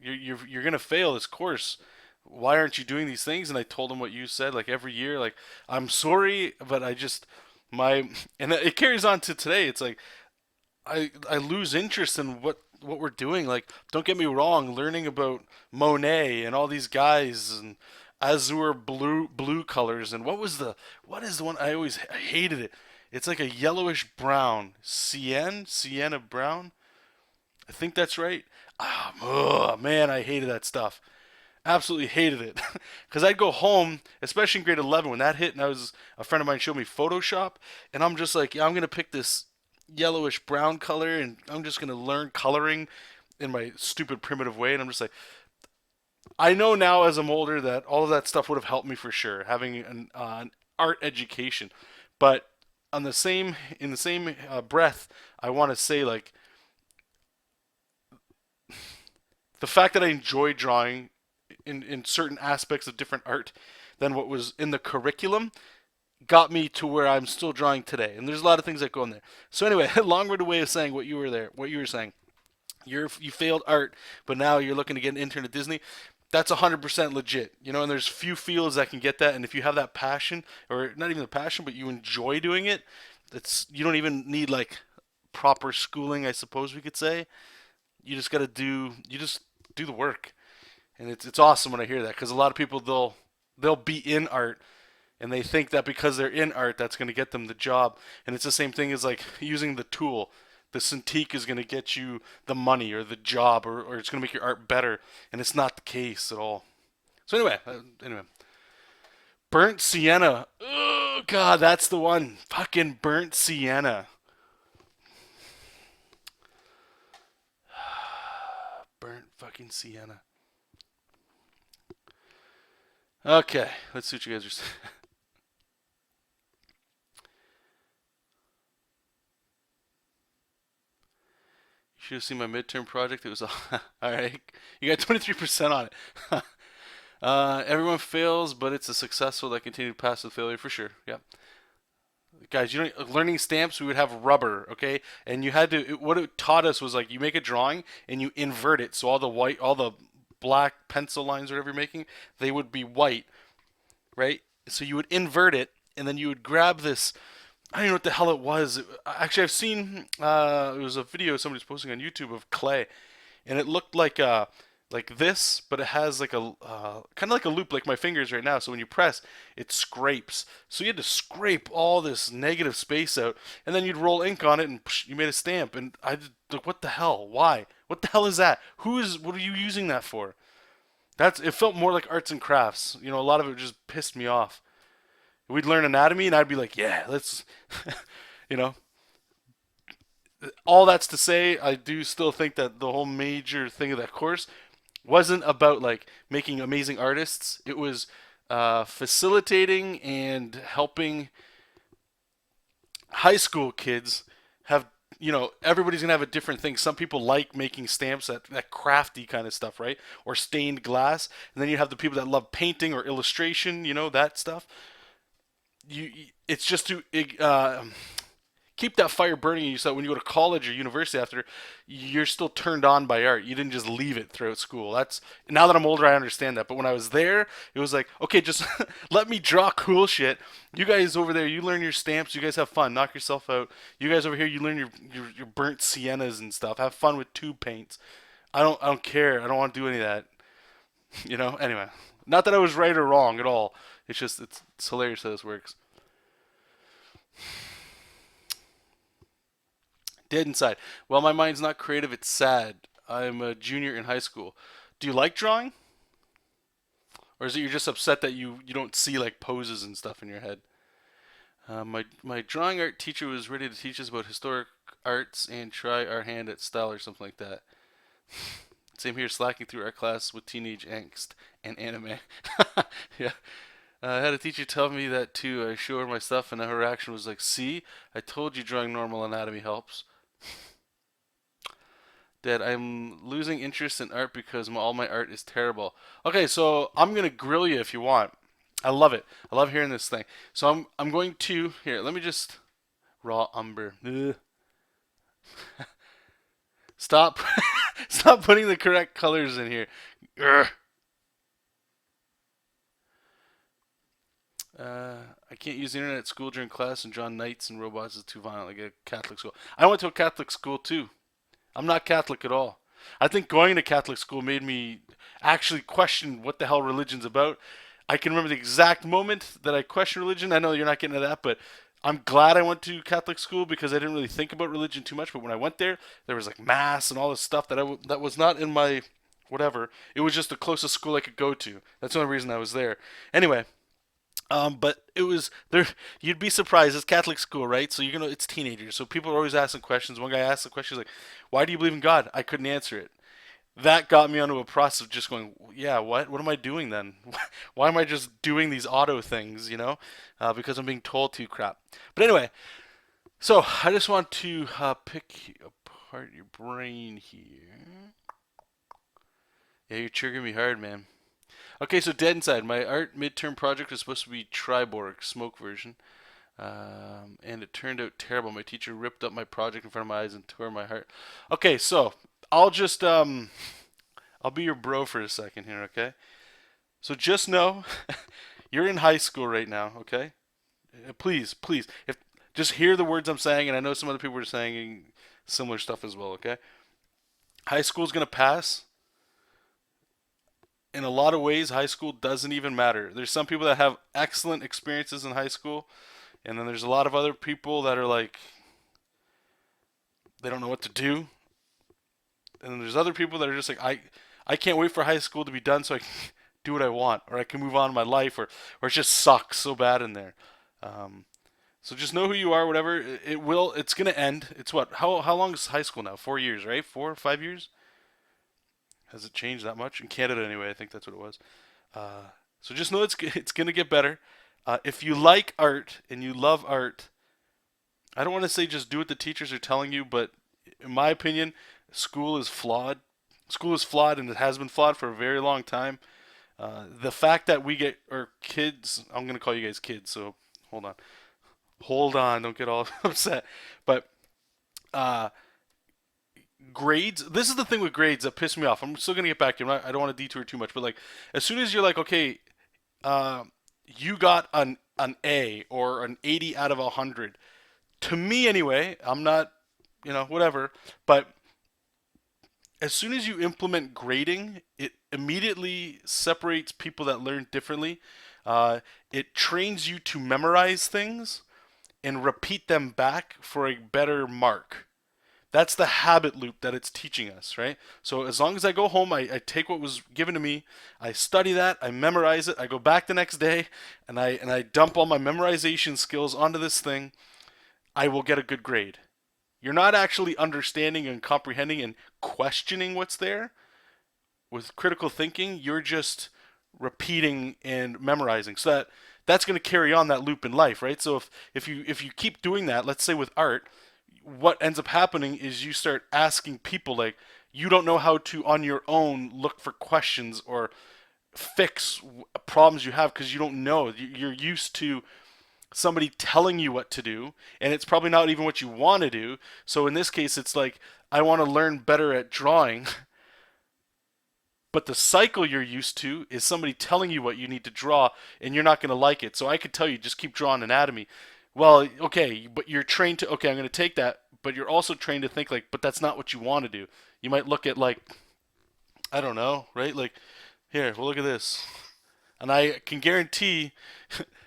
You're gonna fail this course. Why aren't you doing these things? And I told him what you said, like every year, like I'm sorry, but I just my and it carries on to today. It's like I lose interest in what we're doing. Like, don't get me wrong, learning about Monet and all these guys and azure blue colors and what is the one I always hated it. It's like a yellowish brown, sienna brown. I think that's right. Oh man, I hated that stuff. Absolutely hated it. Because I'd go home, especially in grade 11 when that hit, and a friend of mine showed me Photoshop, and I'm just like, yeah, I'm gonna pick this yellowish brown color, and I'm just gonna learn coloring in my stupid primitive way. And I'm just like, I know now as I'm older that all of that stuff would have helped me for sure, having an art education. But in the same breath, I want to say like the fact that I enjoy drawing in certain aspects of different art than what was in the curriculum got me to where I'm still drawing today. And there's a lot of things that go in there. So anyway, long-winded way of saying what you were saying. You failed art, but now you're looking to get an intern at Disney. That's 100% legit, and there's few fields that can get that. And if you have that passion, or not even the passion, but you enjoy doing it, you don't even need like proper schooling, I suppose we could say. You just do the work, and it's awesome when I hear that because a lot of people they'll be in art and they think that because they're in art that's going to get them the job, and it's the same thing as like using the tool. The Cintiq is going to get you the money or the job, or it's going to make your art better, and it's not the case at all. So anyway, burnt sienna. Oh god, that's the one. Fucking burnt sienna. Burnt fucking sienna. Okay, let's see what you guys are saying. You should have seen my midterm project. It was all right. You got 23% on it. Everyone fails, but it's a successful that continued past the failure for sure. Yeah, guys, learning stamps. We would have rubber, okay, and you had to. What it taught us was like you make a drawing and you invert it, so all the black pencil lines, or whatever you're making, they would be white, right? So you would invert it, and then you would grab this. I don't know what the hell it was. Actually, I've seen it was a video somebody's posting on YouTube of clay, and it looked like this, but it has like a kind of like a loop, like my fingers right now. So when you press, it scrapes. So you had to scrape all this negative space out, and then you'd roll ink on it, and psh, you made a stamp. And I just, like, what the hell? Why? What the hell is that? What are you using that for? It felt more like arts and crafts. A lot of it just pissed me off. We'd learn anatomy, and I'd be like, yeah, let's, you know. All that's to say, I do still think that the whole major thing of that course wasn't about like making amazing artists. It was facilitating and helping high school kids have. Everybody's gonna have a different thing. Some people like making stamps, that crafty kind of stuff, right? Or stained glass. And then you have the people that love painting or illustration, that stuff. It's just to keep that fire burning in you so that when you go to college or university after, you're still turned on by art. You didn't just leave it throughout school. That's now that I'm older, I understand that. But when I was there, it was like, okay, just let me draw cool shit. You guys over there, you learn your stamps. You guys have fun. Knock yourself out. You guys over here, you learn your burnt siennas and stuff. Have fun with tube paints. I don't care. I don't want to do any of that. Anyway, not that I was right or wrong at all. It's just it's hilarious how this works. Dead inside. Well, my mind's not creative. It's sad. I'm a junior in high school. Do you like drawing, or is it you're just upset that you don't see like poses and stuff in your head? My drawing art teacher was ready to teach us about historic arts and try our hand at style or something like that. Same here, slacking through art class with teenage angst and anime. Yeah. I had a teacher tell me that too. I showed her my stuff, and her reaction was like, "See, I told you drawing normal anatomy helps." Dad, I'm losing interest in art because all my art is terrible. Okay, so I'm gonna grill you if you want. I love it. I love hearing this thing. So I'm going to here. Let me just raw umber. Ugh. Stop, stop putting the correct colors in here. Urgh. I can't use the internet at school during class and draw knights and robots is too violent like a Catholic school. I went to a Catholic school too. I'm not Catholic at all. I think going to Catholic school made me actually question what the hell religion's about. I can remember the exact moment that I questioned religion. I know you're not getting to that, but I'm glad I went to Catholic school because I didn't really think about religion too much. But when I went there was like mass and all this stuff that was not in my whatever. It was just the closest school I could go to. That's the only reason I was there. Anyway, but it was there. You'd be surprised. It's Catholic school, right? So it's teenagers. So people are always asking questions. One guy asked the question, he's like, "Why do you believe in God?" I couldn't answer it. That got me onto a process of just going, "Yeah, what? What am I doing then? Why am I just doing these auto things? Because I'm being told to crap." But anyway, so I just want to pick apart your brain here. Yeah, you're triggering me hard, man. Okay, so Dead Inside. My art midterm project was supposed to be Triborg, smoke version. And it turned out terrible. My teacher ripped up my project in front of my eyes and tore my heart. Okay, so I'll just I'll be your bro for a second here, okay? So just know you're in high school right now, okay? Please, please, if just hear the words I'm saying, and I know some other people are saying similar stuff as well, okay? High school's gonna pass. In a lot of ways, high school doesn't even matter. There's some people that have excellent experiences in high school, and then there's a lot of other people that are like, they don't know what to do. And then there's other people that are just like, I can't wait for high school to be done so I can do what I want, or I can move on in my life, or it just sucks so bad in there. Um, so just know who you are, whatever. It's gonna end. It's what? How long is high school now? 4 years, right? 4 or 5 years? Has it changed that much in Canada anyway? I think that's what it was. So just know it's gonna get better. If you like art and you love art, I don't want to say just do what the teachers are telling you, but in my opinion, school is flawed. School is flawed, and it has been flawed for a very long time. The fact that we get our kids, I'm gonna call you guys kids, so hold on, don't get all upset. But uh, grades. This is the thing with grades that piss me off. I'm still gonna get back to you. I don't want to detour too much, but like as soon as you're like, okay, uh, you got an A or an 80 out of 100. To me, anyway, I'm not, whatever. But as soon as you implement grading, it immediately separates people that learn differently. It trains you to memorize things and repeat them back for a better mark. That's the habit loop that it's teaching us, right? So as long as I go home, I take what was given to me, I study that, I memorize it, I go back the next day, and I dump all my memorization skills onto this thing, I will get a good grade. You're not actually understanding and comprehending and questioning what's there. With critical thinking, you're just repeating and memorizing. So that's going to carry on that loop in life, right? So if you keep doing that, let's say with art, what ends up happening is you start asking people like you don't know how to on your own look for questions or fix problems you have because you don't know. You're used to somebody telling you what to do, and it's probably not even what you want to do. So in this case, it's like I want to learn better at drawing, but the cycle you're used to is somebody telling you what you need to draw, and you're not going to like it. So I could tell you just keep drawing anatomy. Well, okay, but you're trained to, okay, I'm going to take that, but you're also trained to think like, but that's not what you want to do. You might look at like I don't know, right? Like, here, well, look at this. And I can guarantee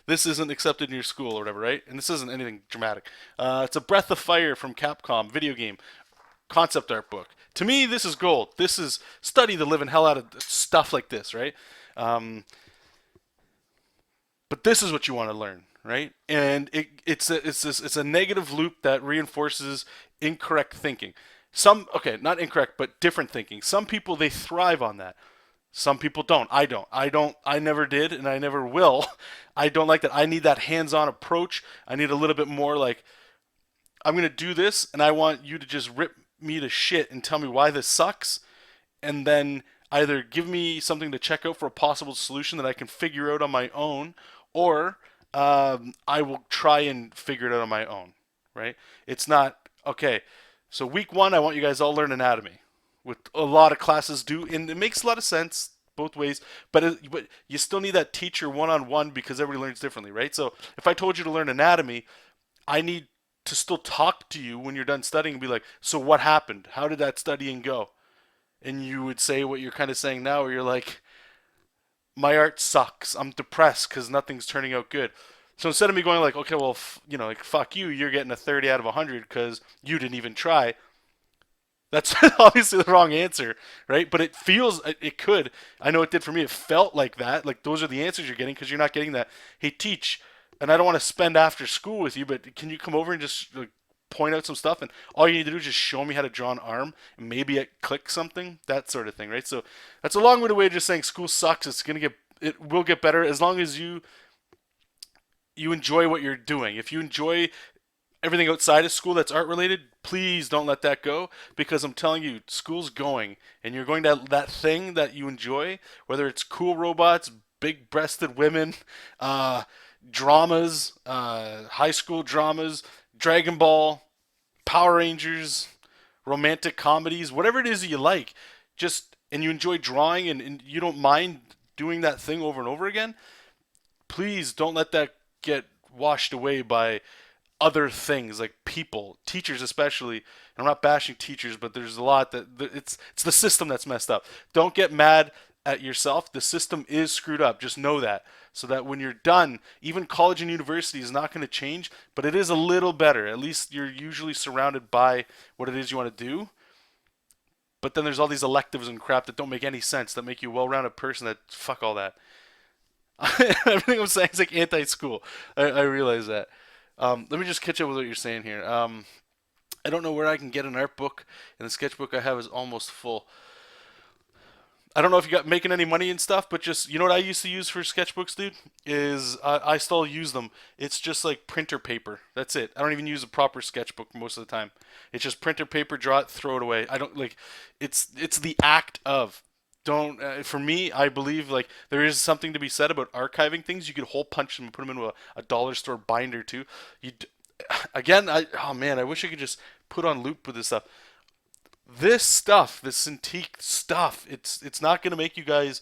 this isn't accepted in your school or whatever, right? And this isn't anything dramatic. It's a Breath of Fire from Capcom video game concept art book. To me, this is gold. This is study the living hell out of stuff like this, right? Um, but this is what you want to learn, right? And it's a negative loop that reinforces incorrect thinking. Some okay, not incorrect, but different thinking. Some people they thrive on that. Some people don't. I don't. I don't. I never did, and I never will. I don't like that. I need that hands-on approach. I need a little bit more like I'm gonna do this, and I want you to just rip me to shit and tell me why this sucks, and then either give me something to check out for a possible solution that I can figure out on my own, or I will try and figure it out on my own. Right? It's not okay. So week one, I want you guys all learn anatomy, with a lot of classes do, and it makes a lot of sense both ways. But you still need that teacher one on one because everybody learns differently, right? So if I told you to learn anatomy, I need to still talk to you when you're done studying and be like, so what happened? How did that studying go? And you would say what you're kind of saying now, where you're like, my art sucks. I'm depressed because nothing's turning out good. So instead of me going like, okay, well, like fuck you, you're getting a 30 out of 100 because you didn't even try. That's obviously the wrong answer, right? But it feels it could. I know it did for me. It felt like that. Like those are the answers you're getting because you're not getting that. Hey, teach, and I don't want to spend after school with you, but can you come over and just like, point out some stuff? And all you need to do is just show me how to draw an arm, and maybe it clicks something, that sort of thing, right? So that's a long-winded way of just saying school sucks. It will get better as long as you enjoy what you're doing. If you enjoy everything outside of school that's art related, please don't let that go because I'm telling you, school's going and you're going to that thing that you enjoy, whether it's cool robots, big breasted women, uh, dramas, high school dramas, Dragon Ball, Power Rangers, romantic comedies, whatever it is that you like, just and you enjoy drawing and you don't mind doing that thing over and over again, please don't let that get washed away by other things like people, teachers especially. And I'm not bashing teachers, but there's a lot it's the system that's messed up. Don't get mad at yourself. The system is screwed up. Just know that. So that when you're done, even college and university is not going to change, but it is a little better. At least you're usually surrounded by what it is you want to do. But then there's all these electives and crap that don't make any sense that make you a well-rounded person that fuck all that. Everything I'm saying is like anti-school. I realize that. Let me just catch up with what you're saying here. I don't know where I can get an art book, and the sketchbook I have is almost full. I don't know if you got making any money and stuff, but just you know what I used to use for sketchbooks, dude, is I still use them. It's just like printer paper. That's it. I don't even use a proper sketchbook most of the time. It's just printer paper, draw it, throw it away. I don't like. It's the act of. Don't for me. I believe like there is something to be said about archiving things. You could hole punch them and put them into a dollar store binder too. You again. Oh man, I wish I could just put on loop with this stuff. This stuff, this Cintiq stuff, it's not going to make you guys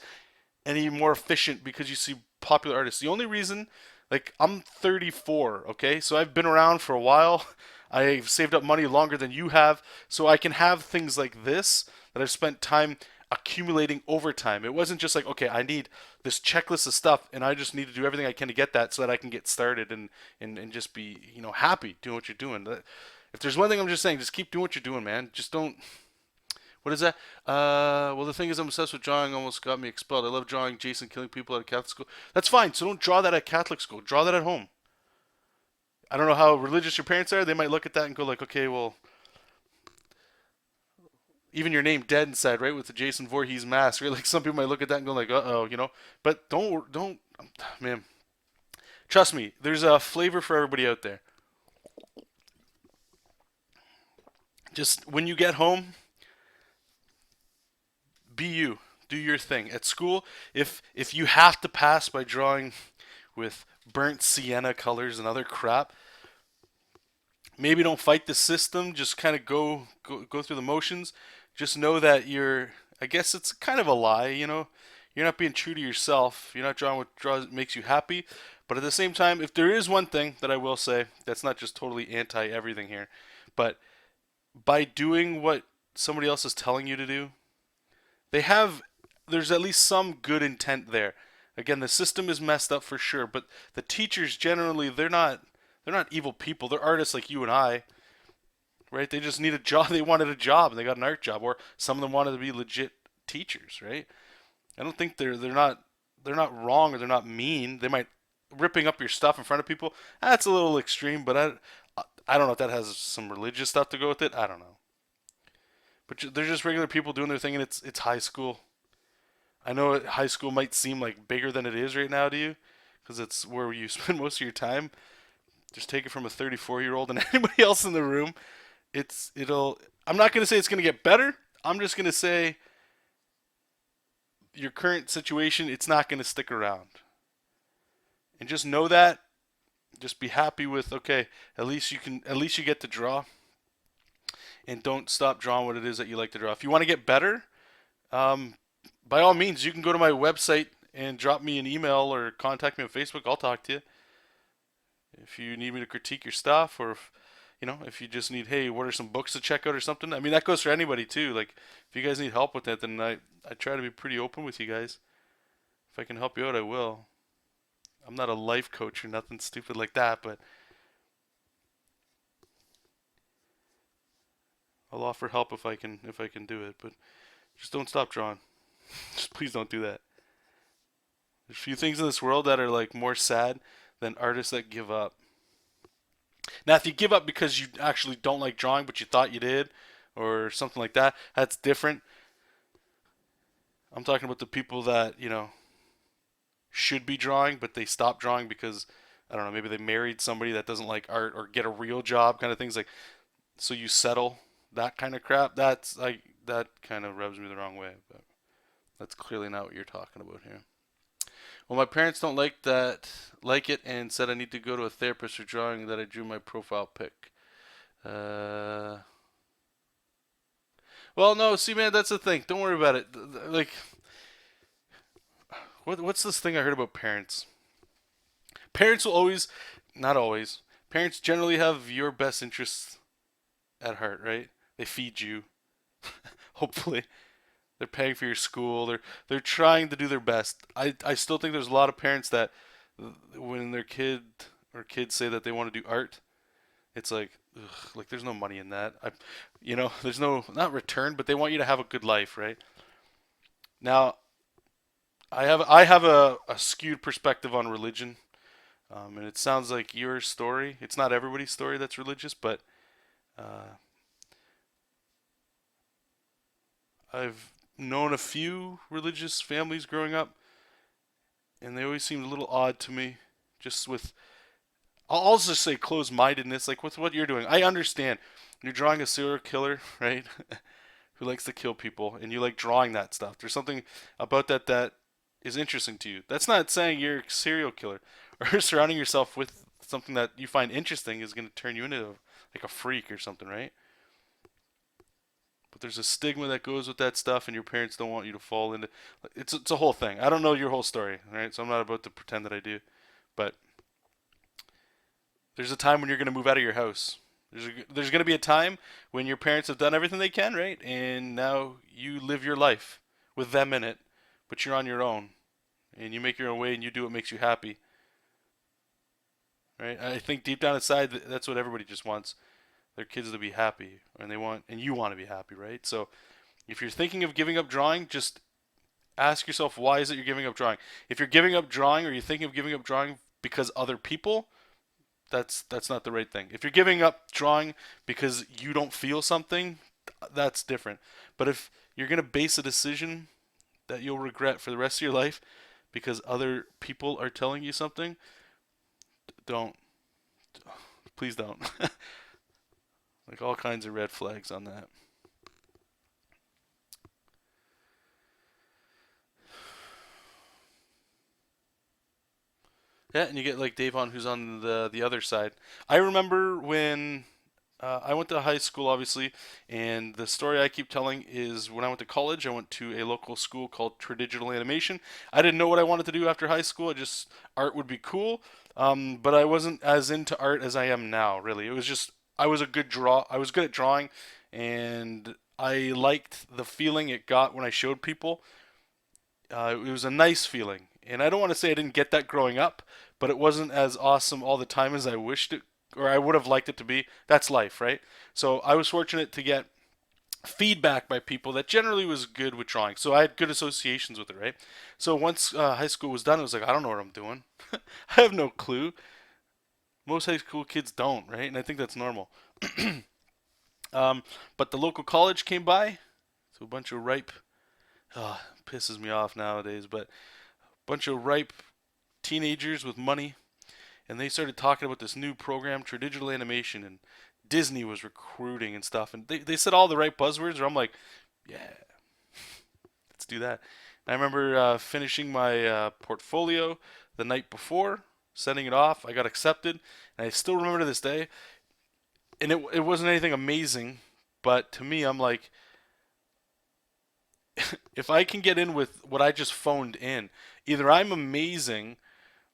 any more efficient because you see popular artists. The only reason, like, I'm 34, okay? So I've been around for a while. I've saved up money longer than you have, so I can have things like this that I've spent time accumulating over time. It wasn't just like, okay, I need this checklist of stuff, and I just need to do everything I can to get that so that I can get started and just be, happy doing what you're doing. If there's one thing I'm just saying, just keep doing what you're doing, man. Just don't. What is that? Well, the thing is, I'm obsessed with drawing. Almost got me expelled. I love drawing Jason killing people at a Catholic school. That's fine. So don't draw that at Catholic school. Draw that at home. I don't know how religious your parents are. They might look at that and go like, okay, well, even your name dead inside, right, with the Jason Voorhees mask, right? Like some people might look at that and go like, uh oh. But don't, man. Trust me, there's a flavor for everybody out there. Just when you get home, be you. Do your thing. At school, if you have to pass by drawing with burnt sienna colors and other crap, maybe don't fight the system. Just kind of go through the motions. Just know that you're. I guess it's kind of a lie. You're not being true to yourself. You're not drawing what makes you happy. But at the same time, if there is one thing that I will say, that's not just totally anti everything here, but by doing what somebody else is telling you to do, they have there's at least some good intent there. Again, the system is messed up for sure, but the teachers generally they're not evil people. They're artists like you and I, right? They just need a job. They wanted a job and they got an art job, or some of them wanted to be legit teachers, right? I don't think they're not wrong or they're not mean. They might ripping up your stuff in front of people. That's a little extreme, but I don't know if that has some religious stuff to go with it. I don't know. But they're just regular people doing their thing, and it's high school. I know high school might seem like bigger than it is right now to you, because it's where you spend most of your time. Just take it from a 34-year-old and anybody else in the room. It'll. I'm not gonna say it's gonna get better. I'm just gonna say your current situation, it's not gonna stick around. And just know that. Just be happy with okay. At least you get to draw, and don't stop drawing what it is that you like to draw. If you want to get better, um, by all means, you can go to my website and drop me an email or contact me on Facebook. I'll talk to you. If you need me to critique your stuff, or if you just need, hey, what are some books to check out or something? I mean, that goes for anybody too. Like, if you guys need help with that, then I try to be pretty open with you guys. If I can help you out, I will. I'm not a life coach or nothing stupid like that, but I'll offer help if I can do it. But just don't stop drawing. Just please don't do that. There's a few things in this world that are like more sad than artists that give up. Now, if you give up because you actually don't like drawing, but you thought you did, or something like that, that's different. I'm talking about the people that should be drawing, but they stop drawing because I don't know, maybe they married somebody that doesn't like art or get a real job, kind of things like. So you settle that kind of crap. That's like that kind of rubs me the wrong way, but that's clearly not what you're talking about here. Well, my parents don't like it, and said I need to go to a therapist for drawing that I drew my profile pic. Uh, well, no, see, man, that's the thing. Don't worry about it. Like, what's this thing I heard about parents? Parents will always, not always. Parents generally have your best interests at heart, right? They feed you, hopefully. They're paying for your school. They're trying to do their best. I still think there's a lot of parents that when their kid or kids say that they want to do art, it's like ugh, like there's no money in that. There's no not return, but they want you to have a good life, right? Now, I have a skewed perspective on religion, and it sounds like your story. It's not everybody's story that's religious, but uh, I've known a few religious families growing up, and they always seemed a little odd to me. Just with, I'll just say closed-mindedness, like with what you're doing. I understand you're drawing a serial killer, right? Who likes to kill people, and you like drawing that stuff. There's something about that is interesting to you. That's not saying you're a serial killer or surrounding yourself with something that you find interesting is going to turn you into like a freak or something, right? But there's a stigma that goes with that stuff, and your parents don't want you to fall into. It's a whole thing. I don't know your whole story, right? So I'm not about to pretend that I do, but there's a time when you're going to move out of your house. There's going to be a time when your parents have done everything they can, right? And now you live your life with them in it, but you're on your own, and you make your own way, and you do what makes you happy, right? I think deep down inside, that's what everybody just wants their kids to be happy, and you want to be happy, right? So if you're thinking of giving up drawing, just ask yourself why is it you're giving up drawing. If you're giving up drawing or you're thinking of giving up drawing because other people, that's not the right thing. If you're giving up drawing because you don't feel something, that's different. But if you're going to base a decision that you'll regret for the rest of your life because other people are telling you something, don't. Please don't. Like all kinds of red flags on that. Yeah, and you get like Davon, who's on the other side. I remember when I went to high school, obviously, and the story I keep telling is when I went to college, I went to a local school called Digital Animation. I didn't know what I wanted to do after high school. I just art would be cool, but I wasn't as into art as I am now. Really, it was just I was a good draw. I was good at drawing, and I liked the feeling it got when I showed people. It was a nice feeling, and I don't want to say I didn't get that growing up, but it wasn't as awesome all the time as I wished it, or I would have liked it to be. That's life, right? So I was fortunate to get feedback by people that generally was good with drawing. So I had good associations with it, right? So once high school was done, it was like, I don't know what I'm doing. I have no clue. Most high school kids don't, right? And I think that's normal. But the local college came by, so a bunch of ripe, pisses me off nowadays, but a bunch of ripe teenagers with money, and they started talking about this new program, True Digital Animation, and Disney was recruiting and stuff, and they said all the right buzzwords, where I'm like, yeah, let's do that. And I remember finishing my portfolio the night before, sending it off. I got accepted, and I still remember to this day. And it wasn't anything amazing, but to me, I'm like, if I can get in with what I just phoned in, either I'm amazing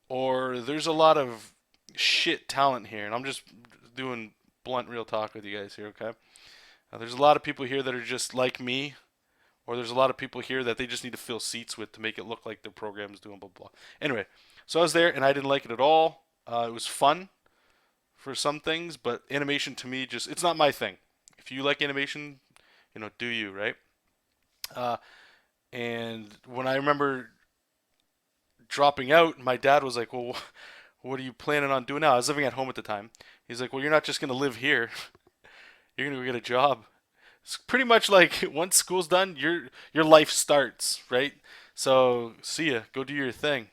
or there's a lot of shit talent here, and I'm just doing blunt real talk with you guys here, okay? There's a lot of people here that are just like me, or there's a lot of people here that they just need to fill seats with to make it look like their program's doing blah blah. Anyway, so I was there and I didn't like it at all. It was fun for some things, but animation to me just it's not my thing. If you like animation, do you, right? Uh, and when I remember dropping out, my dad was like, "Well, what are you planning on doing now?" I was living at home at the time. He's like, "Well, you're not just gonna live here. You're gonna go get a job." It's pretty much like once school's done, your life starts, right? So see ya, go do your thing.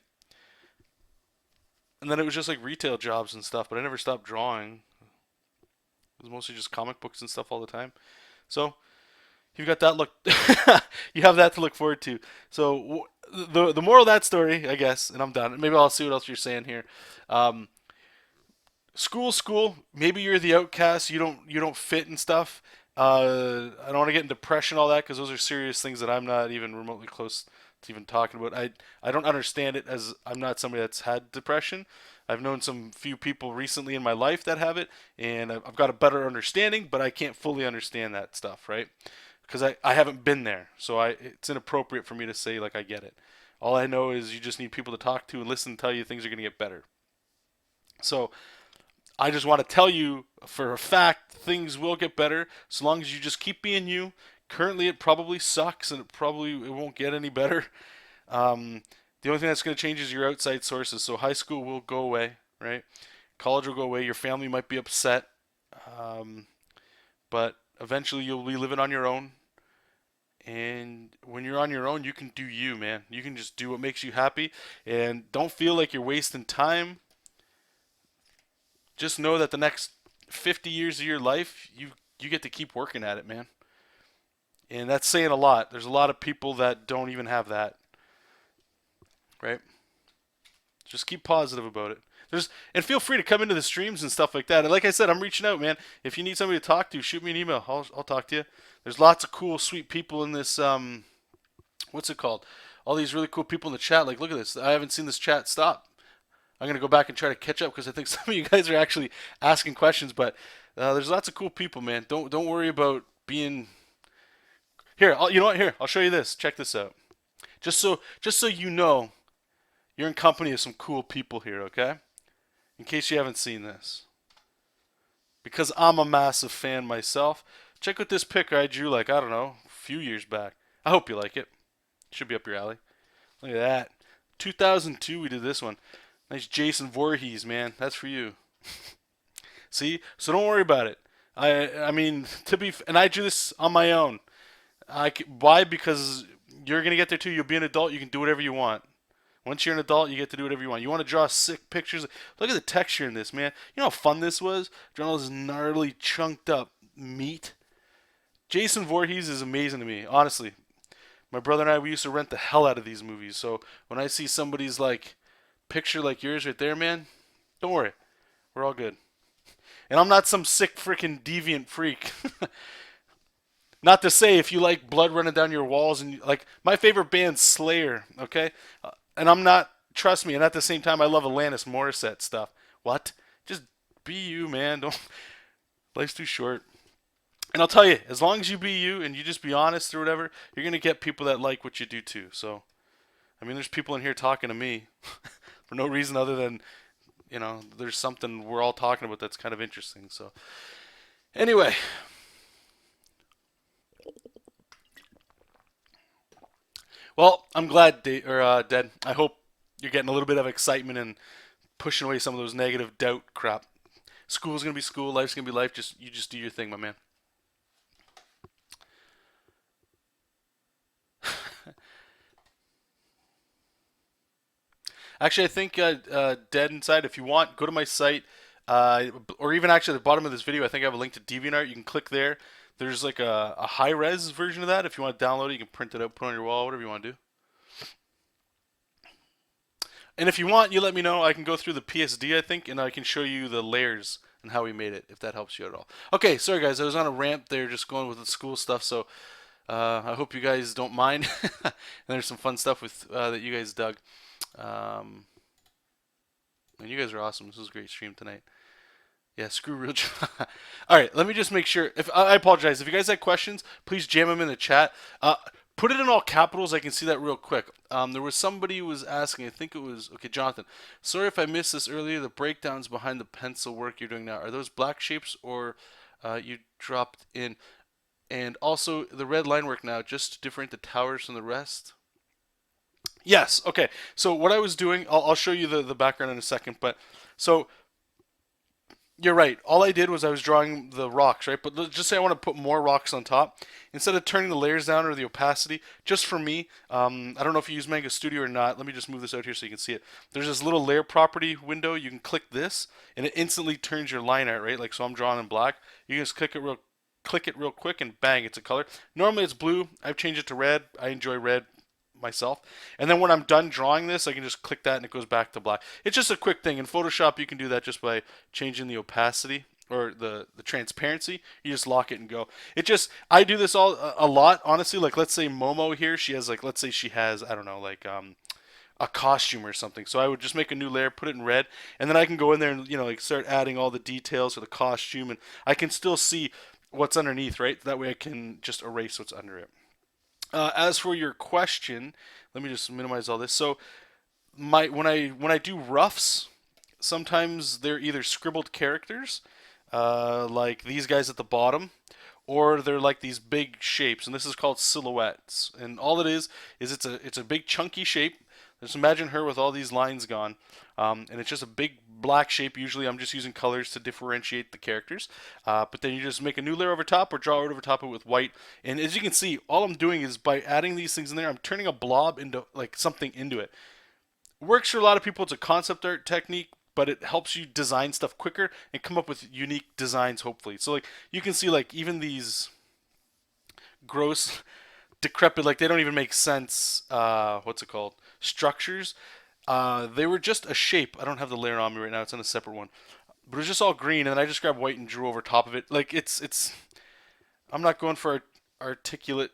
And then it was just like retail jobs and stuff, but I never stopped drawing. It was mostly just comic books and stuff all the time. So you've got that look. You have that to look forward to. So the moral of that story, I guess, and I'm done. Maybe I'll see what else you're saying here. Um, school. Maybe you're the outcast. You don't fit and stuff. I don't want to get in depression all that because those are serious things that I'm not even remotely close to even talking about. I don't understand it as I'm not somebody that's had depression. I've known some few people recently in my life that have it, and I've got a better understanding, but I can't fully understand that stuff, right? Because I haven't been there, so it's inappropriate for me to say like I get it. All I know is you just need people to talk to and listen and tell you things are going to get better. So I just want to tell you for a fact things will get better so long as you just keep being you. Currently, it probably sucks and it won't get any better. Um, the only thing that's going to change is your outside sources. So high school will go away, right? College will go away. Your family might be upset, um, but eventually you'll be living on your own. And when you're on your own, you can do you, man. You can just do what makes you happy, and don't feel like you're wasting time. Just know that the next 50 years of your life, you get to keep working at it, man. And that's saying a lot. There's a lot of people that don't even have that, right? Just keep positive about it. And feel free to come into the streams and stuff like that. And like I said, I'm reaching out, man. If you need somebody to talk to, shoot me an email. I'll talk to you. There's lots of cool, sweet people in this. What's it called? All these really cool people in the chat. Like, look at this. I haven't seen this chat stop. I'm gonna go back and try to catch up because I think some of you guys are actually asking questions. But there's lots of cool people, man. Don't worry about being here. You know what? Here, I'll show you this. Check this out. Just so you know, you're in company of some cool people here. Okay? In case you haven't seen this, because I'm a massive fan myself. Check out this pic I drew like I don't know a few years back. I hope you like it. Should be up your alley. Look at that. 2002 we did this one. Nice Jason Voorhees, man. That's for you. See? So don't worry about it. I mean, and I drew this on my own. Why? Because you're going to get there too. You'll be an adult. You can do whatever you want. Once you're an adult, you get to do whatever you want. You want to draw sick pictures? Look at the texture in this, man. You know how fun this was? Drawing all this gnarly, chunked up meat. Jason Voorhees is amazing to me, honestly. My brother and I, we used to rent the hell out of these movies. So when I see somebody's like picture like yours right there, man, don't worry. We're all good. And I'm not some sick freaking deviant freak. Not to say if you like blood running down your walls and like my favorite band's Slayer, okay? And I'm not, trust me, and at the same time I love Alanis Morissette stuff. What? Just be you, man. Don't. Life's too short. And I'll tell you, as long as you be you and you just be honest or whatever, you're gonna get people that like what you do too. So, I mean, there's people in here talking to me for no reason other than there's something we're all talking about that's kind of interesting. So, anyway, well, I'm glad, Dead. I hope you're getting a little bit of excitement and pushing away some of those negative doubt crap. School's gonna be school, life's gonna be life. Just do your thing, my man. Actually, I think Dead Inside. If you want, go to my site, or even actually at the bottom of this video, I think I have a link to DeviantArt. You can click there. There's like a high res version of that. If you want to download it, you can print it out, put it on your wall, whatever you want to do. And if you want, you let me know. I can go through the PSD, I think, and I can show you the layers and how we made it, if that helps you at all. Okay, sorry guys, I was on a rant there, just going with the school stuff. So I hope you guys don't mind. And there's some fun stuff with that you guys dug. Um, and you guys are awesome. This was a great stream tonight. Yeah, screw real. All right, let me just make sure. If I apologize, if you guys had questions, please jam them in the chat. Put it in all capitals. I can see that real quick. There was somebody who was asking. I think it was Jonathan. Sorry if I missed this earlier. The breakdowns behind the pencil work you're doing now, are those black shapes or you dropped in? And also the red line work now, just to differentiate the towers from the rest. Yes. Okay. So what I was doing, I'll show you the background in a second. But so you're right. All I did was I was drawing the rocks, right? But let's just say I want to put more rocks on top. Instead of turning the layers down or the opacity, just for me, I don't know if you use Manga Studio or not. Let me just move this out here so you can see it. There's this little layer property window. You can click this, and it instantly turns your line out, right? Like so, I'm drawing in black. You can just click it real quick, and bang, it's a color. Normally it's blue. I've changed it to red. I enjoy red myself. And then when I'm done drawing this, I can just click that and it goes back to black. It's just a quick thing. In Photoshop, you can do that just by changing the opacity or the transparency. You just lock it and go. It just I do this all a lot, honestly. Like let's say Momo here, she has like let's say she has I don't know like a costume or something. So I would just make a new layer, put it in red, and then I can go in there and like start adding all the details for the costume, and I can still see what's underneath, right? That way I can just erase what's under it. As for your question, let me just minimize all this. So my when I do roughs, sometimes they're either scribbled characters, like these guys at the bottom, or they're like these big shapes, and this is called silhouettes. And all it is it's a big chunky shape. Just imagine her with all these lines gone, and it's just a big black shape. Usually, I'm just using colors to differentiate the characters. But then you just make a new layer over top, or draw it over top of it with white. And as you can see, all I'm doing is by adding these things in there, I'm turning a blob into like something into it. Works for a lot of people. It's a concept art technique, but it helps you design stuff quicker and come up with unique designs. Hopefully, so like you can see, like even these gross decrepit, like they don't even make sense. What's it called? Structures. They were just a shape. I don't have the layer on me right now. It's on a separate one. But it was just all green, and then I just grabbed white and drew over top of it. Like it's. I'm not going for articulate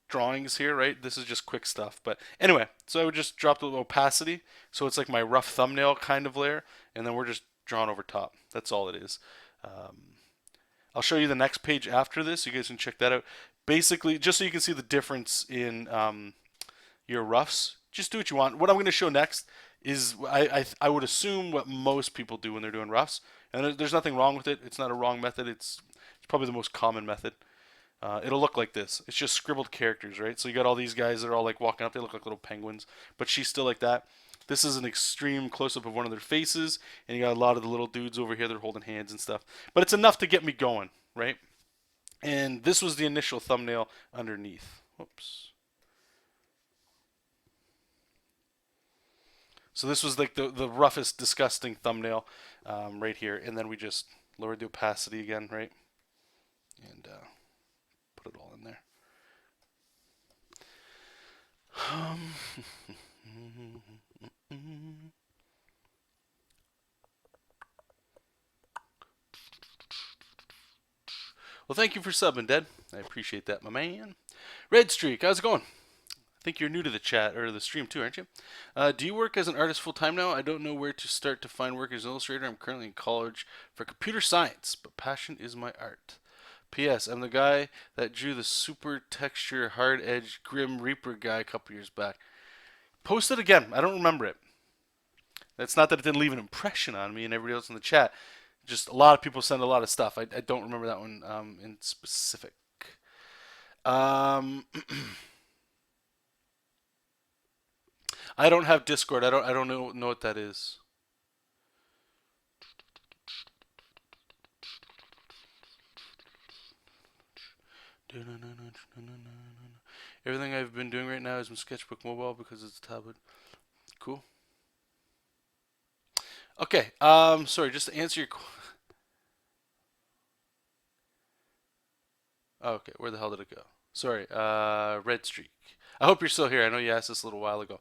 drawings here, right? This is just quick stuff. But anyway, so I would just drop the opacity, so it's like my rough thumbnail kind of layer, and then we're just drawing over top. That's all it is. Um, I'll show you the next page after this. You guys can check that out. Basically, just so you can see the difference in your roughs. Just do what you want. What I'm going to show next is I would assume what most people do when they're doing roughs, and there's nothing wrong with it. It's not a wrong method. It's probably the most common method. It'll look like this. It's just scribbled characters, right? So you got all these guys that are all like walking up. They look like little penguins, but she's still like that. This is an extreme close-up of one of their faces, and you got a lot of the little dudes over here that are holding hands and stuff. But it's enough to get me going, right? And this was the initial thumbnail underneath. Whoops. So this was like the roughest, disgusting thumbnail right here. And then we just lowered the opacity again, right? And put it all in there. Well, thank you for subbing, Dead. I appreciate that, my man. Red Streak, how's it going? I think you're new to the chat or the stream too, aren't you? Do you work as an artist full time now? I don't know where to start to find work as an illustrator. I'm currently in college for computer science, but passion is my art. P.S. I'm the guy that drew the super texture, hard edge, Grim Reaper guy a couple years back. Post it again. I don't remember it. That's not that it didn't leave an impression on me and everybody else in the chat. Just a lot of people send a lot of stuff. I don't remember that one in specific. Um, I don't have Discord. I don't know what that is. Everything I've been doing right now is my Sketchbook Mobile because it's a tablet. Cool. Okay. Sorry. Just to answer your. Oh, okay. Where the hell did it go? Sorry. Red Streak. I hope you're still here. I know you asked this a little while ago.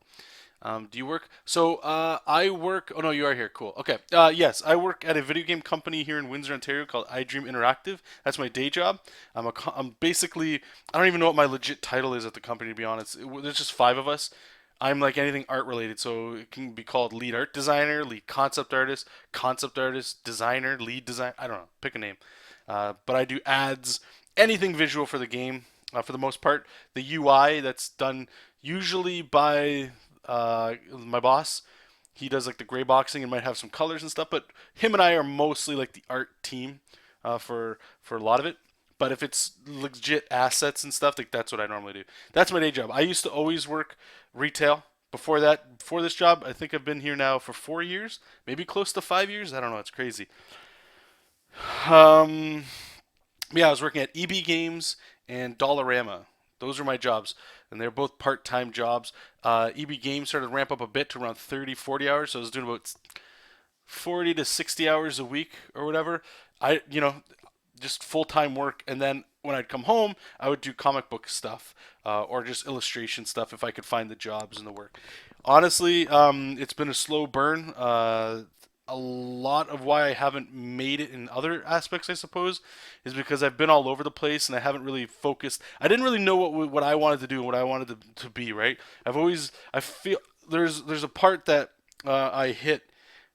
Do you work? So I work. Oh no, you are here. Cool. Okay. Yes, I work at a video game company here in Windsor, Ontario called iDream Interactive. That's my day job. I'm basically. I don't even know what my legit title is at the company, to be honest. There's just five of us. I'm like anything art related, so it can be called lead art designer, lead concept artist, designer, lead design. I don't know. Pick a name. But I do ads, anything visual for the game. For the most part, the UI that's done usually by my boss. He does like the gray boxing and might have some colors and stuff, but him and I are mostly like the art team for a lot of it. But if it's legit assets and stuff, like that's what I normally do. That's my day job. I used to always work retail. Before that, before this job, I think I've been here now for 4 years, maybe close to 5 years. I don't know. It's crazy. Um, yeah, I was working at EB Games and Dollarama. Those are my jobs, and they're both part-time jobs. EB Games started to ramp up a bit to around 30, 40 hours, so I was doing about 40 to 60 hours a week or whatever. Just full-time work, and then when I'd come home, I would do comic book stuff or just illustration stuff if I could find the jobs and the work. Honestly, it's been a slow burn. A lot of why I haven't made it in other aspects, I suppose, is because I've been all over the place and I haven't really focused. I didn't really know what I wanted to do and what I wanted to be. Right? I feel there's a part that I hit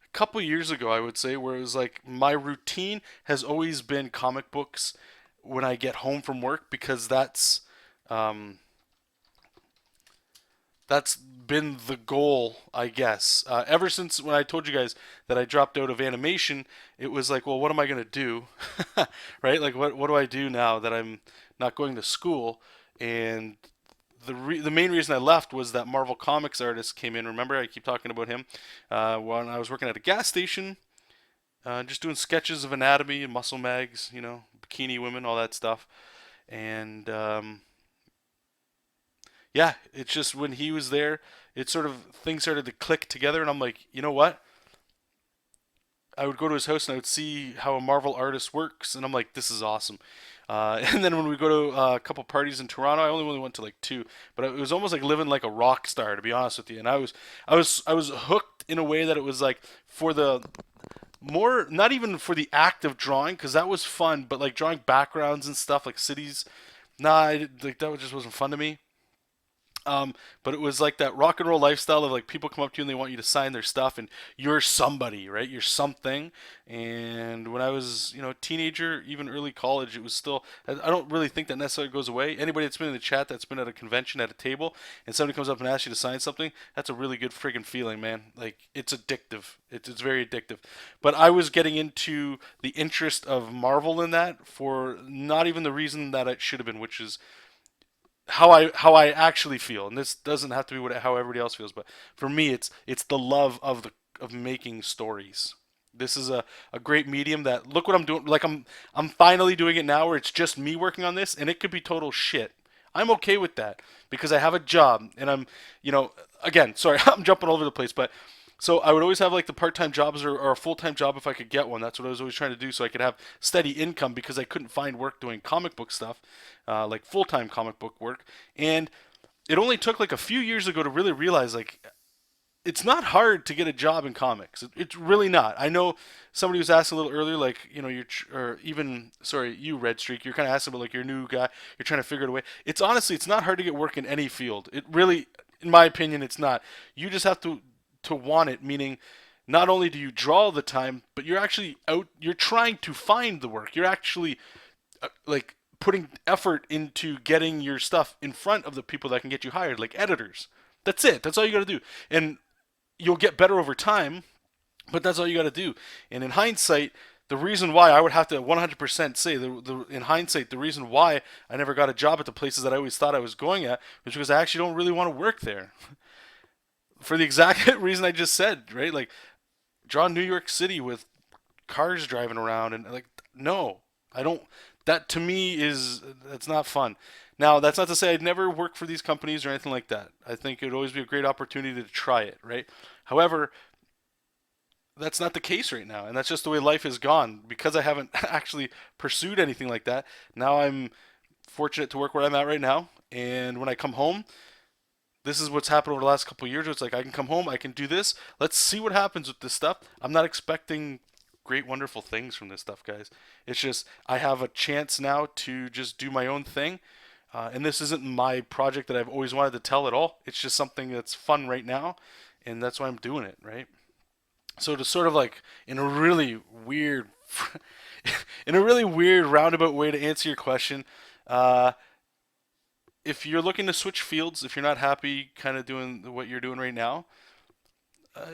a couple years ago, I would say, where it was like my routine has always been comic books when I get home from work because um, that's been the goal, I guess. Ever since when I told you guys that I dropped out of animation, it was like, well, what am I gonna do, right? Like, what do I do now that I'm not going to school? And the main reason I left was that Marvel Comics artist came in. Remember, I keep talking about him. When I was working at a gas station, just doing sketches of anatomy and muscle mags, bikini women, all that stuff, and yeah, it's just when he was there, it sort of things started to click together, and I'm like, you know what? I would go to his house and I would see how a Marvel artist works, and I'm like, this is awesome. And then when we go to a couple parties in Toronto, I only really went to like two, but it was almost like living like a rock star, to be honest with you. And I was hooked in a way that it was like for the more, not even for the act of drawing, because that was fun, but like drawing backgrounds and stuff like cities, nah, like that just wasn't fun to me. But it was like that rock and roll lifestyle of like people come up to you and they want you to sign their stuff and you're somebody, right? You're something. And when I was, a teenager, even early college, it was still, I don't really think that necessarily goes away. Anybody that's been in the chat that's been at a convention at a table and somebody comes up and asks you to sign something, that's a really good friggin' feeling, man. Like it's addictive. It's very addictive. But I was getting into the interest of Marvel in that for not even the reason that it should have been, which is how I actually feel, and this doesn't have to be how everybody else feels, but for me, it's the love of making stories. This is a great medium that look what I'm doing. Like I'm finally doing it now, where it's just me working on this, and it could be total shit. I'm okay with that because I have a job, and again, sorry, I'm jumping all over the place, but so I would always have like the part-time jobs or a full-time job if I could get one. That's what I was always trying to do, so I could have steady income because I couldn't find work doing comic book stuff, like full-time comic book work. And it only took like a few years ago to really realize like it's not hard to get a job in comics. It's really not. I know somebody was asking a little earlier, like or even sorry, you Red Streak, you're kind of asking about like your new guy. You're trying to figure it away. It's honestly, it's not hard to get work in any field. It really, in my opinion, it's not. You just have to want it, meaning not only do you draw all the time, but you're actually out, you're trying to find the work. You're actually like putting effort into getting your stuff in front of the people that can get you hired, like editors. That's it. That's all you got to do, and you'll get better over time. But that's all you got to do. And in hindsight, the reason why I would have to 100% say in hindsight, the reason why I never got a job at the places that I always thought I was going at was because I actually don't really want to work there. For the exact reason I just said, right? Like, draw New York City with cars driving around and like, no, I don't. That to me is that's not fun. Now, that's not to say I'd never work for these companies or anything like that. I think it would always be a great opportunity to try it, right? However, that's not the case right now, and that's just the way life has gone. Because I haven't actually pursued anything like that, now I'm fortunate to work where I'm at right now. And when I come home, this is what's happened over the last couple of years. It's like I can come home, I can do this. Let's see what happens with this stuff. I'm not expecting great, wonderful things from this stuff, guys. It's just I have a chance now to just do my own thing. And this isn't my project that I've always wanted to tell at all. It's just something that's fun right now, and that's why I'm doing it, right? So to sort of like in a really weird, in a really weird roundabout way to answer your question, uh, if you're looking to switch fields, if you're not happy kind of doing what you're doing right now,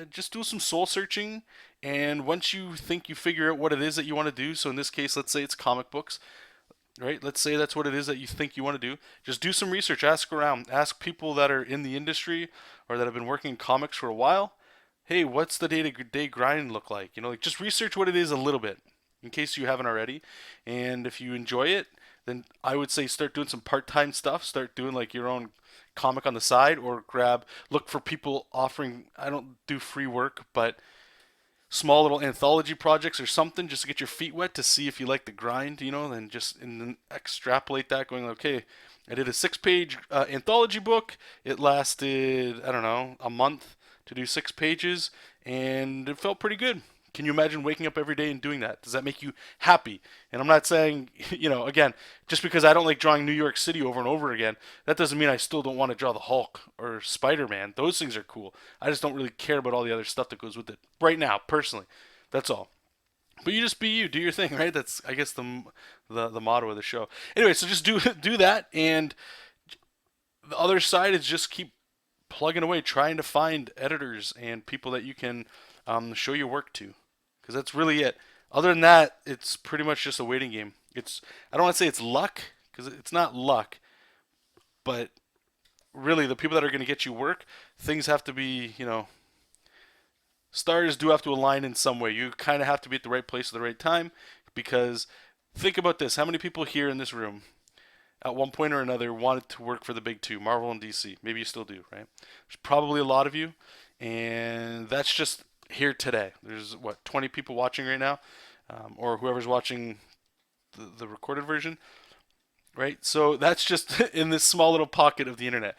just do some soul searching. And once you think you figure out what it is that you want to do, so in this case, let's say it's comic books, right? Let's say that's what it is that you think you want to do. Just do some research, ask around, ask people that are in the industry or that have been working in comics for a while. Hey, what's the day-to-day grind look like? Like just research what it is a little bit in case you haven't already. And if you enjoy it, then I would say start doing some part-time stuff. Start doing like your own comic on the side, or look for people offering. I don't do free work, but small little anthology projects or something just to get your feet wet to see if you like the grind, then just and then extrapolate that going, okay, I did a 6 page anthology book. It lasted, I don't know, a month to do 6 pages, and it felt pretty good. Can you imagine waking up every day and doing that? Does that make you happy? And I'm not saying, again, just because I don't like drawing New York City over and over again, that doesn't mean I still don't want to draw the Hulk or Spider Man. Those things are cool. I just don't really care about all the other stuff that goes with it right now, personally. That's all. But you just be you, do your thing, right? That's I guess the motto of the show. Anyway, so just do do that, and the other side is just keep plugging away, trying to find editors and people that you can show your work to, because that's really it. Other than that, it's pretty much just a waiting game. I don't want to say it's luck because it's not luck, but really the people that are going to get you work, things have to be, stars do have to align in some way. You kind of have to be at the right place at the right time, because think about this: how many people here in this room at one point or another wanted to work for the big two, Marvel and DC? Maybe you still do, right? There's probably a lot of you, and that's just here today. There's what, 20 people watching right now, or whoever's watching the recorded version, right? So that's just in this small little pocket of the internet.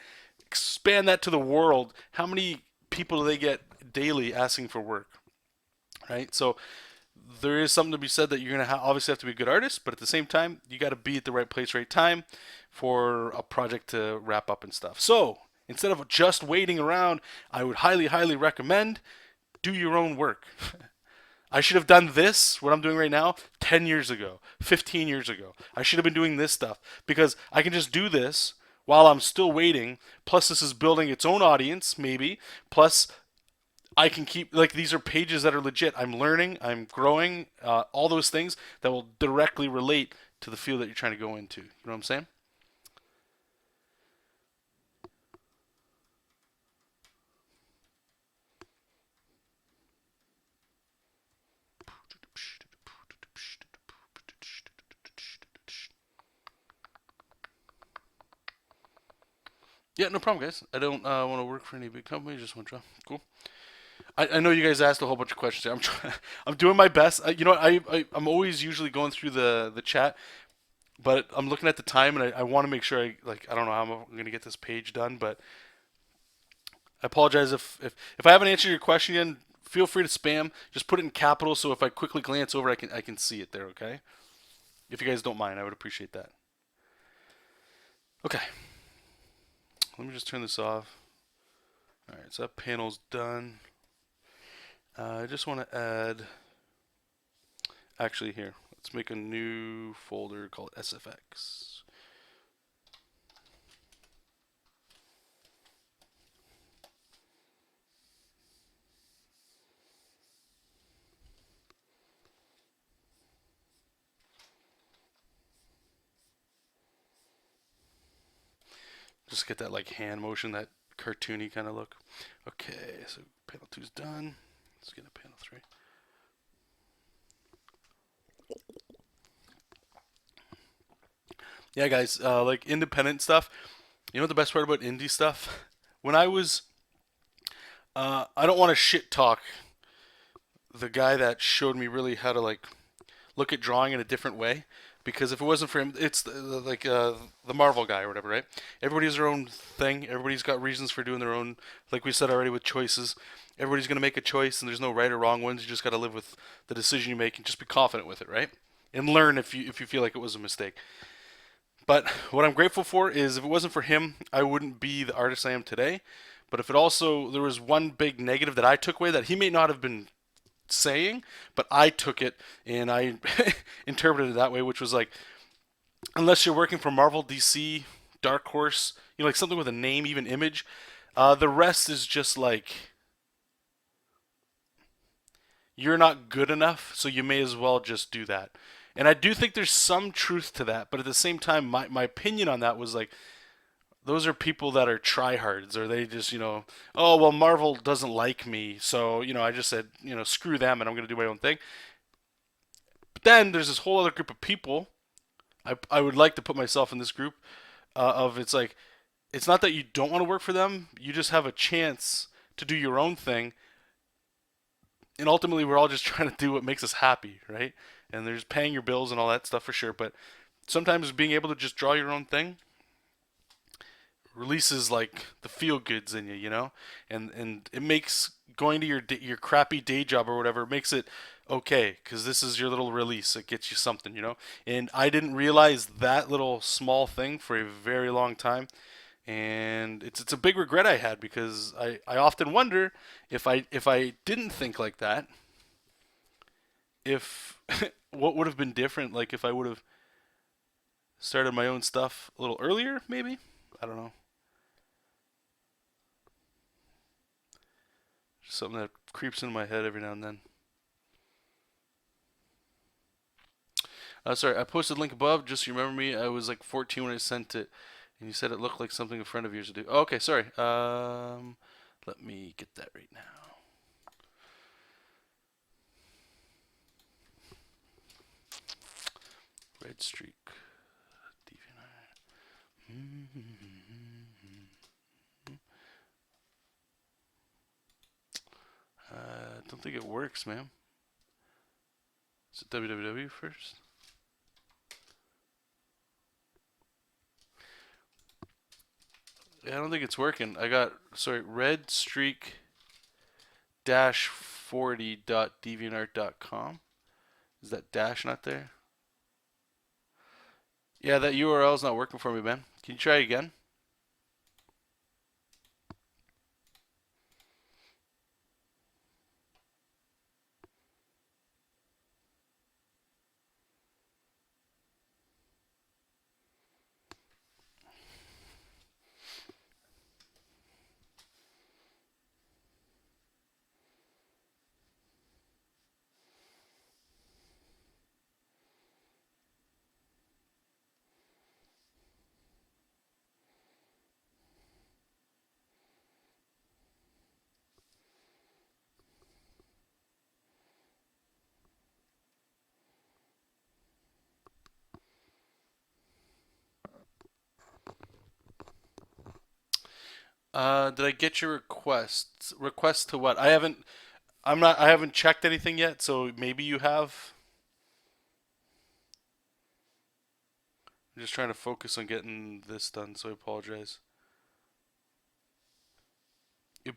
Expand that to the world. How many people do they get daily asking for work, right? So there is something to be said that you're going to obviously have to be a good artist, but at the same time, you got to be at the right place, right time for a project to wrap up and stuff. So instead of just waiting around, I would highly, highly recommend do your own work. I should have done this, what I'm doing right now, 10 years ago, 15 years ago. I should have been doing this stuff because I can just do this while I'm still waiting. Plus, this is building its own audience, maybe. Plus, I can keep, like, these are pages that are legit. I'm learning, I'm growing, all those things that will directly relate to the field that you're trying to go into. You know what I'm saying? Yeah, no problem, guys. I don't want to work for any big company. Just want to draw. Cool. I know you guys asked a whole bunch of questions. Here. I'm doing my best. I'm always usually going through the chat, but I'm looking at the time, and I want to make sure I don't know how I'm gonna get this page done, but I apologize if I haven't answered your question yet. Feel free to spam. Just put it in capital, so if I quickly glance over, I can see it there. Okay. If you guys don't mind, I would appreciate that. Okay. Let me just turn this off. All right, so that panel's done. I just want to add. Actually, here, Let's make a new folder called SFX. Just get that like hand motion, that cartoony kind of look. Okay, so panel 2 is done. Let's get a panel 3. Yeah, guys, like independent stuff. You know what the best part about indie stuff? When I was, I don't want to shit talk the guy that showed me really how to like look at drawing in a different way. Because if it wasn't for him, it's like the Marvel guy or whatever, right? Everybody has their own thing. Everybody's got reasons for doing their own. Like we said already with choices, everybody's gonna make a choice, and there's no right or wrong ones. You just gotta live with the decision you make and just be confident with it, right? And learn if you feel like it was a mistake. But what I'm grateful for is if it wasn't for him, I wouldn't be the artist I am today. But if it also there was one big negative that I took away that he may not have been saying, but I took it and I interpreted it that way, which was like, unless you're working for Marvel, DC, Dark Horse, you know, like something with a name, even Image, the rest is just like you're not good enough, so you may as well just do that. And I do think there's some truth to that, but at the same time, my opinion on that was like, those are people that are tryhards, or they just, oh, well, Marvel doesn't like me, so, I just said, screw them and I'm going to do my own thing. But then there's this whole other group of people. I would like to put myself in this group of it's like, it's not that you don't want to work for them, you just have a chance to do your own thing. And ultimately, we're all just trying to do what makes us happy, right? And there's paying your bills and all that stuff for sure. But sometimes being able to just draw your own thing releases like the feel goods in you, and it makes going to your crappy day job or whatever makes it okay because this is your little release. It gets you something. And I didn't realize that little small thing for a very long time, and it's a big regret I had because I often wonder if I didn't think like that, if what would have been different, like if I would have started my own stuff a little earlier, maybe. I don't know. Just something that creeps into my head every now and then. Sorry, I posted a link above. Just so you remember me, I was like 14 when I sent it, and you said it looked like something a friend of yours would do. Oh, okay, sorry. Let me get that right now. Red streak. I don't think it works, man. Is it www first? Yeah, I don't think it's working. I got, sorry, red streak dash 40.deviantart.com. Is that dash not there? Yeah, that URL is not working for me, man. Can you try again? Did I get your request? Request to what? I haven't checked anything yet, so maybe you have. I'm just trying to focus on getting this done, so I apologize.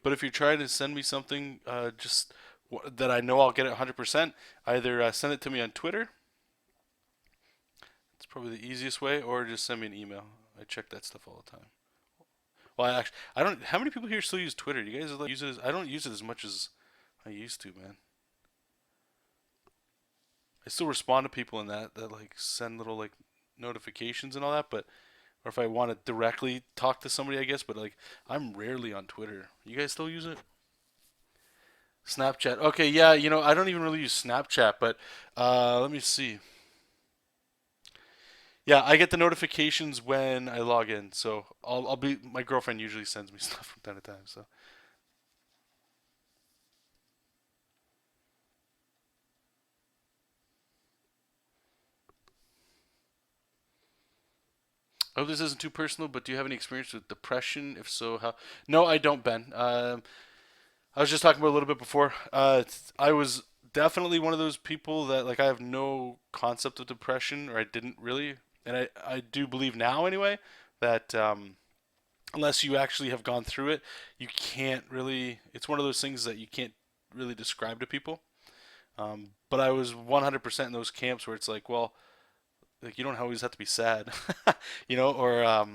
But if you're trying to send me something, just that I know I'll get it 100%, either send it to me on Twitter. It's probably the easiest way, or just send me an email. I check that stuff all the time. Well, I don't. How many people here still use Twitter? Do you guys like use it? I don't use it as much as I used to, man. I still respond to people in that like send little like notifications and all that, but or if I want to directly talk to somebody, I guess. But like, I'm rarely on Twitter. You guys still use it? Snapchat. Okay, yeah. I don't even really use Snapchat, but let me see. Yeah, I get the notifications when I log in, so I'll be. My girlfriend usually sends me stuff from time to time. So, I hope this isn't too personal, but do you have any experience with depression? If so, how? No, I don't, Ben. I was just talking about a little bit before. I was definitely one of those people that like I have no concept of depression, or I didn't really, and I do believe now anyway that unless you actually have gone through it, you can't really. It's one of those things that you can't really describe to people. But I was 100% in those camps where it's like, well, like you don't always have to be sad, or oh,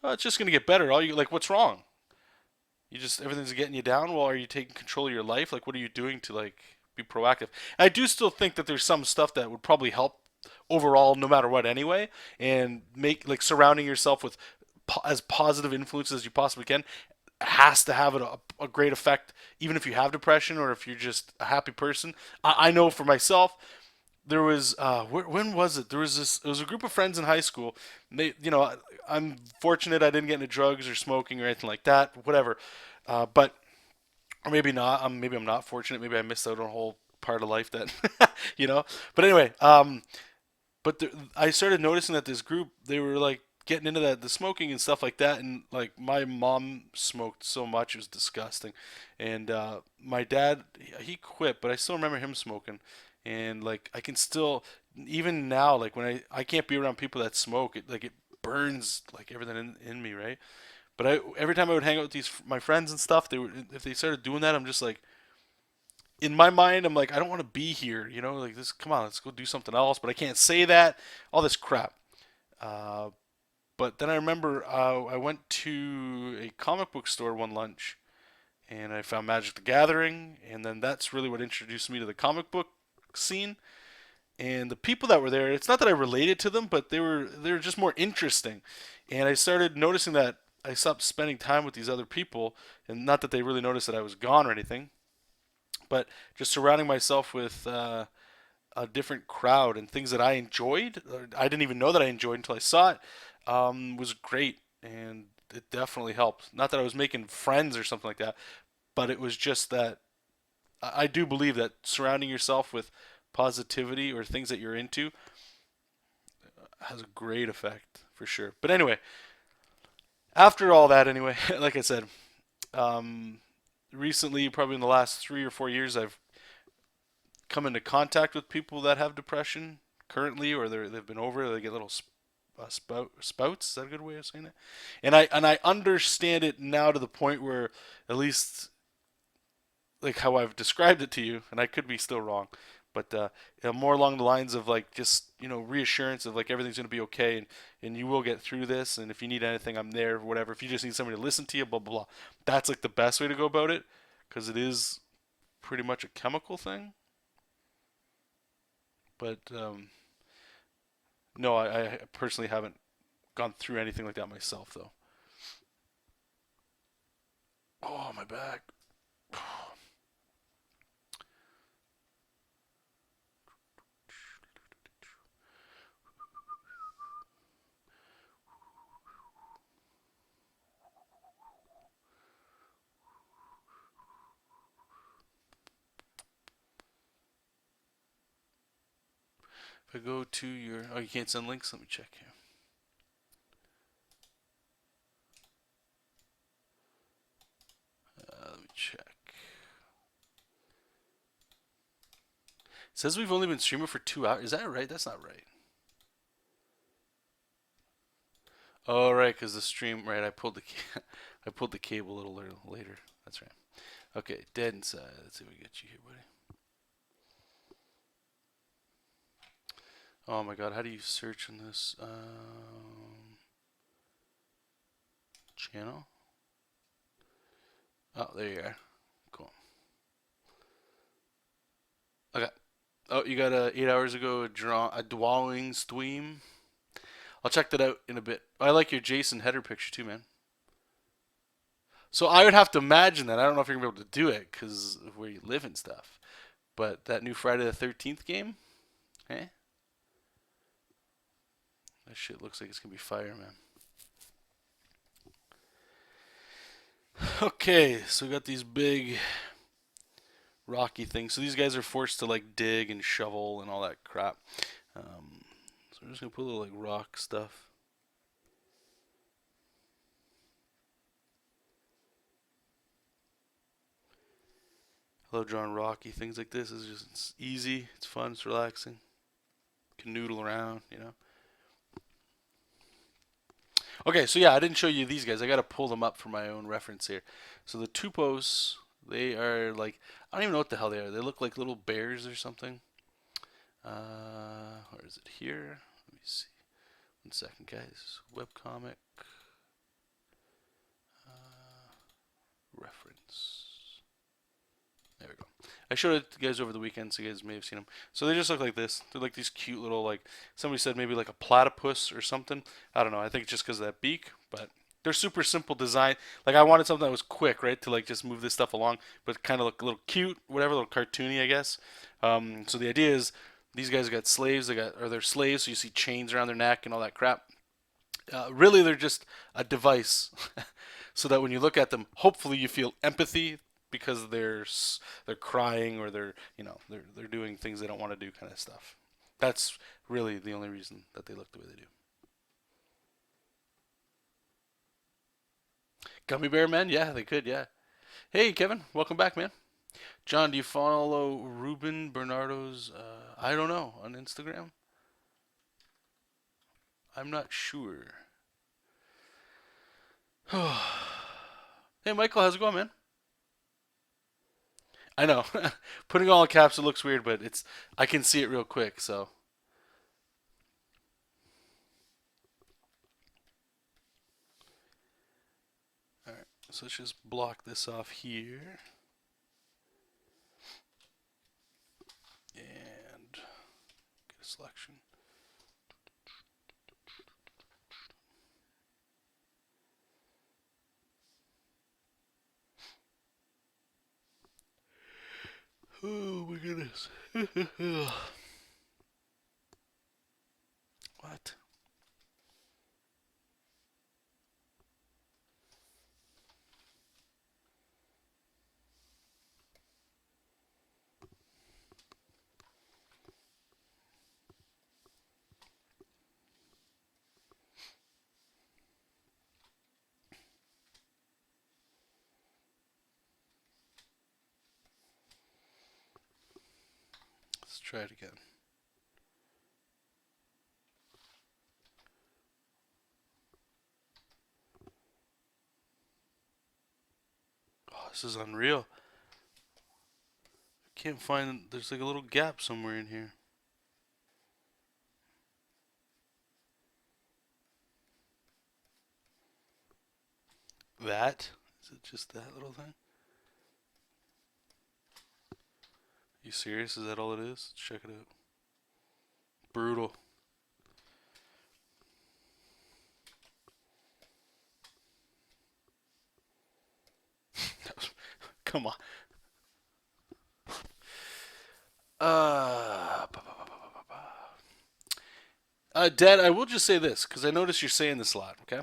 it's just gonna get better. All you like, what's wrong? You just everything's getting you down. Well, are you taking control of your life? Like, what are you doing to like be proactive? And I do still think that there's some stuff that would probably help overall, no matter what, anyway, and make like surrounding yourself with as positive influences as you possibly can has to have a great effect, even if you have depression or if you're just a happy person. I know for myself, there was when was it? There was this. It was a group of friends in high school. I'm fortunate I didn't get into drugs or smoking or anything like that. Whatever, but or maybe not. Maybe I'm not fortunate. Maybe I missed out on a whole part of life that you know. But anyway, I started noticing that this group they were like getting into the smoking and stuff like that, and like my mom smoked so much it was disgusting, and my dad he quit, but I still remember him smoking, and like I can still even now like when I can't be around people that smoke it like it burns like everything in me, right? But every time I would hang out with these my friends and stuff, they were if they started doing that, I'm just like in my mind, I'm like, I don't want to be here, like this. Come on, let's go do something else. But I can't say that. All this crap. Uh, but then I remember I went to a comic book store one lunch, and I found Magic the Gathering, and then that's really what introduced me to the comic book scene. And the people that were there, it's not that I related to them, but they were just more interesting. And I started noticing that I stopped spending time with these other people, and not that they really noticed that I was gone or anything, but just surrounding myself with a different crowd and things that I enjoyed. I didn't even know that I enjoyed until I saw it. Was great, and it definitely helped. Not that I was making friends or something like that, but it was just that I do believe that surrounding yourself with positivity or things that you're into has a great effect for sure. But anyway, after all that, anyway, like I said, um, recently, probably in the last 3 or 4 years, I've come into contact with people that have depression currently, or they've been over it. They get little spouts. Is that a good way of saying it? And I understand it now to the point where at least like how I've described it to you, and I could be still wrong, but more along the lines of like just reassurance of like everything's gonna be okay, and you will get through this, and if you need anything, I'm there, whatever. If you just need somebody to listen to you, blah blah blah. That's like the best way to go about it, because it is pretty much a chemical thing. But no, I personally haven't gone through anything like that myself, though. Oh, my back. If I go to your, oh, you can't send links. Let me check here. Let me check. It says we've only been streaming for 2 hours. Is that right? That's not right. Oh, right, because the stream, right? I pulled the cable a little later. That's right. Okay, dead inside. Let's see if we get you here, buddy. Oh my God, how do you search in this channel? Oh, there you are. Cool. Okay. Oh, you got a 8 hours ago a dwelling stream. I'll check that out in a bit. I like your Jason header picture too, man. So I would have to imagine that. I don't know if you're gonna be able to do it because of where you live and stuff. But that new Friday the 13th game, eh? That shit looks like it's gonna be fire, man. Okay, so we got these big rocky things. So these guys are forced to like dig and shovel and all that crap. So we're just gonna put a little like rock stuff. I love drawing rocky things like this. It's just it's easy, it's fun, it's relaxing. You can noodle around, you know. Okay, so yeah, I didn't show you these guys. I gotta pull them up for my own reference here. So the tupos, they are like I don't even know what the hell they are. They look like little bears or something. Or is it here? Let me see. 1 second, guys. Webcomic reference. There we go. I showed it to you guys over the weekend, so you guys may have seen them. So they just look like this. They're like these cute little, like somebody said, maybe like a platypus or something. I don't know. I think it's just because of that beak, but they're super simple design. Like I wanted something that was quick, right, to like just move this stuff along, but kind of look a little cute, whatever, a little cartoony, I guess. So the idea is these guys got slaves. They're slaves, so you see chains around their neck and all that crap. Really, they're just a device, so that when you look at them, hopefully you feel empathy because they're crying or they're doing things they don't want to do, kind of stuff. That's really the only reason that they look the way they do. Gummy Bear Man, yeah, they could, yeah. Hey, Kevin, welcome back, man. John, do you follow Ruben Bernardo's? I don't know, on Instagram. I'm not sure. Hey, Michael, how's it going, man? I know. Putting all in caps it looks weird, but it's I can see it real quick, so alright. So let's just block this off here. And get a selection. Oh my goodness. What? Let's try it again. Oh, this is unreal. I can't find there's like a little gap somewhere in here. That? Is it just that little thing? You serious? Is that all it is? Let's check it out. Brutal. Come on. Uh, Dad, I will just say this because I notice you're saying this a lot. Okay,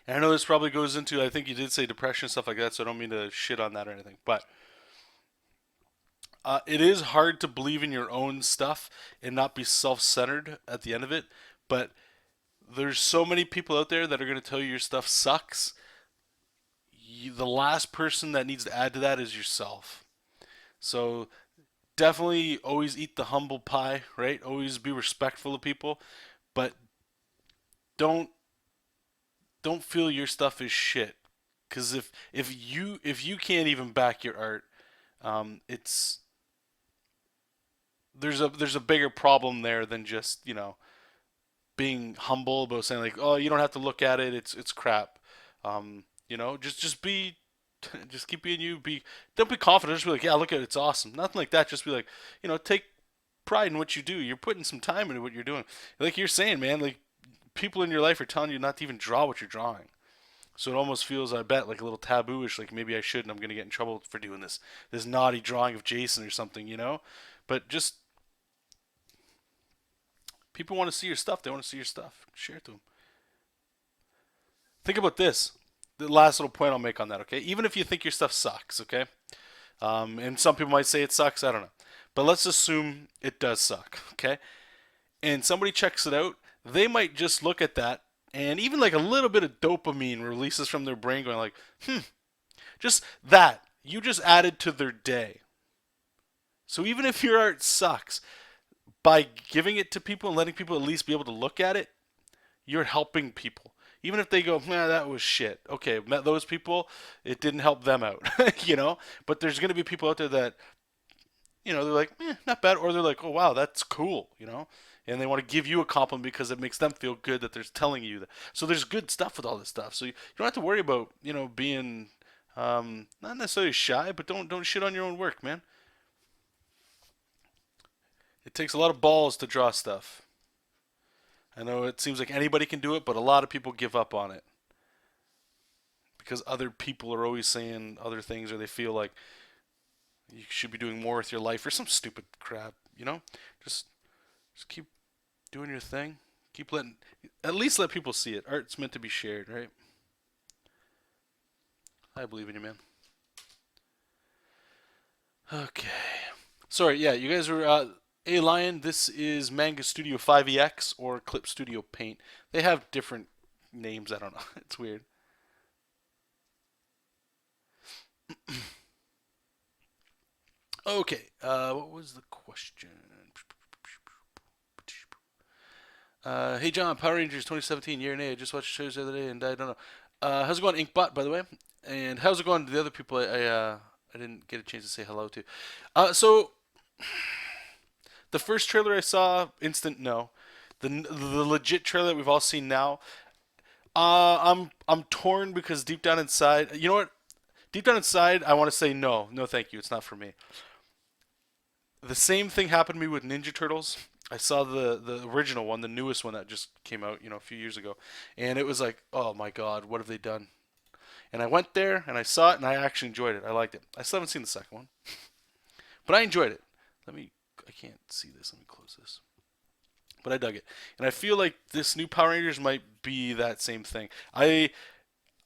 and I know this probably goes into. I think you did say depression and stuff like that, so I don't mean to shit on that or anything. But it is hard to believe in your own stuff and not be self-centered at the end of it. But there's so many people out there that are going to tell you your stuff sucks. The last person that needs to add to that is yourself. So definitely always eat the humble pie, right? Always be respectful of people, but don't don't feel your stuff is shit. Because if you can't even back your art, it's there's a bigger problem there than just being humble about saying like, oh, you don't have to look at it, it's crap. Just be. Just keep being you. Don't be confident. Just be like, yeah, look at it. It's awesome. Nothing like that. Just be like, take pride in what you do. You're putting some time into what you're doing. Like you're saying, man, like people in your life are telling you not to even draw what you're drawing. So it almost feels, I bet, like a little taboo-ish. Like maybe I shouldn't. I'm gonna get in trouble for doing this naughty drawing of Jason or something. But just people want to see your stuff. They want to see your stuff. Share it to them. Think about this. The last little point I'll make on that. Okay, even if you think your stuff sucks, okay, and some people might say it sucks. I don't know, but let's assume it does suck. Okay, and somebody checks it out, they might just look at that and even like a little bit of dopamine releases from their brain going like, just that. You just added to their day. So even if your art sucks, by giving it to people and letting people at least be able to look at it, you're helping people. Even if they go, nah, that was shit. Okay, met those people, it didn't help them out, But there's going to be people out there that they're like, not bad, or they're like, oh wow, that's cool. And they want to give you a compliment because it makes them feel good that they're telling you that. So there's good stuff with all this stuff. So you don't have to worry about being not necessarily shy, but don't shit on your own work, man. It takes a lot of balls to draw stuff. I know it seems like anybody can do it, but a lot of people give up on it because other people are always saying other things, or they feel like you should be doing more with your life or some stupid crap. Just keep doing your thing. Keep letting, at least let people see it. Art's meant to be shared, right? I believe in you, man. Okay. Sorry, yeah, you guys were A Lion. This is Manga Studio 5EX or Clip Studio Paint. They have different names. I don't know. It's weird. Okay. What was the question? Hey John, Power Rangers 2017 year and A. I just watched shows the other day and I don't know. How's it going, Inkbot? By the way, and how's it going to the other people I didn't get a chance to say hello to? So the first trailer I saw, instant no. The legit trailer that we've all seen now, I'm torn because deep down inside, you know what? Deep down inside, I want to say no, no, thank you. It's not for me. The same thing happened to me with Ninja Turtles. I saw the original one, the newest one that just came out, a few years ago, and it was like, oh my god, what have they done? And I went there and I saw it and I actually enjoyed it. I liked it. I still haven't seen the second one, but I enjoyed it. I can't see this. Let me close this. But I dug it, and I feel like this new Power Rangers might be that same thing. I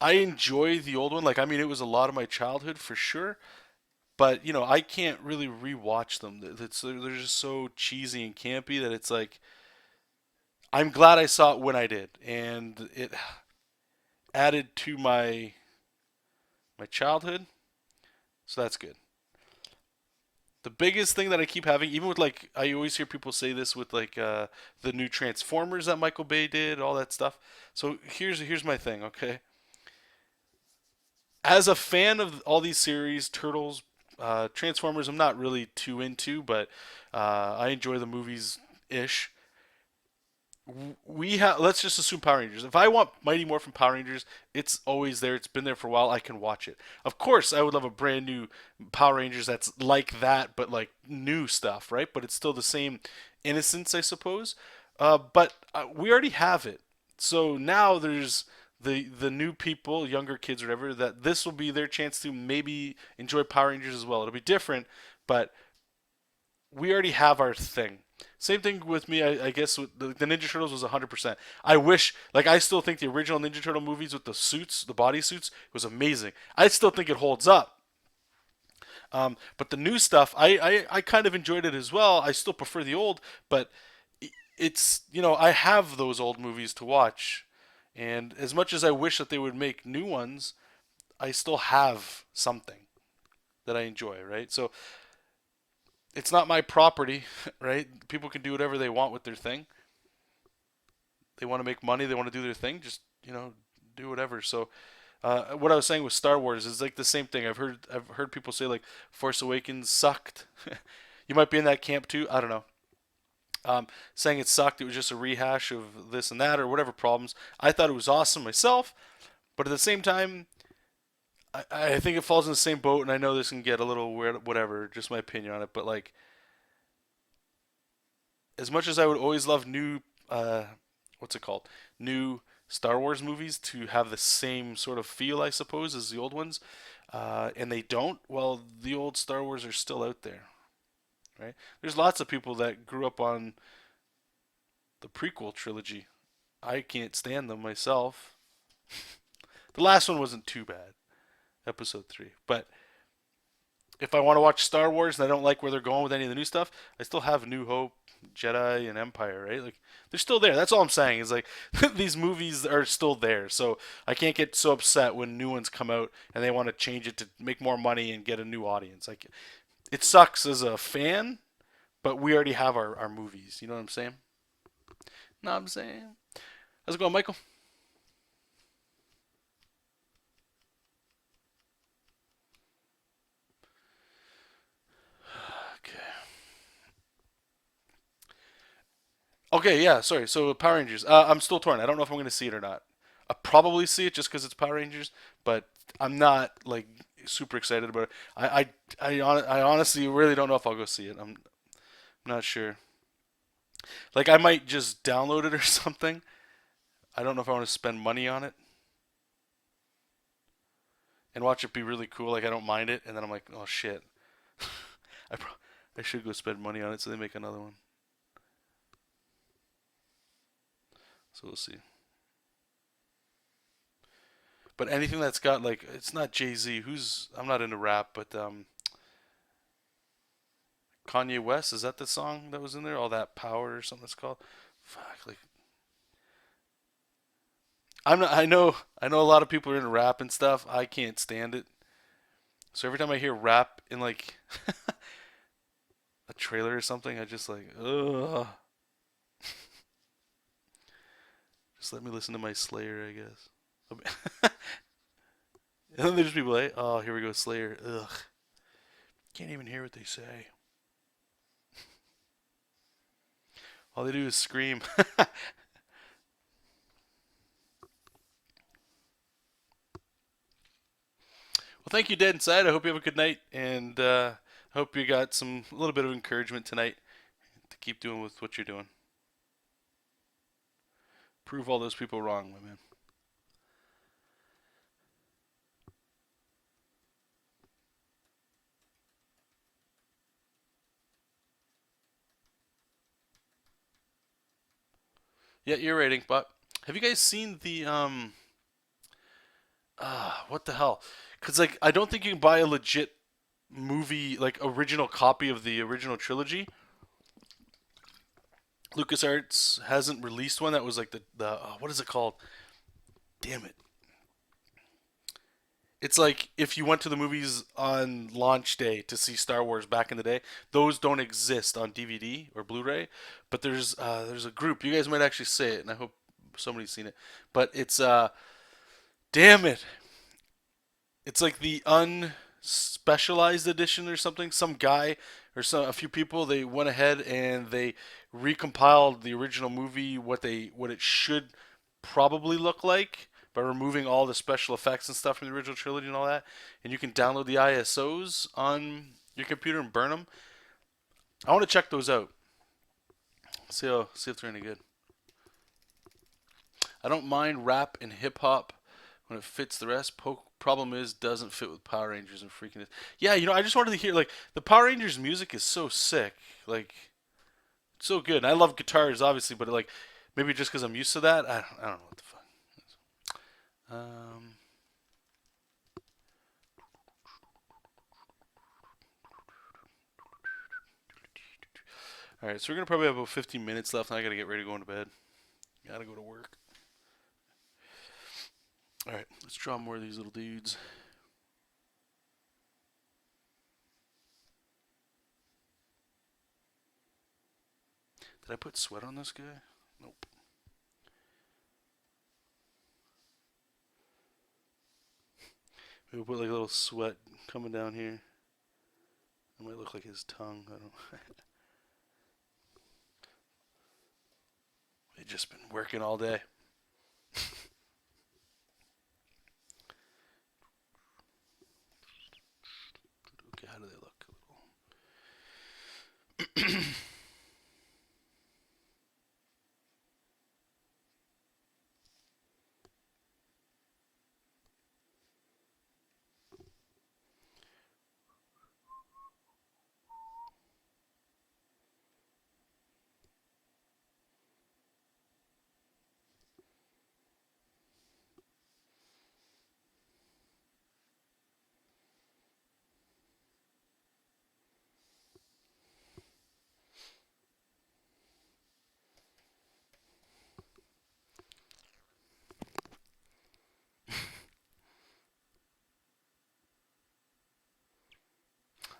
enjoy the old one. Like, I mean, it was a lot of my childhood for sure. But I can't really rewatch them. They're just so cheesy and campy that it's like I'm glad I saw it when I did, and it added to my childhood. So that's good. The biggest thing that I keep having, even with like, I always hear people say this with like the new Transformers that Michael Bay did, all that stuff. So here's my thing, okay? As a fan of all these series, Turtles, Transformers, I'm not really too into, but I enjoy the movies ish. Let's just assume Power Rangers. If I want Mighty Morphin Power Rangers, it's always there. It's been there for a while. I can watch it. Of course, I would love a brand new Power Rangers that's like that, but like new stuff, right? But it's still the same innocence, I suppose. But we already have it. So now there's the new people, younger kids, or whatever. That this will be their chance to maybe enjoy Power Rangers as well. It'll be different, but we already have our thing. Same thing with me, I guess. With the Ninja Turtles was 100%. I wish, like, I still think the original Ninja Turtle movies with the suits, the body suits, was amazing. I still think it holds up. But the new stuff, I kind of enjoyed it as well. I still prefer the old, but I have those old movies to watch. And as much as I wish that they would make new ones, I still have something that I enjoy, right? So it's not my property, right? People can do whatever they want with their thing. They want to make money, they want to do their thing, just, do whatever. So what I was saying with Star Wars is like the same thing. I've heard people say like Force Awakens sucked. You might be in that camp too. I don't know. Saying it sucked. It was just a rehash of this and that or whatever problems. I thought it was awesome myself, but at the same time, I think it falls in the same boat, and I know this can get a little weird, whatever, just my opinion on it. But like, as much as I would always love new, what's it called, new Star Wars movies to have the same sort of feel, I suppose, as the old ones, and they don't. Well, the old Star Wars are still out there, right? There's lots of people that grew up on the prequel trilogy. I can't stand them myself. The last one wasn't too bad, Episode 3, but if I want to watch Star Wars and I don't like where they're going with any of the new stuff, I still have New Hope, Jedi, and Empire, right? Like they're still there. That's all I'm saying. Is like these movies are still there, so I can't get so upset when new ones come out and they want to change it to make more money and get a new audience. Like it sucks as a fan, but we already have our movies. You know what I'm saying? Know what I'm saying? How's it going, Michael? Okay. Okay, yeah, sorry. So Power Rangers. I'm still torn. I don't know if I'm going to see it or not. I probably see it just because it's Power Rangers, but I'm not like super excited about it. I honestly really don't know if I'll go see it. I'm not sure. Like I might just download it or something. I don't know if I want to spend money on it and watch it be really cool. Like I don't mind it, and then I'm like, oh shit, I pro- I should go spend money on it so they make another one. So we'll see. But anything that's got like it's not Jay Z. Who's I'm not into rap, but Kanye West, is that the song that was in there? All that power or something it's called. Fuck, like I'm not. I know a lot of people are into rap and stuff. I can't stand it. So every time I hear rap in like a trailer or something, I just like ugh. Just let me listen to my Slayer, I guess. And then there's people like, oh, here we go, Slayer. Ugh, can't even hear what they say. All they do is scream. Well, thank you, Dead Inside. I hope you have a good night, and hope you got some a little bit of encouragement tonight to keep doing with what you're doing. Prove all those people wrong, my man. Yeah, you're rating, but have you guys seen the what the hell? Because like I don't think you can buy a legit movie like original copy of the original trilogy. LucasArts hasn't released one that was like the what is it called? Damn it! It's like if you went to the movies on launch day to see Star Wars back in the day, those don't exist on DVD or Blu-ray. But there's a group. You guys might actually say it, and I hope somebody's seen it. But it's damn it! It's like the unspecialized edition or something. Some guy or a few people they went ahead and they recompiled the original movie what it should probably look like by removing all the special effects and stuff from the original trilogy and all that. And you can download the ISOs on your computer and burn them. I want to check those out. See if they're any good. I don't mind rap and hip hop when it fits the rest. Problem is, doesn't fit with Power Rangers and freaking it. Yeah, I just wanted to hear like the Power Rangers music is so sick, like so good. And I love guitars, obviously, but like maybe just because I'm used to that, I don't know what the fuck. Um, all right, so we're gonna probably have about 15 minutes left, and I gotta get ready to go into bed. Gotta go to work. All right, let's draw more of these little dudes. Did I put sweat on this guy? Nope. Maybe we'll put like a little sweat coming down here. It might look like his tongue. I don't. They've just been working all day.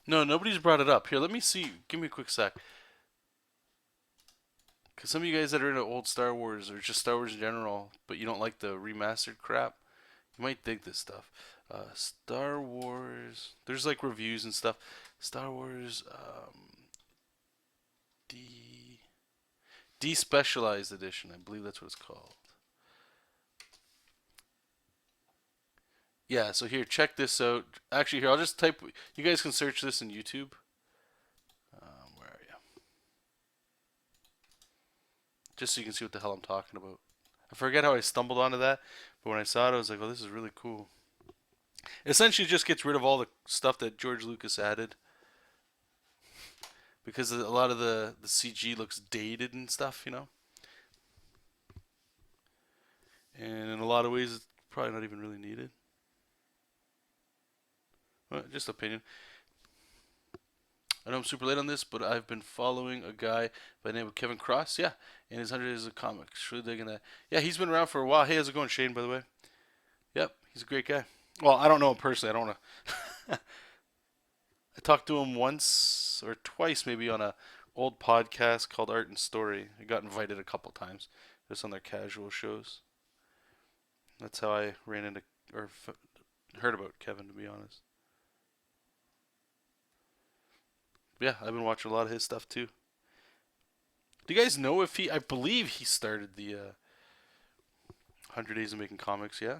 No, nobody's brought it up. Here, let me see. Give me a quick sec. Because some of you guys that are into old Star Wars or just Star Wars in general, but you don't like the remastered crap, you might dig this stuff. Star Wars. There's like reviews and stuff. Star Wars D Despecialized Edition. I believe that's what it's called. Yeah. So here, check this out. Actually, here I'll just type. You guys can search this in YouTube. Where are you? Just so you can see what the hell I'm talking about. I forget how I stumbled onto that, but when I saw it, I was like, "Oh, this is really cool." It essentially just gets rid of all the stuff that George Lucas added because a lot of the CG looks dated and stuff, you know. And in a lot of ways, it's probably not even really needed. Well, just opinion. I know I'm super late on this, but I've been following a guy by the name of Kevin Cross. Yeah, and his 100 is a comic. Really digging that. Yeah, he's been around for a while. Hey, how's it going, Shane, by the way? Yep, he's a great guy. Well, I don't know him personally. I don't want to. I talked to him once or twice, maybe on a old podcast called Art and Story. I got invited a couple times, just on their casual shows. That's how I ran into or heard about Kevin, to be honest. But yeah, I've been watching a lot of his stuff too. Do you guys know if he? I believe he started the 100 Days of Making Comics. Yeah.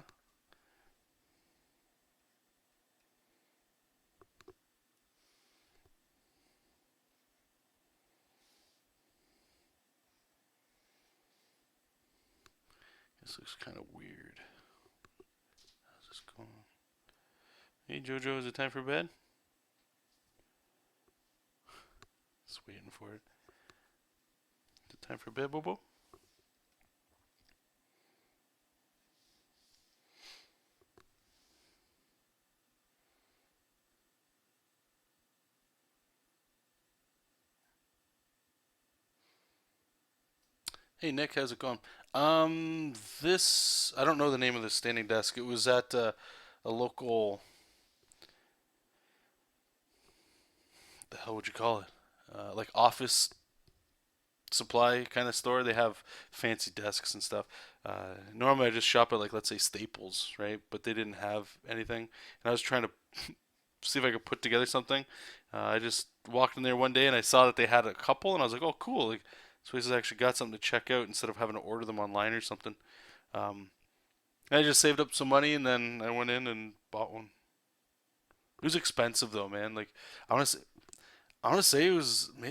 This looks kind of weird. How's this going? Hey Jojo, is it time for bed? Just waiting for it. Is it time for bed, Bobo? Hey Nick, how's it going? This I don't know the name of the standing desk. It was at a local. The hell would you call it? Like office supply kind of store. They have fancy desks and stuff. Normally I just shop at like let's say Staples, right? But they didn't have anything, and I was trying to see if I could put together something. I just walked in there one day and I saw that they had a couple, and I was like, oh cool, like this place has actually got something to check out instead of having to order them online or something. Um, I just saved up some money and then I went in and bought one. It was expensive though, man. Like I want to say, I want to say it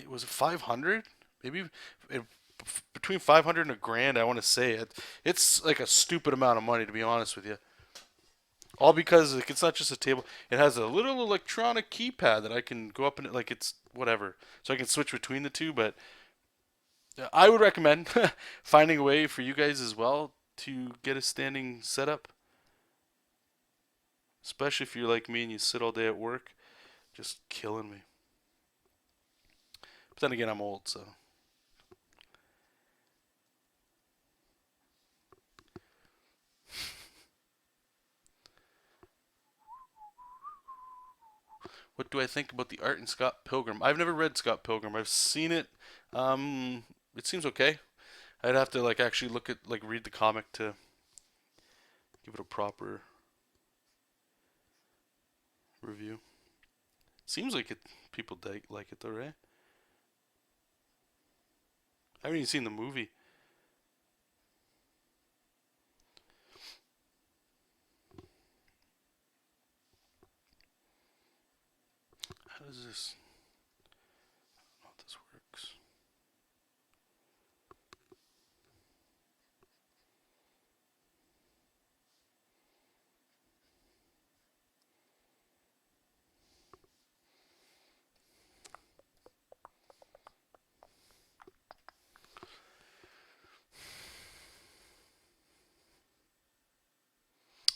was 500, maybe it, between 500 and a grand. I want to say it. It's like a stupid amount of money to be honest with you. All because like, it's not just a table. It has a little electronic keypad that I can go up and like it's whatever, so I can switch between the two. But I would recommend finding a way for you guys as well to get a standing setup, especially if you're like me and you sit all day at work, just killing me. But then again, I'm old, so. What do I think about the art in Scott Pilgrim? I've never read Scott Pilgrim. I've seen it. It seems okay. I'd have to like actually look at like read the comic to give it a proper review. Seems like it people like it though, right? I haven't even seen the movie. How does this? I don't know how this works.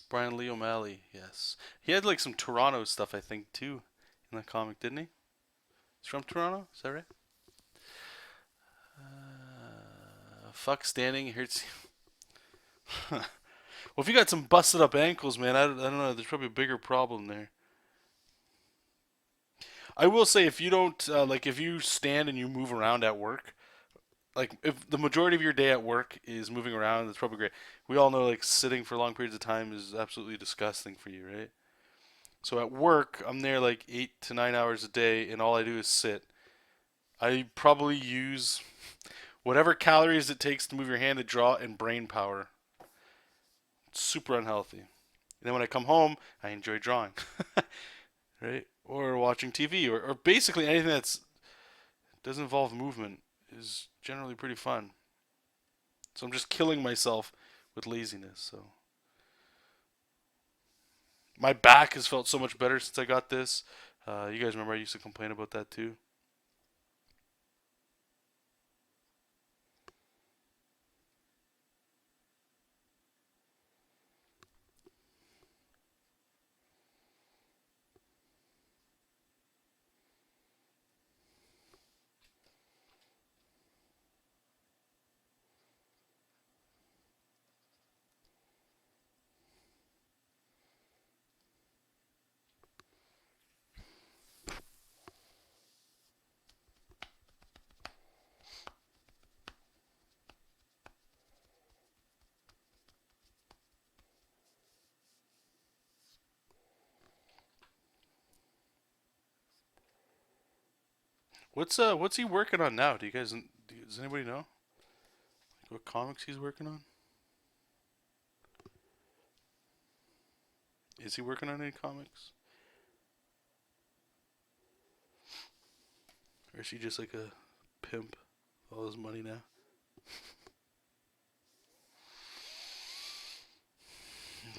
Brian Lee O'Malley, yes, he had like some Toronto stuff I think too in the comic, didn't he? He's from Toronto, is that right? Fuck standing hurts. Well, if you got some busted up ankles, man, I don't know. There's probably a bigger problem there. I will say if you don't like if you stand and you move around at work, like if the majority of your day at work is moving around, that's probably great. We all know like sitting for long periods of time is absolutely disgusting for you, right? So at work, I'm there like 8 to 9 hours a day, and all I do is sit. I probably use whatever calories it takes to move your hand to draw and brain power. It's super unhealthy. And then when I come home, I enjoy drawing, right? Or watching TV, or basically anything that doesn't involve movement is generally pretty fun. So I'm just killing myself with laziness. So my back has felt so much better since I got this. You guys remember I used to complain about that too. What's he working on now? Does anybody know what comics he's working on? Is he working on any comics, or is he just like a pimp with all his money now?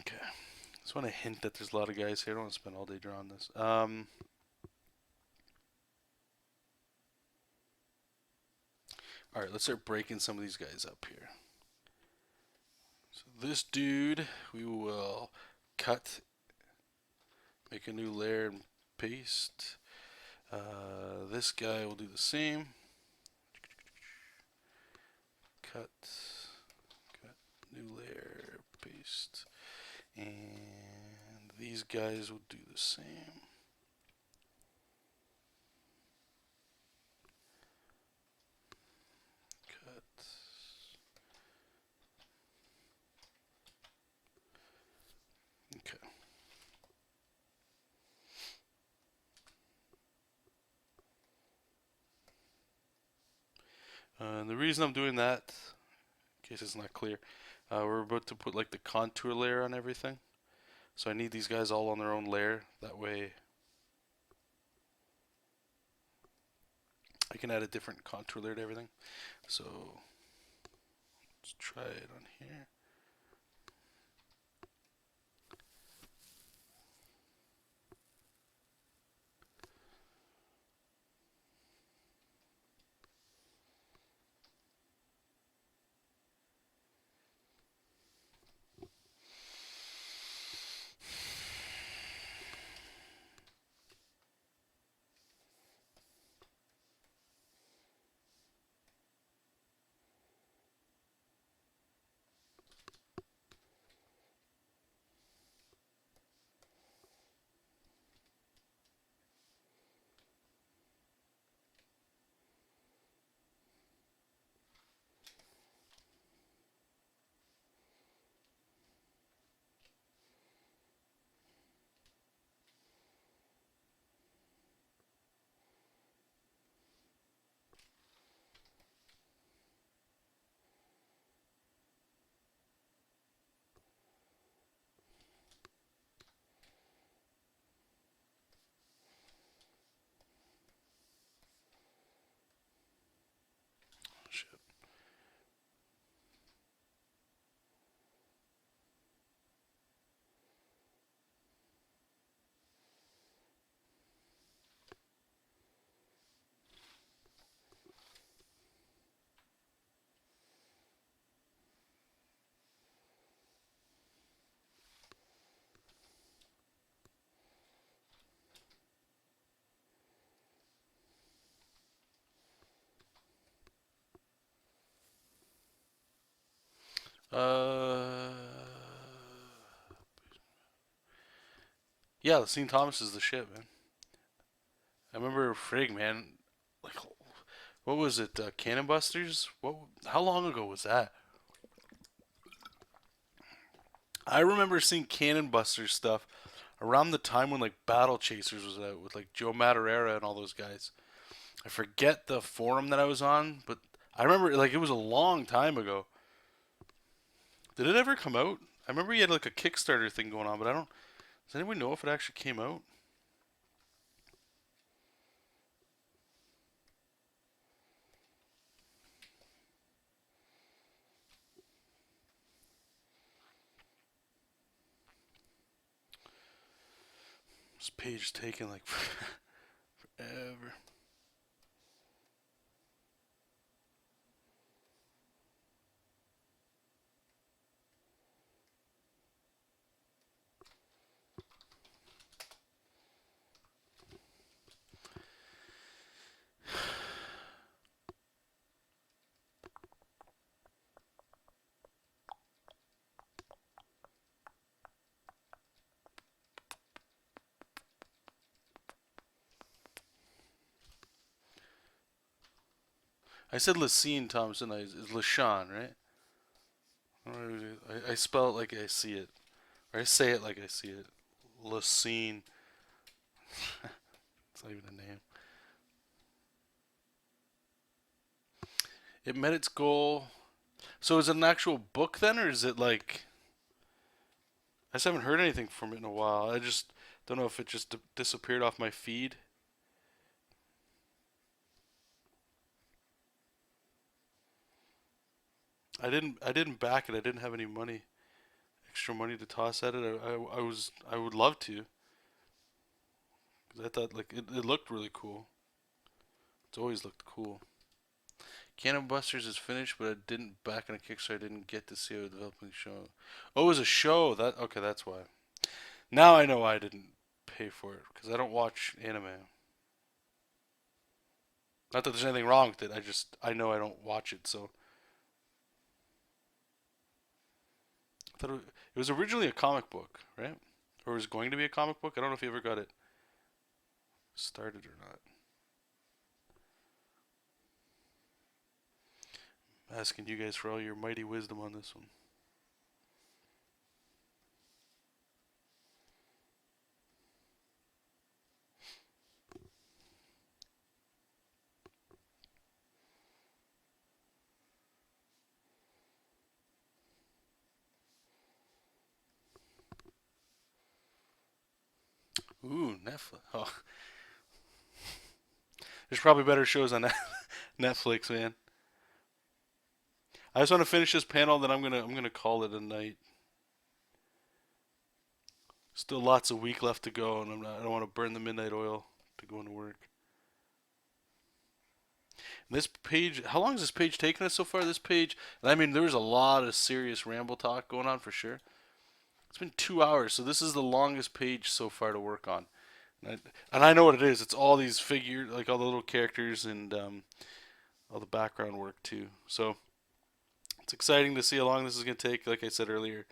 Okay, just want to hint that there's a lot of guys here. I don't want to spend all day drawing this. All right, let's start breaking some of these guys up here. So this dude, we will cut, make a new layer and paste. This guy will do the same. Cut, cut, new layer, paste. And these guys will do the same. Cut. Okay. And the reason I'm doing that, in case it's not clear, we're about to put like the contour layer on everything. So I need these guys all on their own layer. That way I can add a different contour layer to everything. So let's try it on here. Shit. Uh, yeah, St. Thomas is the shit, man. I remember Frig, man. Like, what was it? Cannon Busters? What? How long ago was that? I remember seeing Cannon Busters stuff around the time when like Battle Chasers was out with like Joe Madureira and all those guys. I forget the forum that I was on, but I remember like it was a long time ago. Did it ever come out? I remember you had like a Kickstarter thing going on, but I don't. Does anyone know if it actually came out? This page is taking like forever. I said Lacine Thompson. It's LaShawn, right? I spell it like I see it, or I say it like I see it. Lacine. It's not even a name. It met its goal. So is it an actual book then, or is it like I just haven't heard anything from it in a while. I just don't know if it just disappeared off my feed. I didn't back it. I didn't have any money, extra money to toss at it. I would love to, because I thought like it looked really cool. It's always looked cool. Cannon Busters is finished, but I didn't back on a Kickstarter. I didn't get to see how developing the show. Oh, it was a show. That okay? That's why. Now I know why I didn't pay for it, because I don't watch anime. Not that there's anything wrong with it. I know I don't watch it, so I thought it was originally a comic book, right? Or was going to be a comic book. I don't know if you ever got it started or not. I'm asking you guys for all your mighty wisdom on this one. Ooh, Netflix. Oh, there's probably better shows on Netflix, man. I just want to finish this panel, then I'm gonna call it a night. Still lots of week left to go, and I don't want to burn the midnight oil to go into work. And this page, how long has this page taken us so far? This page, and I mean, there was a lot of serious ramble talk going on for sure. It's been 2 hours, so this is the longest page so far to work on. And I know what it is. It's all these figures, like all the little characters and all the background work too. So it's exciting to see how long this is going to take. Like I said earlier,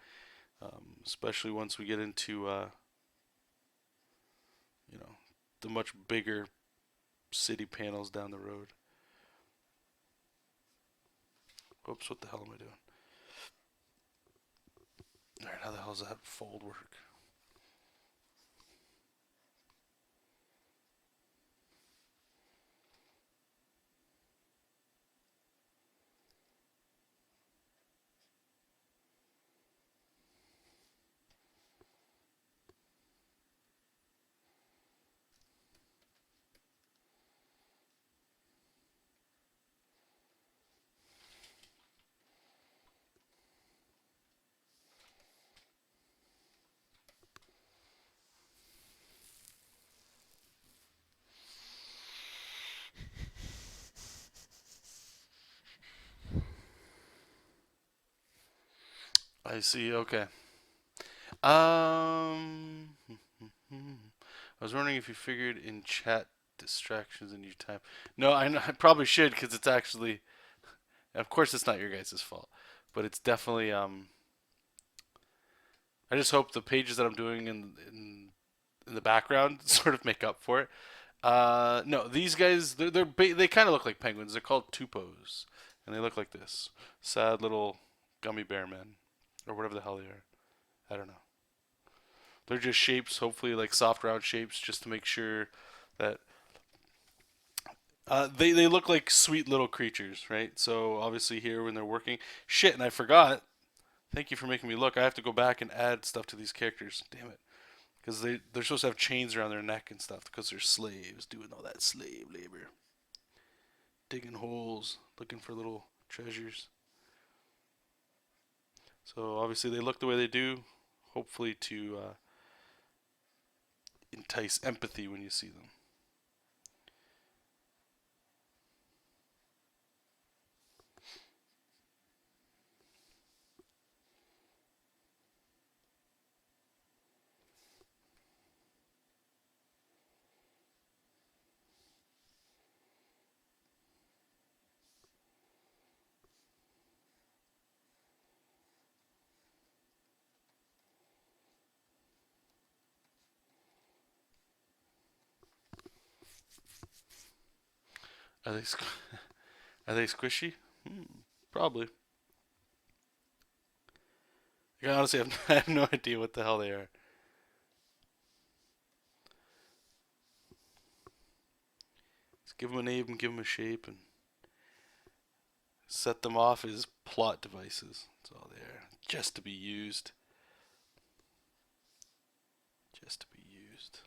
especially once we get into you know the much bigger city panels down the road. Oops, what the hell am I doing? All right, how the hell does that fold work? I see. Okay. I was wondering if you figured in chat distractions in your time. No, I know, I probably should because it's actually, of course, it's not your guys' fault, but it's definitely. I just hope the pages that I'm doing in the background sort of make up for it. No, these guys they kind of look like penguins. They're called tupos, and they look like this sad little gummy bear men, or whatever the hell they are. I don't know. They're just shapes, hopefully like soft round shapes, just to make sure that they look like sweet little creatures, right? So obviously here when they're working, shit, and I forgot. Thank you for making me look. I have to go back and add stuff to these characters. Damn it, because they're supposed to have chains around their neck and stuff because they're slaves doing all that slave labor, digging holes, looking for little treasures. So obviously they look the way they do, hopefully to entice empathy when you see them. Are they are they squishy? Hmm, probably. I honestly have, I have no idea what the hell they are. Just give them a name and give them a shape and set them off as plot devices. That's all they are. Just to be used. Just to be used.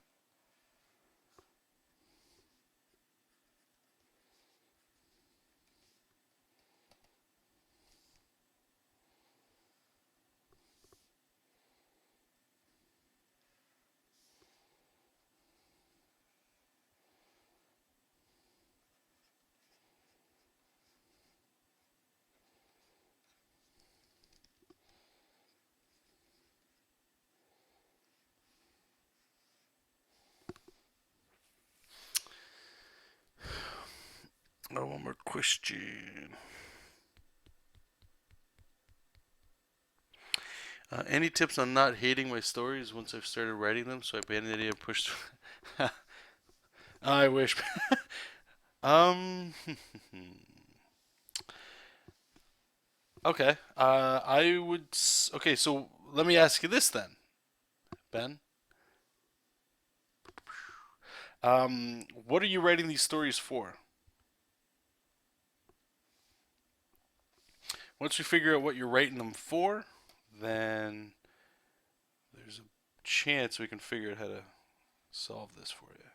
Oh, one more question. Any tips on not hating my stories once I've started writing them so I abandoned the idea and pushed? I wish. um. Okay. I would. Okay, so let me ask you this then, Ben. What are you writing these stories for? Once we figure out what you're writing them for, then there's a chance we can figure out how to solve this for you.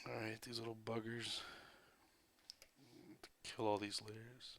Alright, these little buggers. Kill all these layers.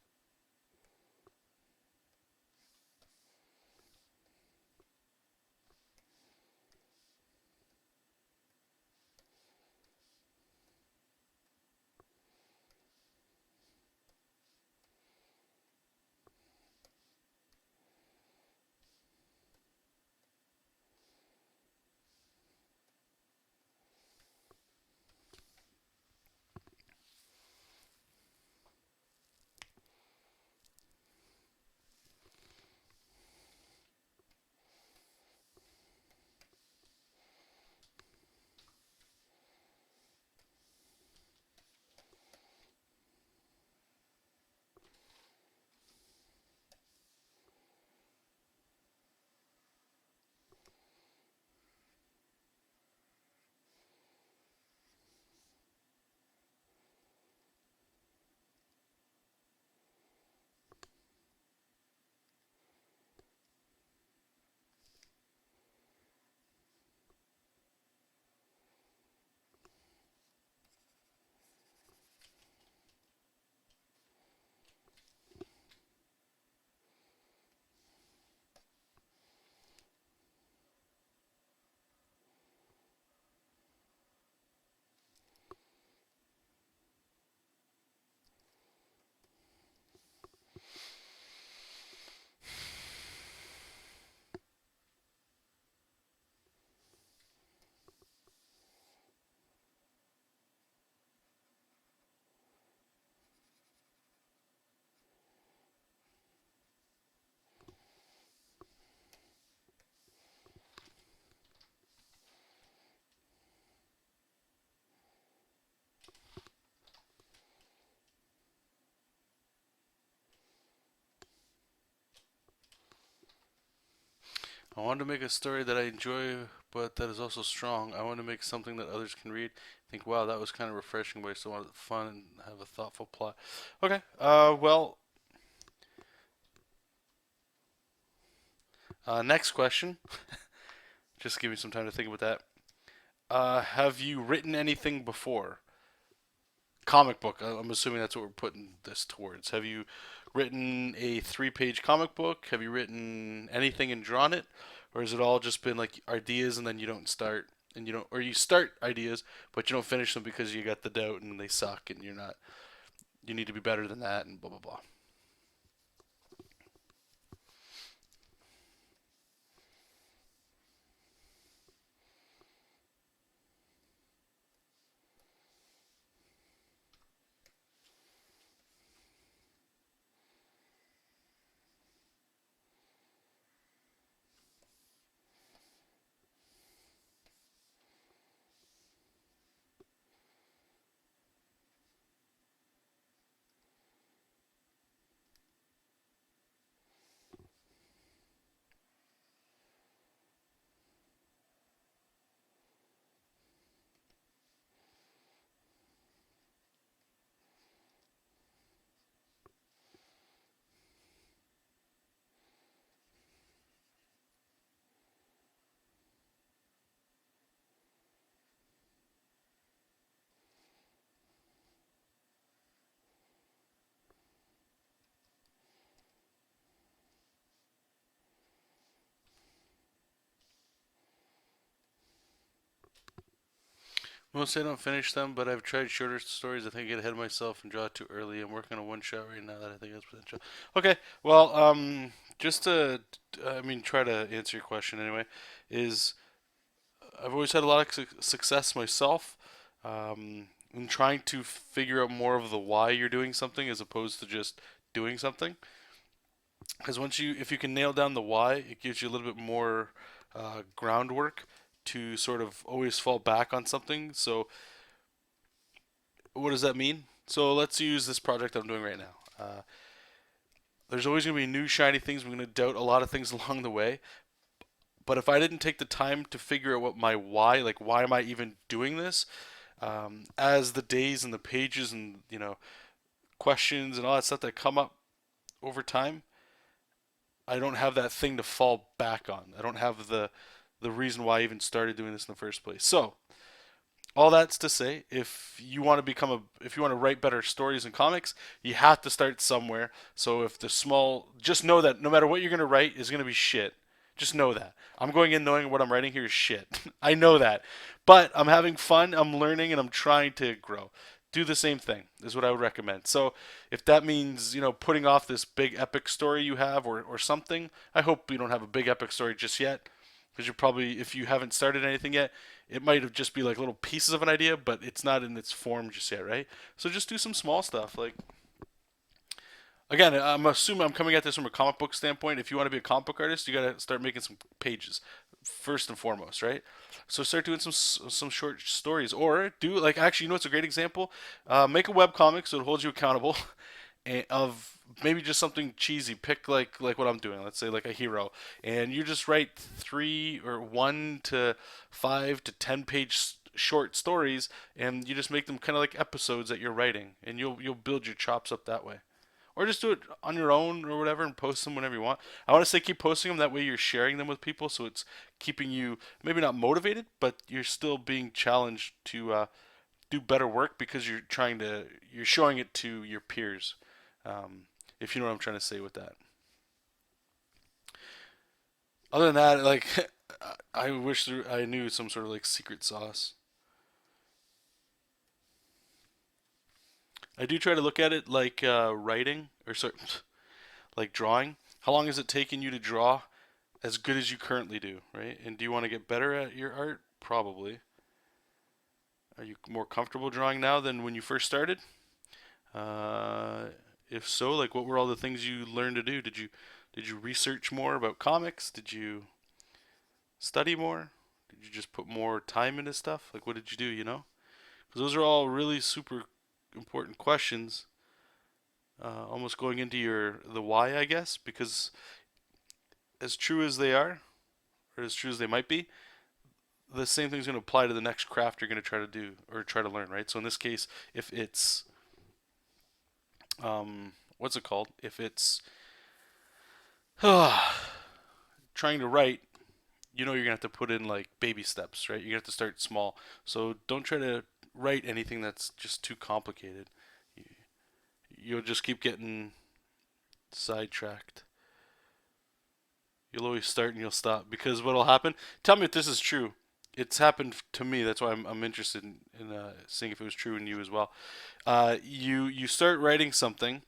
I want to make a story that I enjoy, but that is also strong. I want to make something that others can read. Think, wow, that was kind of refreshing, but I still want it fun and have a thoughtful plot. Okay. Well, next question. Just give me some time to think about that. Have you written anything before? Comic book. I'm assuming that's what we're putting this towards. Have you written a 3 page comic book? Have you written anything and drawn it? Or has it all just been like ideas and then you don't start and you don't, or you start ideas but you don't finish them because you got the doubt and they suck and you're not, you need to be better than that and blah blah blah. Mostly I don't finish them, but I've tried shorter stories. I think I get ahead of myself and draw it too early. I'm working on one shot right now that I think has potential. Okay, well, just to, I mean, try to answer your question anyway, is I've always had a lot of success myself in trying to figure out more of the why you're doing something as opposed to just doing something. Because if you can nail down the why, it gives you a little bit more groundwork to sort of always fall back on something. So, what does that mean? So, let's use this project I'm doing right now. There's always going to be new shiny things. I'm going to doubt a lot of things along the way. But if I didn't take the time to figure out what my why, like why am I even doing this, as the days and the pages and questions and all that stuff that come up over time, I don't have that thing to fall back on. I don't have the reason why I even started doing this in the first place. So all that's to say, if you want to write better stories and comics, you have to start somewhere. So if the small, just know that no matter what you're gonna write is gonna be shit. Just know that. I'm going in knowing what I'm writing here is shit. I know that. But I'm having fun, I'm learning, and I'm trying to grow. Do the same thing, is what I would recommend. So if that means, putting off this big epic story you have or something, I hope you don't have a big epic story just yet. Because you're probably, if you haven't started anything yet, it might have just be like little pieces of an idea, but it's not in its form just yet, right? So just do some small stuff. Like, again, I'm assuming I'm coming at this from a comic book standpoint. If you want to be a comic book artist, you got to start making some pages first and foremost, right? So start doing some short stories, or do like actually, what's a great example? Make a web comic so it holds you accountable, of maybe just something cheesy. Pick like what I'm doing. Let's say like a hero, and you just write 1 to 5 to 10 page short stories, and you just make them kind of like episodes that you're writing, and you'll build your chops up that way. Or just do it on your own or whatever and post them whenever you want. I want to say keep posting them. That way you're sharing them with people, so it's keeping you maybe not motivated, but you're still being challenged to do better work because you're showing it to your peers. Um, if you know what I'm trying to say with that. Other than that, like I wish I knew some sort of like secret sauce. I do try to look at it like writing or sorry, like drawing. How long has it taken you to draw as good as you currently do, right? And do you want to get better at your art? Probably. Are you more comfortable drawing now than when you first started? Uh, if so, like what were all the things you learned to do? Did you research more about comics? Did you study more? Did you just put more time into stuff? Like what did you do? Because those are all really super important questions. Almost going into the why, I guess, because as true as they are, or as true as they might be, the same thing's going to apply to the next craft you're going to try to do or try to learn, right? So in this case, if it's what's it called? If it's trying to write, you know you're gonna have to put in like baby steps, right? You're gonna have to start small. So don't try to write anything that's just too complicated. You'll just keep getting sidetracked. You'll always start and you'll stop because what'll happen? Tell me if this is true. It's happened to me. That's why I'm interested in seeing if it was true in you as well. You start writing something,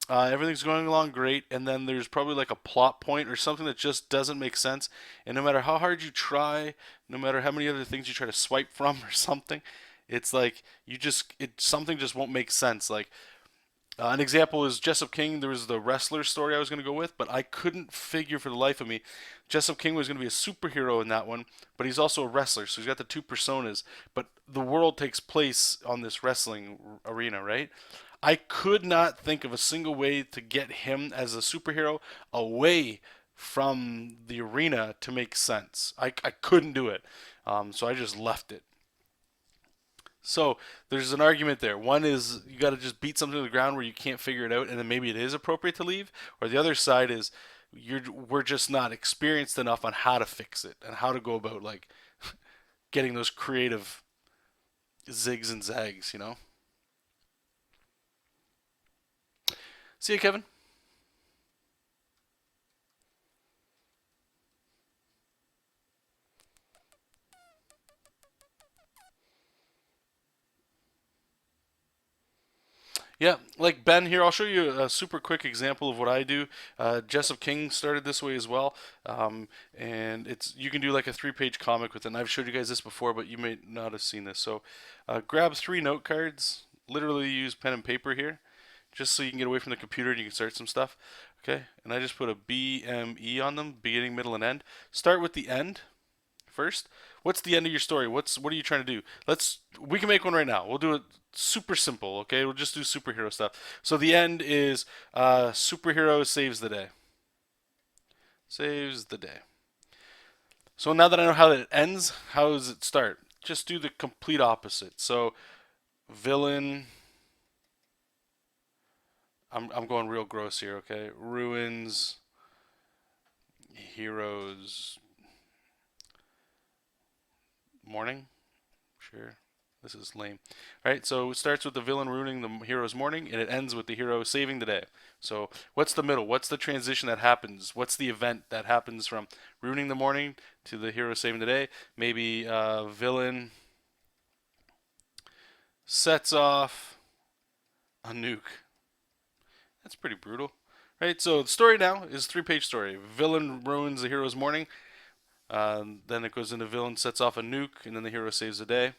everything's going along great, and then there's probably like a plot point or something that just doesn't make sense. And no matter how hard you try, no matter how many other things you try to swipe from or something, it's like something just won't make sense. Like an example is Jesop King. There was the wrestler story I was going to go with, but I couldn't figure for the life of me. Jesop King was going to be a superhero in that one, but he's also a wrestler, so he's got the two personas. But the world takes place on this wrestling arena, right? I could not think of a single way to get him as a superhero away from the arena to make sense. I couldn't do it. So I just left it. So there's an argument there. One is you got to just beat something to the ground where you can't figure it out, and then maybe it is appropriate to leave. Or the other side is we're just not experienced enough on how to fix it and how to go about like getting those creative zigs and zags. See you, Kevin. Yeah, like Ben here, I'll show you a super quick example of what I do. Jessup King started this way as well, and it's you can do like a three-page comic with it. And I've showed you guys this before, but you may not have seen this. So, grab 3 note cards. Literally use pen and paper here, just so you can get away from the computer and you can start some stuff. Okay, and I just put a BME on them, beginning, middle, and end. Start with the end first. What's the end of your story? What are you trying to do? We can make one right now. We'll do it super simple, okay? We'll just do superhero stuff. So the end is superhero saves the day. Saves the day. So now that I know how it ends, how does it start? Just do the complete opposite. So villain I'm going real gross here, okay? Ruins heroes morning. Sure. This is lame. All right, so it starts with the villain ruining the hero's morning, and it ends with the hero saving the day. So, what's the middle? What's the transition that happens? What's the event that happens from ruining the morning to the hero saving the day? Maybe villain sets off a nuke. That's pretty brutal, right? So the story now is 3-page story. Villain ruins the hero's morning. Then it goes into villain sets off a nuke, and then the hero saves the day.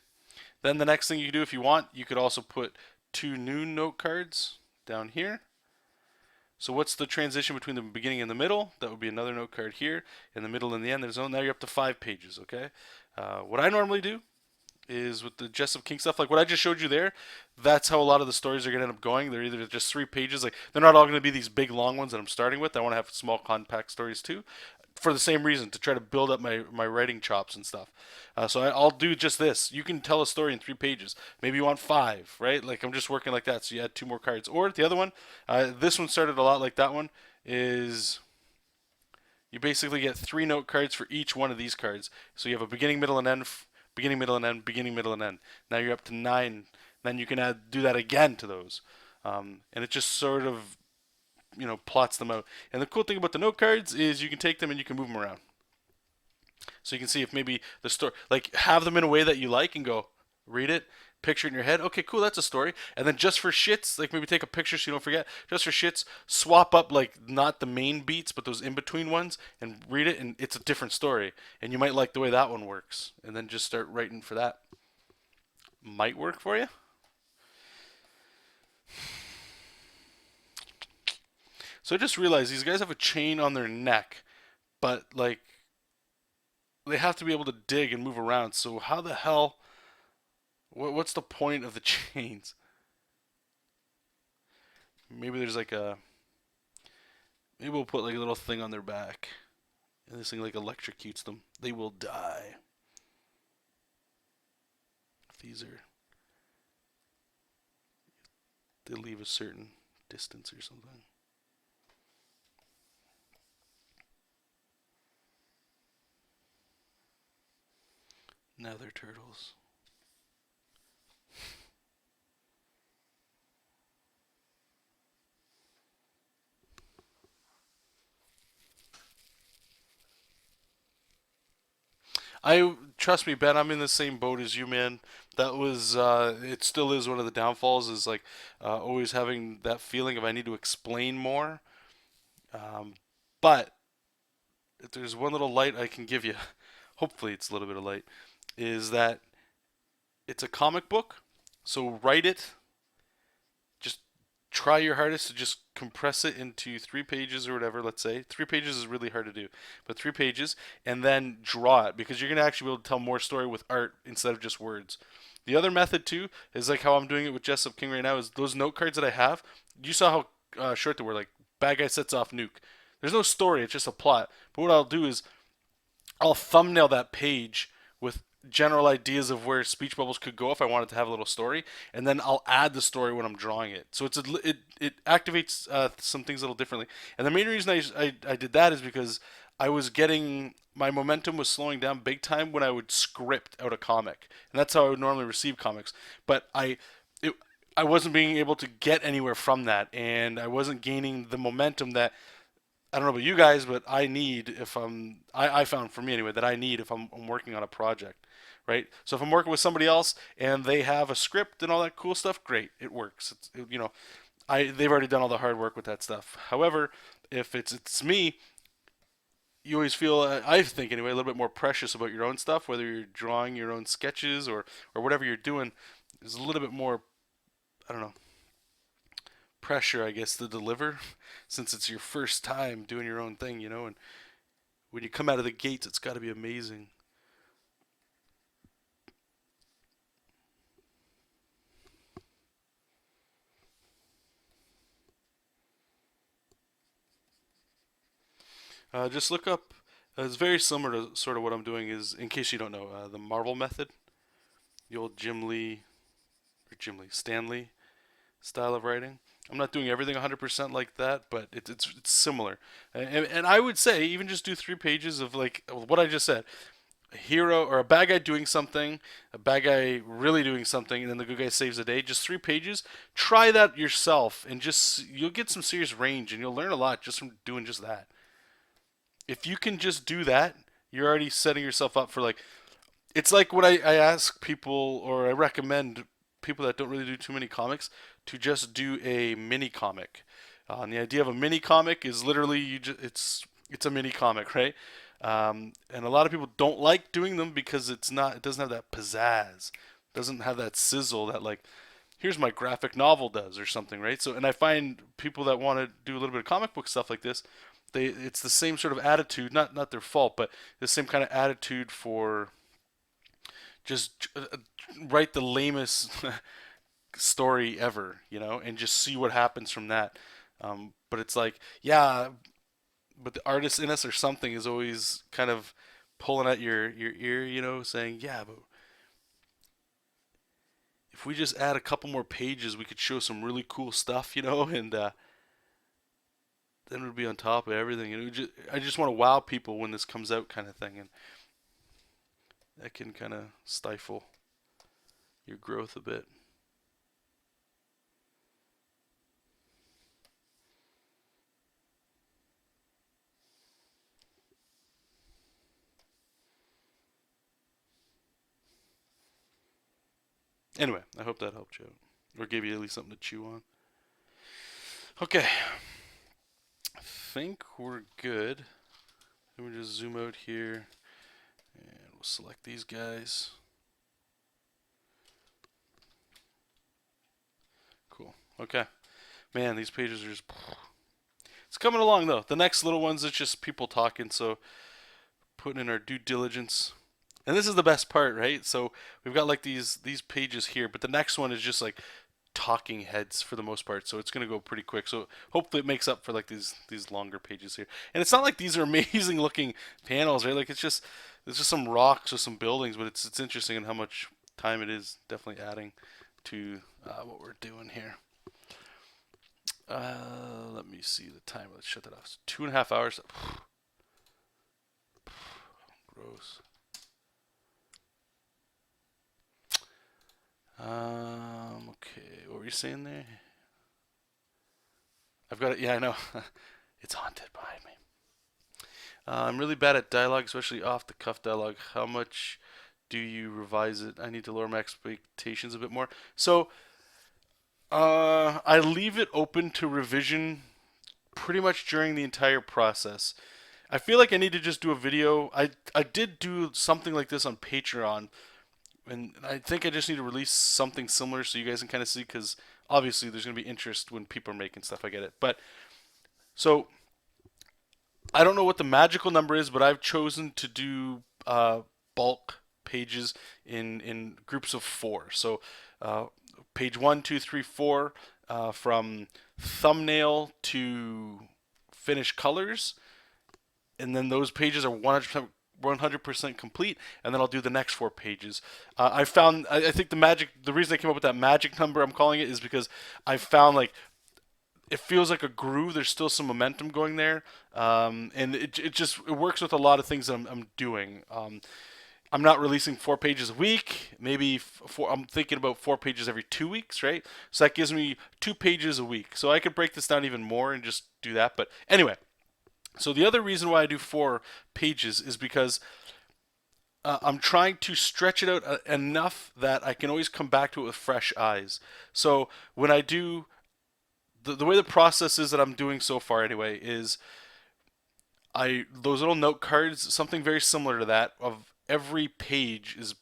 Then the next thing you can do if you want, you could also put 2 new note cards down here. So what's the transition between the beginning and the middle? That would be another note card here. In the middle and the end, now you're up to 5 pages, okay? What I normally do is with the Jessup King stuff, like what I just showed you there, that's how a lot of the stories are going to end up going. They're either just 3 pages, like they're not all going to be these big long ones that I'm starting with. I want to have small compact stories too, for the same reason, to try to build up my writing chops and stuff. So I'll do just this. You can tell a story in 3 pages. Maybe you want 5, right? Like I'm just working like that. So you add 2 more cards. Or the other one, this one started a lot like that one, is you basically get 3 note cards for each one of these cards. So you have a beginning, middle, and end, beginning, middle, and end, beginning, middle, and end. Now you're up to 9. Then you can do that again to those. And it just sort of plots them out. And the cool thing about the note cards is you can take them and you can move them around. So you can see if maybe the story, like have them in a way that you like and go, read it, picture it in your head. Okay, cool, that's a story. And then just for shits, like maybe take a picture so you don't forget. Just for shits, swap up like not the main beats, but those in between ones and read it, and it's a different story. And you might like the way that one works. And then just start writing for that. Might work for you. So I just realized these guys have a chain on their neck, but like they have to be able to dig and move around. So how the hell? What's the point of the chains? Maybe there's like a. Maybe we'll put like a little thing on their back. and this thing like electrocutes them. They will die. These are, they leave a certain distance or something. Now they're turtles. I trust me, Ben. I'm in the same boat as you, man. That was it. Still is one of the downfalls. Is like always having that feeling of I need to explain more. Um, but if there's one little light I can give you, hopefully it's a little bit of light, is that it's a comic book. So write it. Just try your hardest to just compress it into 3 pages or whatever. Let's say 3 pages is really hard to do, but 3 pages, and then draw it because you're gonna actually be able to tell more story with art instead of just words. The other method too is like how I'm doing it with Jesop King right now. Is those note cards that I have? You saw how short they were. Like bad guy sets off nuke. There's no story. It's just a plot. But what I'll do is I'll thumbnail that page with general ideas of where speech bubbles could go if I wanted to have a little story, and then I'll add the story when I'm drawing it. So it activates some things a little differently. And the main reason I did that is because I was getting my momentum was slowing down big time when I would script out a comic, and that's how I would normally receive comics. But it, I wasn't being able to get anywhere from that, and I wasn't gaining the momentum that I don't know about you guys, but I need if I found for me anyway that I need if I'm working on a project, right? So if I'm working with somebody else and they have a script and all that cool stuff, great, it works. They've already done all the hard work with that stuff. However, if it's me, you always feel I think anyway a little bit more precious about your own stuff, whether you're drawing your own sketches or whatever you're doing. There's a little bit more I don't know pressure, I guess, to deliver since it's your first time doing your own thing, and when you come out of the gates, it's got to be amazing. Just look up. It's very similar to sort of what I'm doing. Is in case you don't know, the Marvel method, the old Stanley style of writing. I'm not doing everything 100% like that, but it's similar. And I would say even just do 3 pages of like what I just said. A hero or a bad guy doing something, a bad guy really doing something, and then the good guy saves the day. Just 3 pages. Try that yourself, and just you'll get some serious range, and you'll learn a lot just from doing just that. If you can just do that, you're already setting yourself up for like. It's like what I ask people, or I recommend people that don't really do too many comics to just do a mini comic. And the idea of a mini comic is literally it's a mini comic, right? And a lot of people don't like doing them because it doesn't have that pizzazz, doesn't have that sizzle that like here's my graphic novel does or something, right? So and I find people that want to do a little bit of comic book stuff like this, it's the same sort of attitude, not their fault, but the same kind of attitude for just write the lamest story ever, and just see what happens from that. But it's like, yeah, but the artist in us or something is always kind of pulling at your ear, saying, yeah, but if we just add a couple more pages, we could show some really cool stuff, and then it would be on top of everything. And I just want to wow people when this comes out, kind of thing, and that can kind of stifle your growth a bit. Anyway, I hope that helped you out, or gave you at least something to chew on. Okay, I think we're good. Let me just zoom out here, and we'll select these guys. Cool. Okay. Man, these pages are just. It's coming along though. The next little ones, it's just people talking. So putting in our due diligence. And this is the best part, right? So we've got like these pages here, but the next one is just like talking heads for the most part, so it's gonna go pretty quick. So hopefully it makes up for like these longer pages here. And it's not like these are amazing looking panels, right? Like it's just some rocks or some buildings, but it's interesting in how much time it is definitely adding to what we're doing here. Let me see the time. Let's shut that off. It's 2.5 hours. Gross. Okay, what were you saying there? I've got it. Yeah, I know. It's haunted behind me. I'm really bad at dialogue, especially off the cuff dialogue. How much do you revise it? I need to lower my expectations a bit more. So, I leave it open to revision pretty much during the entire process. I feel like I need to just do a video. I did do something like this on Patreon, and I think I just need to release something similar so you guys can kind of see, because obviously there's going to be interest when people are making stuff. I get it. But so I don't know what the magical number is, but I've chosen to do bulk pages in groups of four. So page one, two, three, four, from thumbnail to finish colors, and then those pages are 100% complete, and then I'll do the next four pages. I think the reason I came up with that magic number, I'm calling it, is because I found like it feels like a groove. There's still some momentum going there, and it works with a lot of things that I'm doing. I'm not releasing 4 pages a week. Maybe four. I'm thinking about 4 pages every 2 weeks, right? So that gives me 2 pages a week. So I could break this down even more and just do that. But anyway, so the other reason why I do 4 pages is because I'm trying to stretch it out enough that I can always come back to it with fresh eyes. So when I do the way the process is that I'm doing so far anyway is those little note cards, something very similar to that, of every page is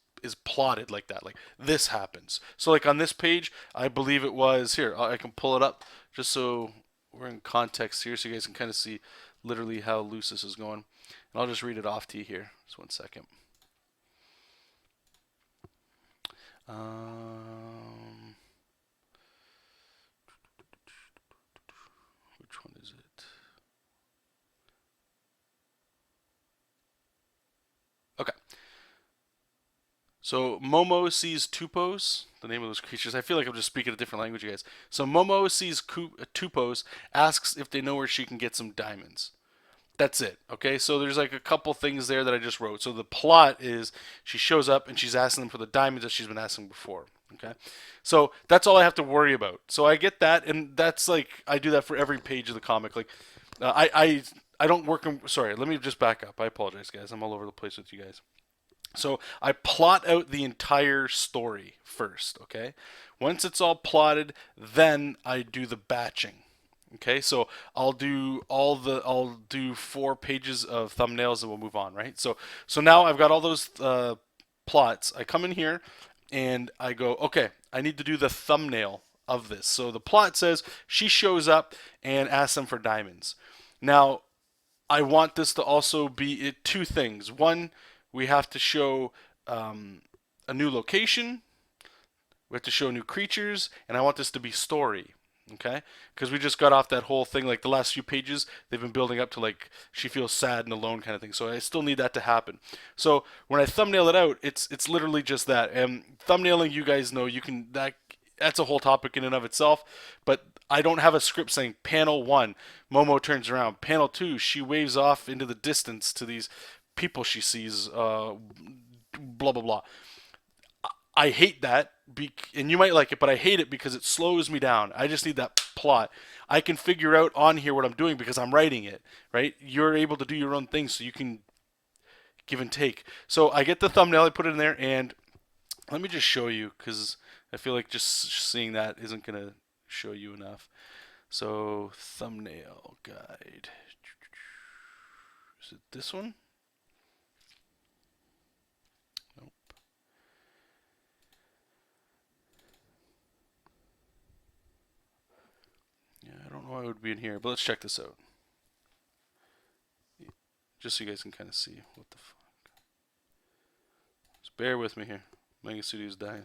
plotted like that. Like this happens. So like on this page, I believe it was here. I can pull it up just so we're in context here, so you guys can kind of see literally how loose this is going. And I'll just read it off to you here. Just 1 second. Which one is it? Okay. So Momo sees Tupos, the name of those creatures. I feel like I'm just speaking a different language, you guys. So Momo sees Tupos, asks if they know where she can get some diamonds. That's it. Okay, so there's like a couple things there that I just wrote. So the plot is she shows up and she's asking them for the diamonds that she's been asking before. Okay, so that's all I have to worry about. So I get that, and that's like I do that for every page of the comic. Like I don't work. Sorry, let me just back up. I apologize, guys. I'm all over the place with you guys. So I plot out the entire story first, okay? Once it's all plotted, then I do the batching. Okay, so I'll do 4 pages of thumbnails and we'll move on, right? So now I've got all those plots. I come in here and I go, okay, I need to do the thumbnail of this. So the plot says she shows up and asks them for diamonds. Now I want this to also be 2 things. One, we have to show a new location. We have to show new creatures, and I want this to be story. Okay, because we just got off that whole thing. Like the last few pages, they've been building up to like she feels sad and alone kind of thing. So I still need that to happen. So when I thumbnail it out, it's literally just that. And thumbnailing, you guys know, you can that's a whole topic in and of itself. But I don't have a script saying panel 1, Momo turns around. Panel 2, she waves off into the distance to these people she sees. Blah blah blah. I hate that, and you might like it, but I hate it because it slows me down. I just need that plot. I can figure out on here what I'm doing because I'm writing it, right? You're able to do your own thing, so you can give and take. So I get the thumbnail, I put it in there, and let me just show you because I feel like just seeing that isn't going to show you enough. So thumbnail guide. Is it this one? Nope. Yeah, I don't know why it would be in here, but let's check this out. Just so you guys can kind of see what the fuck. Just bear with me here. Manga Studio's dying.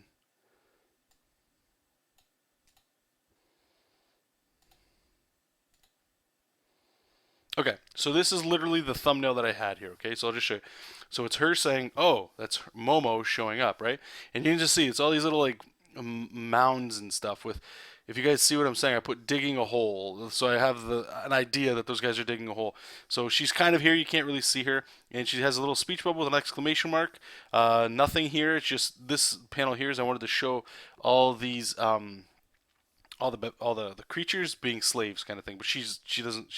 Okay, so this is literally the thumbnail that I had here. Okay, so I'll just show you. So it's her saying, "Oh, that's Momo showing up," right? And you can just see it's all these little like mounds and stuff. With, if you guys see what I'm saying, I put digging a hole, so I have an idea that those guys are digging a hole. So she's kind of here. You can't really see her, and she has a little speech bubble with an exclamation mark. Nothing here. It's just this panel here. Is I wanted to show all these. All the creatures being slaves kind of thing, but she's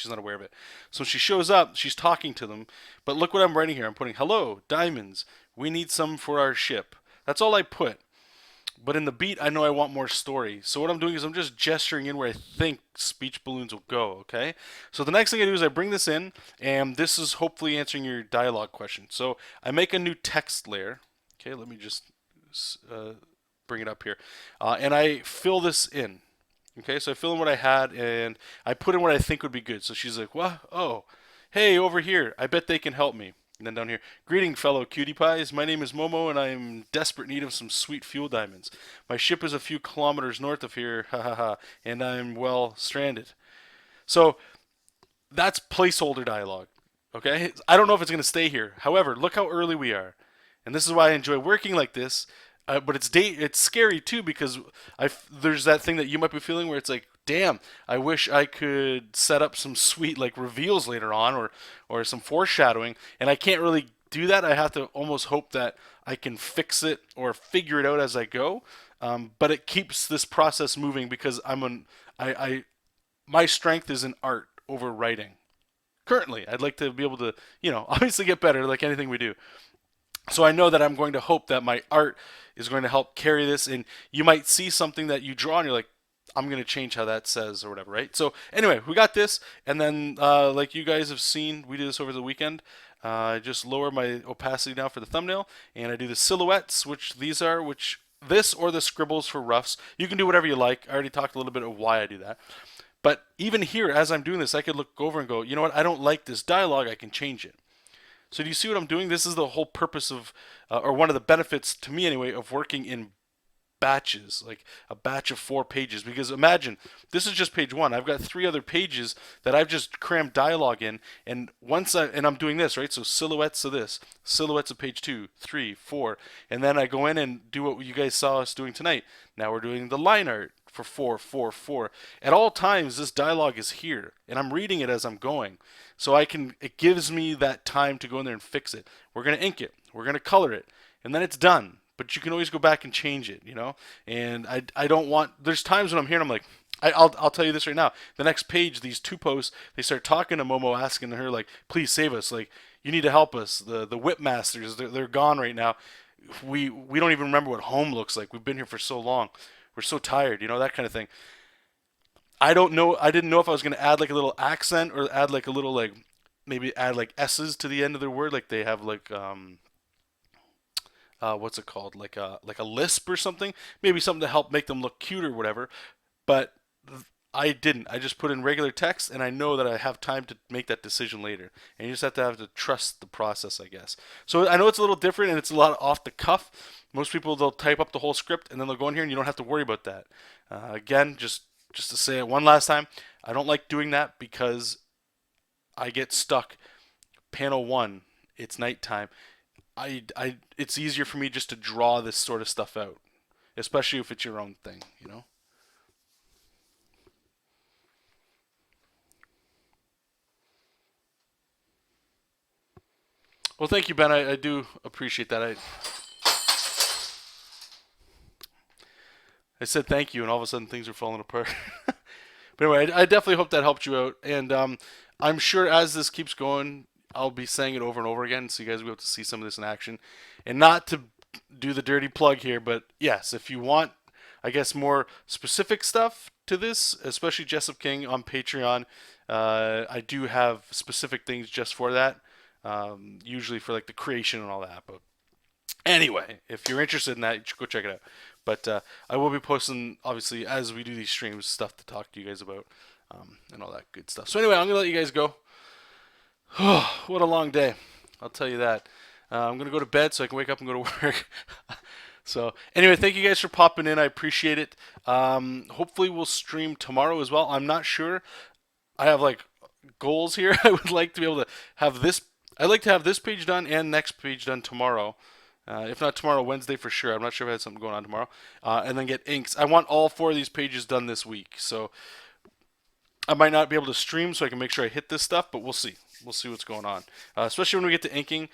not aware of it. So when she shows up, she's talking to them. But look what I'm writing here. I'm putting, "Hello, diamonds. We need some for our ship." That's all I put. But in the beat, I know I want more story. So what I'm doing is I'm just gesturing in where I think speech balloons will go. Okay. So the next thing I do is I bring this in, and this is hopefully answering your dialogue question. So I make a new text layer. Okay. Let me just bring it up here, and I fill this in. Okay, so I fill in what I had and I put in what I think would be good. So she's like, "What? Oh, hey, over here. I bet they can help me." And then down here, "Greeting, fellow cutie pies. My name is Momo and I am in desperate need of some sweet fuel diamonds. My ship is a few kilometers north of here, ha ha ha, and I'm, well, stranded." So that's placeholder dialogue. Okay, I don't know if it's going to stay here. However, look how early we are, and this is why I enjoy working like this. But it's scary too because there's that thing that you might be feeling where it's like, damn, I wish I could set up some sweet like reveals later on, or some foreshadowing, and I can't really do that. I have to almost hope that I can fix it or figure it out as I go. But it keeps this process moving because I my strength is in art over writing. Currently, I'd like to be able to, obviously get better like anything we do. So I know that I'm going to hope that my art is going to help carry this, and you might see something that you draw and you're like, I'm going to change how that says or whatever, right? So anyway, we got this, and then like you guys have seen, we did this over the weekend. I just lower my opacity down for the thumbnail, and I do the silhouettes, which these are, which this or the scribbles for roughs. You can do whatever you like. I already talked a little bit of why I do that. But even here, as I'm doing this, I could look over and go, you know what? I don't like this dialogue. I can change it. So do you see what I'm doing? This is the whole purpose of, or one of the benefits to me anyway, of working in batches, like a batch of 4 pages. Because imagine, this is just page one. I've got 3 other pages that I've just crammed dialogue in, and I'm doing this, right? So silhouettes of this, silhouettes of page 2, 3, 4, and then I go in and do what you guys saw us doing tonight. Now we're doing the line art for 4, 4, 4. At all times, this dialogue is here, and I'm reading it as I'm going. So it gives me that time to go in there and fix it. We're going to ink it. We're going to color it. And then it's done. But you can always go back and change it, And I don't want, there's times when I'm here and I'm like, I'll tell you this right now. The next page, these 2 posts, they start talking to Momo, asking her, like, please save us. Like, you need to help us. The whip masters, they're gone right now. We don't even remember what home looks like. We've been here for so long. We're so tired, that kind of thing. I don't know. I didn't know if I was going to add like a little accent or add like a little like maybe add like s's to the end of their word, like they have like what's it called, like a lisp or something. Maybe something to help make them look cute or whatever. But I didn't. I just put in regular text, and I know that I have time to make that decision later. And you just have to trust the process, I guess. So I know it's a little different and it's a lot off the cuff. Most people, they'll type up the whole script and then they'll go in here and you don't have to worry about that. Again, just to say it one last time, I don't like doing that because I get stuck. Panel one, it's nighttime. It's easier for me just to draw this sort of stuff out, especially if it's your own thing. Well, thank you, Ben. I do appreciate that. I said thank you, and all of a sudden things are falling apart. But anyway, I definitely hope that helped you out, and I'm sure as this keeps going, I'll be saying it over and over again, so you guys will be able to see some of this in action. And not to do the dirty plug here, but yes, if you want, I guess, more specific stuff to this, especially Jesop King on Patreon, I do have specific things just for that, usually for like the creation and all that. But anyway, if you're interested in that, you should go check it out. But I will be posting, obviously, as we do these streams, stuff to talk to you guys about, and all that good stuff. So anyway, I'm going to let you guys go. What a long day. I'll tell you that. I'm going to go to bed so I can wake up and go to work. So anyway, thank you guys for popping in. I appreciate it. Hopefully we'll stream tomorrow as well. I'm not sure. I have like goals here. I would like to be able to have this. I'd like to have this page done and next page done tomorrow. If not tomorrow, Wednesday for sure. I'm not sure if I had something going on tomorrow. And then get inks. I want all 4 of these pages done this week. So I might not be able to stream, so I can make sure I hit this stuff. But we'll see. We'll see what's going on. Especially when we get to inking.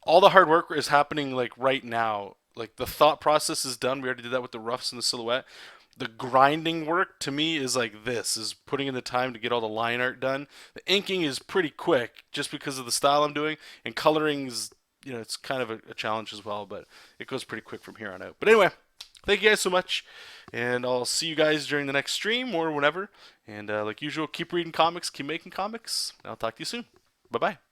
All the hard work is happening like right now. Like the thought process is done. We already did that with the roughs and the silhouette. The grinding work to me is like this: is putting in the time to get all the line art done. The inking is pretty quick just because of the style I'm doing, and coloring is, it's kind of a challenge as well, but it goes pretty quick from here on out. But anyway, thank you guys so much, and I'll see you guys during the next stream or whenever. And like usual, keep reading comics, keep making comics. I'll talk to you soon. Bye bye.